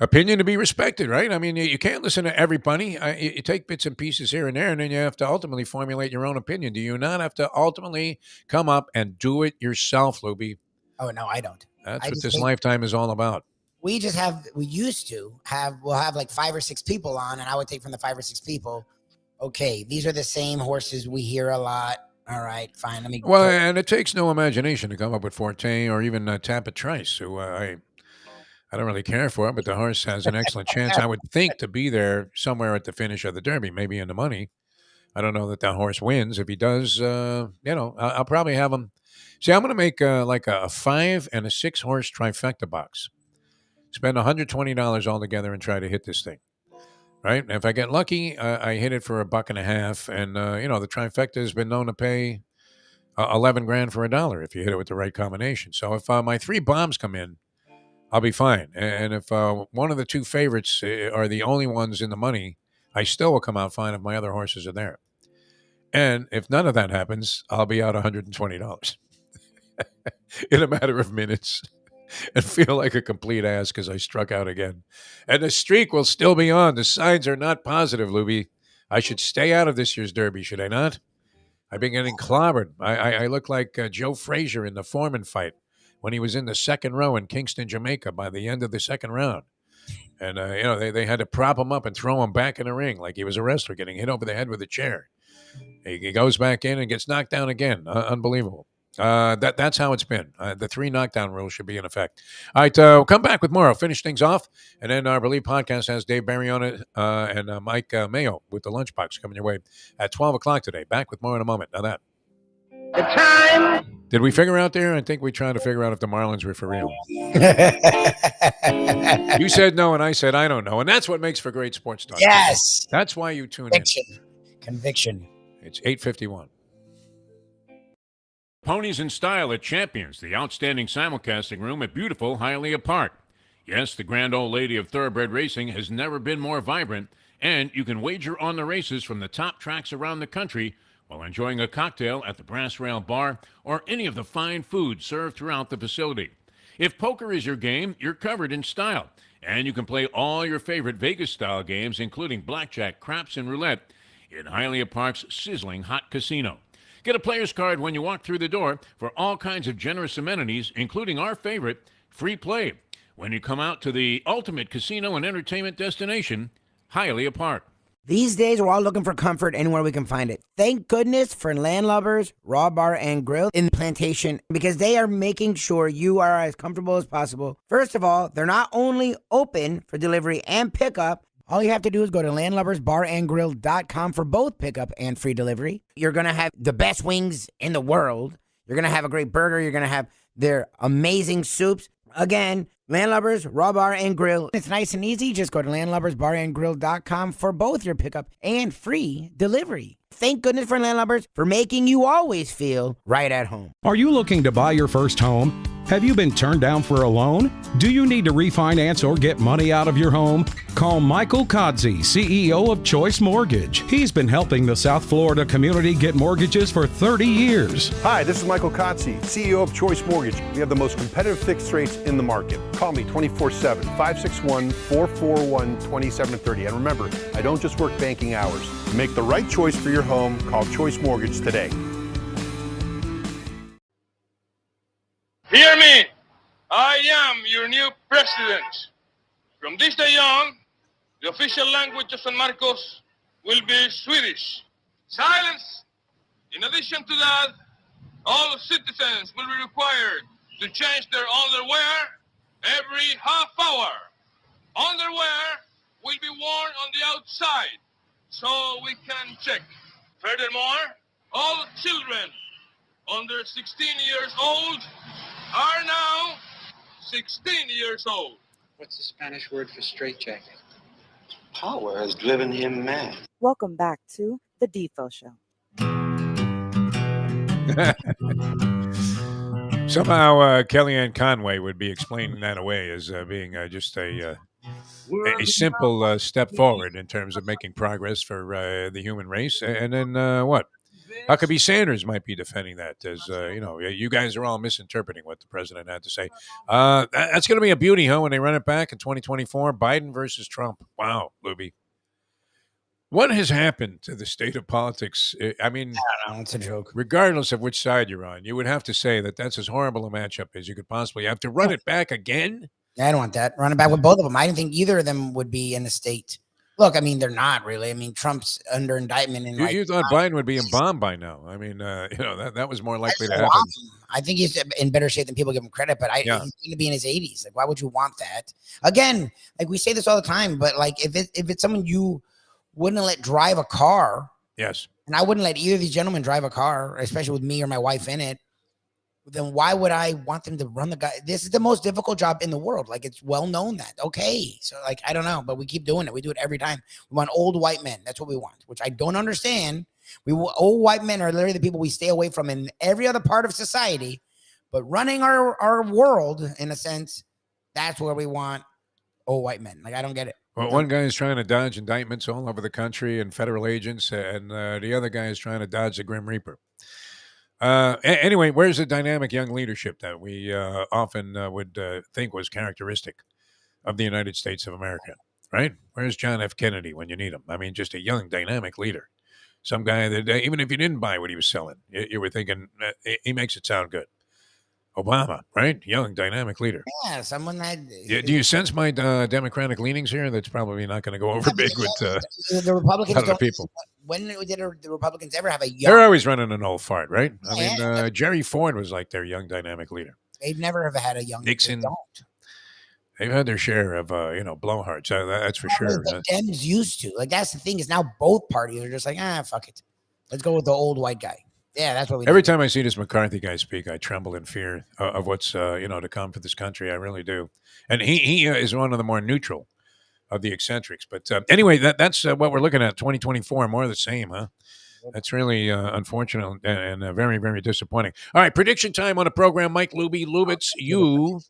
opinion to be respected, right? I mean, you can't listen to everybody. You take bits and pieces here and there, and then you have to ultimately formulate your own opinion. Do you not have to ultimately come up and do it yourself, Lubie? Oh, no, I don't. That's what this lifetime is all about. We used to have like 5 or 6 people on, and I would take from the 5 or 6 people, okay, these are the same horses we hear a lot. All right, fine. Let me. Well, and it takes no imagination to come up with Forte or even Tapit Trice, who I don't really care for, but the horse has an excellent chance, I would think, to be there somewhere at the finish of the Derby, maybe in the money. I don't know that the horse wins. If he does, I'll probably have him. See, I'm going to make like a 5 and a 6 horse trifecta box. Spend $120 altogether and try to hit this thing. Right. And if I get lucky, I hit it for $1.50. And, the trifecta has been known to pay 11 grand for $1 if you hit it with the right combination. So if my 3 bombs come in, I'll be fine. And if one of the 2 favorites are the only ones in the money, I still will come out fine if my other horses are there. And if none of that happens, I'll be out $120 in a matter of minutes. And feel like a complete ass because I struck out again. And the streak will still be on. The signs are not positive, Lubie. I should stay out of this year's Derby, should I not? I've been getting clobbered. I look like Joe Frazier in the Foreman fight when he was in the second row in Kingston, Jamaica by the end of the second round. And, they had to prop him up and throw him back in the ring like he was a wrestler getting hit over the head with a chair. He goes back in and gets knocked down again. Unbelievable. That's how it's been. The 3 knockdown rule should be in effect. All right, we'll come back with more. I'll finish things off, and then our Believe podcast has Dave Barry on it and Mike Mayo with the lunchbox coming your way at 12 o'clock today. Back with more in a moment. Now that. The time. Did we figure out there? I think we're trying to figure out if the Marlins were for real. You said no, and I said I don't know, and that's what makes for great sports talk. Yes. That's why you tune Conviction. It's 8:51. Ponies in Style at Champions, the outstanding simulcasting room at beautiful Hialeah Park. Yes, the grand old lady of thoroughbred racing has never been more vibrant, and you can wager on the races from the top tracks around the country while enjoying a cocktail at the Brass Rail Bar or any of the fine food served throughout the facility. If poker is your game, you're covered in Style, and you can play all your favorite Vegas-style games, including blackjack, craps, and roulette, in Hialeah Park's sizzling hot casino. Get a player's card when you walk through the door for all kinds of generous amenities, including our favorite, free play, when you come out to the ultimate casino and entertainment destination, Hialeah Park. These days, we're all looking for comfort anywhere we can find it. Thank goodness for Landlubbers Raw Bar and Grill in Plantation, because they are making sure you are as comfortable as possible. First of all, they're not only open for delivery and pickup, All you have to do is go to landlubbersbarandgrill.com for both pickup and free delivery. You're going to have the best wings in the world. You're going to have a great burger. You're going to have their amazing soups. Again, Landlubbers, Raw Bar and Grill. It's nice and easy. Just go to landlubbersbarandgrill.com for both your pickup and free delivery. Thank goodness for Landlubbers for making you always feel right at home. Are you looking to buy your first home? Have you been turned down for a loan? Do you need to refinance or get money out of your home? Call Michael Kodzie, CEO of Choice Mortgage. He's been helping the South Florida community get mortgages for 30 years. Hi, this is Michael Kodzie, CEO of Choice Mortgage. We have the most competitive fixed rates in the market. Call me 24/7, 561-441-2730. And remember, I don't just work banking hours. To make the right choice for your home, call Choice Mortgage today. Hear me! I am your new president. From this day on, the official language of San Marcos will be Swedish. Silence! In addition to that, all citizens will be required to change their underwear every half hour. Underwear will be worn on the outside so we can check. Furthermore, all children under 16 years old are now 16 years old. What's the Spanish word for straitjacket? Power has driven him mad. Welcome back to the Defo Show. Somehow Kellyanne Conway would be explaining that away as being just a simple step forward in terms of making progress for the human race. And then what? Huckabee Sanders might be defending that as, you guys are all misinterpreting what the president had to say. That's going to be a beauty, huh, when they run it back in 2024, Biden versus Trump. Wow, Lubie. What has happened to the state of politics? I mean, I don't know, it's a joke. Regardless of which side you're on, you would have to say that that's as horrible a matchup as you could possibly have. To run it back again? I don't want that. Run it back with both of them. I didn't think either of them would be in the state. Look, I mean, they're not really. I mean, Trump's under indictment. And you thought Biden would be embalmed by now. I mean, that was more likely to happen. I think he's in better shape than people give him credit, but he's going to be in his 80s. Like, why would you want that? Again, like we say this all the time, but like if it's someone you wouldn't let drive a car. Yes. And I wouldn't let either of these gentlemen drive a car, especially with me or my wife in it. Then why would I want them to run the guy? This is the most difficult job in the world. Like, it's well known that. Okay. So, like, I don't know, but we keep doing it. We do it every time. We want old white men. That's what we want, which I don't understand. Old white men are literally the people we stay away from in every other part of society. But running our world, in a sense, that's where we want old white men. Like, I don't get it. Well, one guy is trying to dodge indictments all over the country and federal agents, and the other guy is trying to dodge the Grim Reaper. Anyway, where's the dynamic young leadership that we often would think was characteristic of the United States of America, right? Where's John F. Kennedy when you need him? I mean, just a young, dynamic leader. Some guy that even if you didn't buy what he was selling, you were thinking, he makes it sound good. Obama, right? Young, dynamic leader. Yeah, someone that... Do you sense my Democratic leanings here? That's probably not going to go over big with the Republicans. A lot of people. When did the Republicans ever have a young... They're always running an old fart, right? I mean, Jerry Ford was like their young, dynamic leader. They've never have had a young... Nixon. They've had their share of, blowhards. That's for sure. The Dems used to. Like, that's the thing is now both parties are just like, fuck it. Let's go with the old white guy. Yeah, that's what we Every time I see this McCarthy guy speak, I tremble in fear of what's, to come for this country. I really do. And he is one of the more neutral of the eccentrics. But anyway, that's what we're looking at, 2024, more of the same, huh? That's really unfortunate and very, very disappointing. All right, prediction time on the program. Mike Lubie, Lubitz, you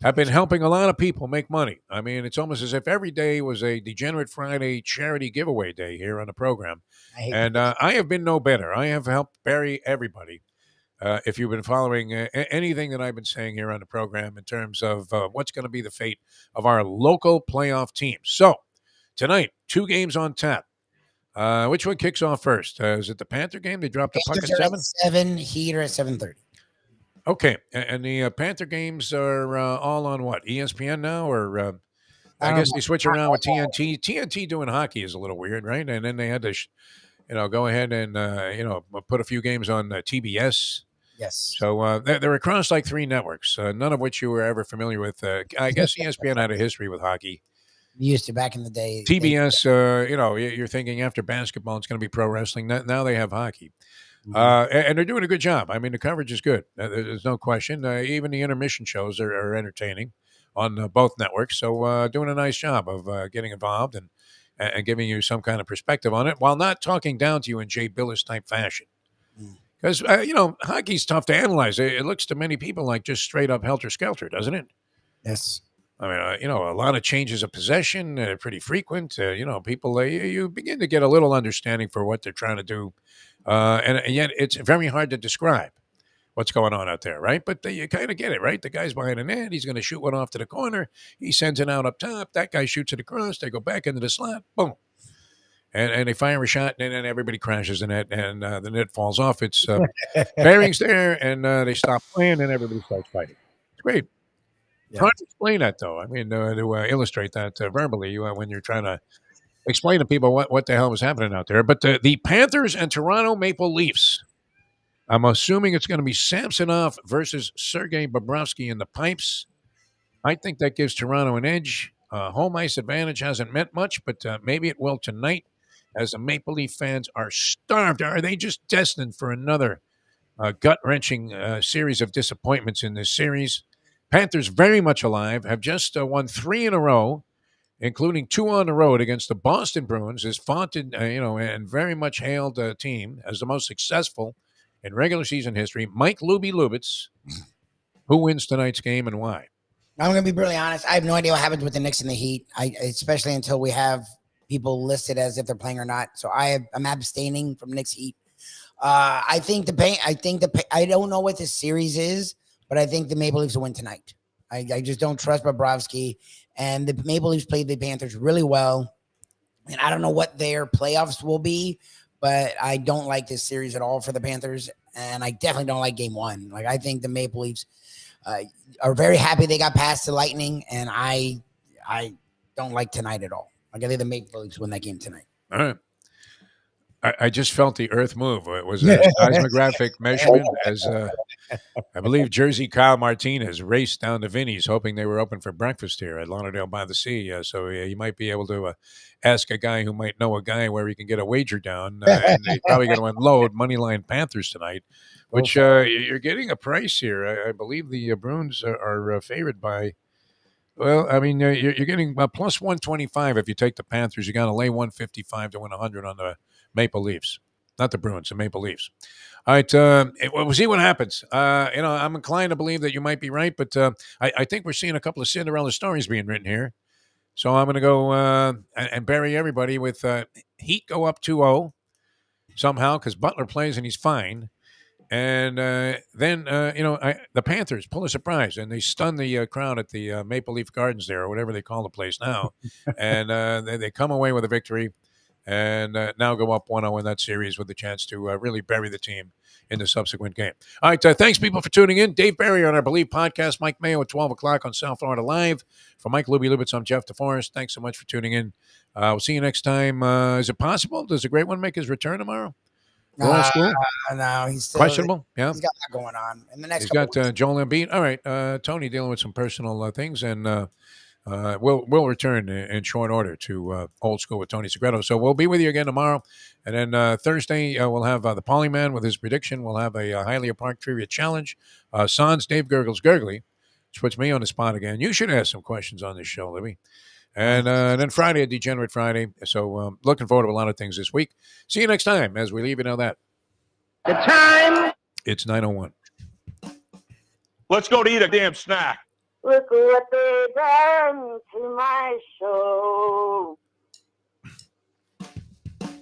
have been helping a lot of people make money. I mean, it's almost as if every day was a Degenerate Friday charity giveaway day here on the program. And I have been no better. I have helped bury everybody. If you've been following anything that I've been saying here on the program in terms of what's going to be the fate of our local playoff teams. So tonight, 2 games on tap. Which one kicks off first? Is it the Panther game? They dropped the puck at 7? 7, Heater at 7:30. Okay, and the Panther games are all on what? ESPN now, or I guess they switch around with TNT. TNT doing hockey is a little weird, right? And then they had to, go ahead and put a few games on TBS. Yes. So they're across like 3 networks, none of which you were ever familiar with. I guess ESPN had a history with hockey. Used to back in the day. TBS, you're thinking after basketball, it's going to be pro wrestling. Now they have hockey. And they're doing a good job. I mean, the coverage is good. There's no question. Even the intermission shows are entertaining on both networks. So doing a nice job of getting involved and giving you some kind of perspective on it while not talking down to you in Jay Billis type fashion. Because, hockey's tough to analyze. It looks to many people like just straight up helter-skelter, doesn't it? Yes. I mean, a lot of changes of possession, pretty frequent. People, you begin to get a little understanding for what they're trying to do. And yet it's very hard to describe what's going on out there, right? But you kind of get it, right? The guy's behind the net. He's going to shoot one off to the corner. He sends it out up top. That guy shoots it across. They go back into the slot. Boom. And they fire a shot, and then everybody crashes the net, and the net falls off. It's bearings there, and they stop playing, and everybody starts fighting. It's great. It's hard to explain that, though. I mean, to illustrate that verbally when you're trying to explain to people what the hell was happening out there. But the Panthers and Toronto Maple Leafs, I'm assuming it's going to be Samsonov versus Sergei Bobrovsky in the pipes. I think that gives Toronto an edge. Home ice advantage hasn't meant much, but maybe it will tonight as the Maple Leaf fans are starved. Are they just destined for another gut-wrenching series of disappointments in this series? Panthers very much alive, have just won 3 in a row, including 2 on the road against the Boston Bruins, is vaunted, and very much hailed team as the most successful in regular season history. Mike Lubie Lubitz, who wins tonight's game and why? I'm going to be brutally honest. I have no idea what happens with the Knicks and the Heat. Especially until we have people listed as if they're playing or not. So I'm abstaining from Knicks Heat. I don't know what this series is, but I think the Maple Leafs will win tonight. I just don't trust Bobrovsky, and the Maple Leafs played the Panthers really well. And I don't know what their playoffs will be, but I don't like this series at all for the Panthers. And I definitely don't like game 1. Like, I think the Maple Leafs are very happy they got past the Lightning, and I don't like tonight at all. I think the Maple Leafs win that game tonight. All right. I just felt the earth move. It was a seismographic measurement as I believe Jersey Kyle Martinez raced down to Vinny's hoping they were open for breakfast here at Lauderdale by the Sea. So you might be able to ask a guy who might know a guy where he can get a wager down. And they're probably going to unload Moneyline Panthers tonight, which you're getting a price here. I believe the Bruins are favored by, well, I mean, you're getting plus 125 if you take the Panthers. You got to lay 155 to win 100 on the Maple Leafs, not the Bruins, the Maple Leafs. All right, we'll see what happens. I'm inclined to believe that you might be right, but I think we're seeing a couple of Cinderella stories being written here. So I'm going to go and bury everybody with Heat go up 2-0 somehow because Butler plays and he's fine. And then, the Panthers pull a surprise and they stun the crowd at the Maple Leaf Gardens there or whatever they call the place now. And they come away with a victory. And now go up 1-0 in that series with a chance to really bury the team in the subsequent game. All right, thanks, people, for tuning in. Dave Barry on our Believe podcast, Mike Mayo at 12 o'clock on South Florida Live. For Mike Lubie Lubitz, I'm Jeff DeForest. Thanks so much for tuning in. We'll see you next time. Is it possible? Does the Great One make his return tomorrow? School? No, he's still questionable. Yeah, he's got that going on. In the next, he's got Joel Embiid. All right, Tony dealing with some personal things, and we'll return in short order to Old School with Tony Segreto. So we'll be with you again tomorrow. And then Thursday, we'll have the Polyman with his prediction. We'll have a Hialeah Park Trivia Challenge. Sans Dave Gurgles Gurgley, which puts me on the spot again. You should ask some questions on this show, Libby. And then Friday, a Degenerate Friday. So looking forward to a lot of things this week. See you next time as we leave you know that. The time. It's 9:01. Let's go to eat a damn snack. Look what they brought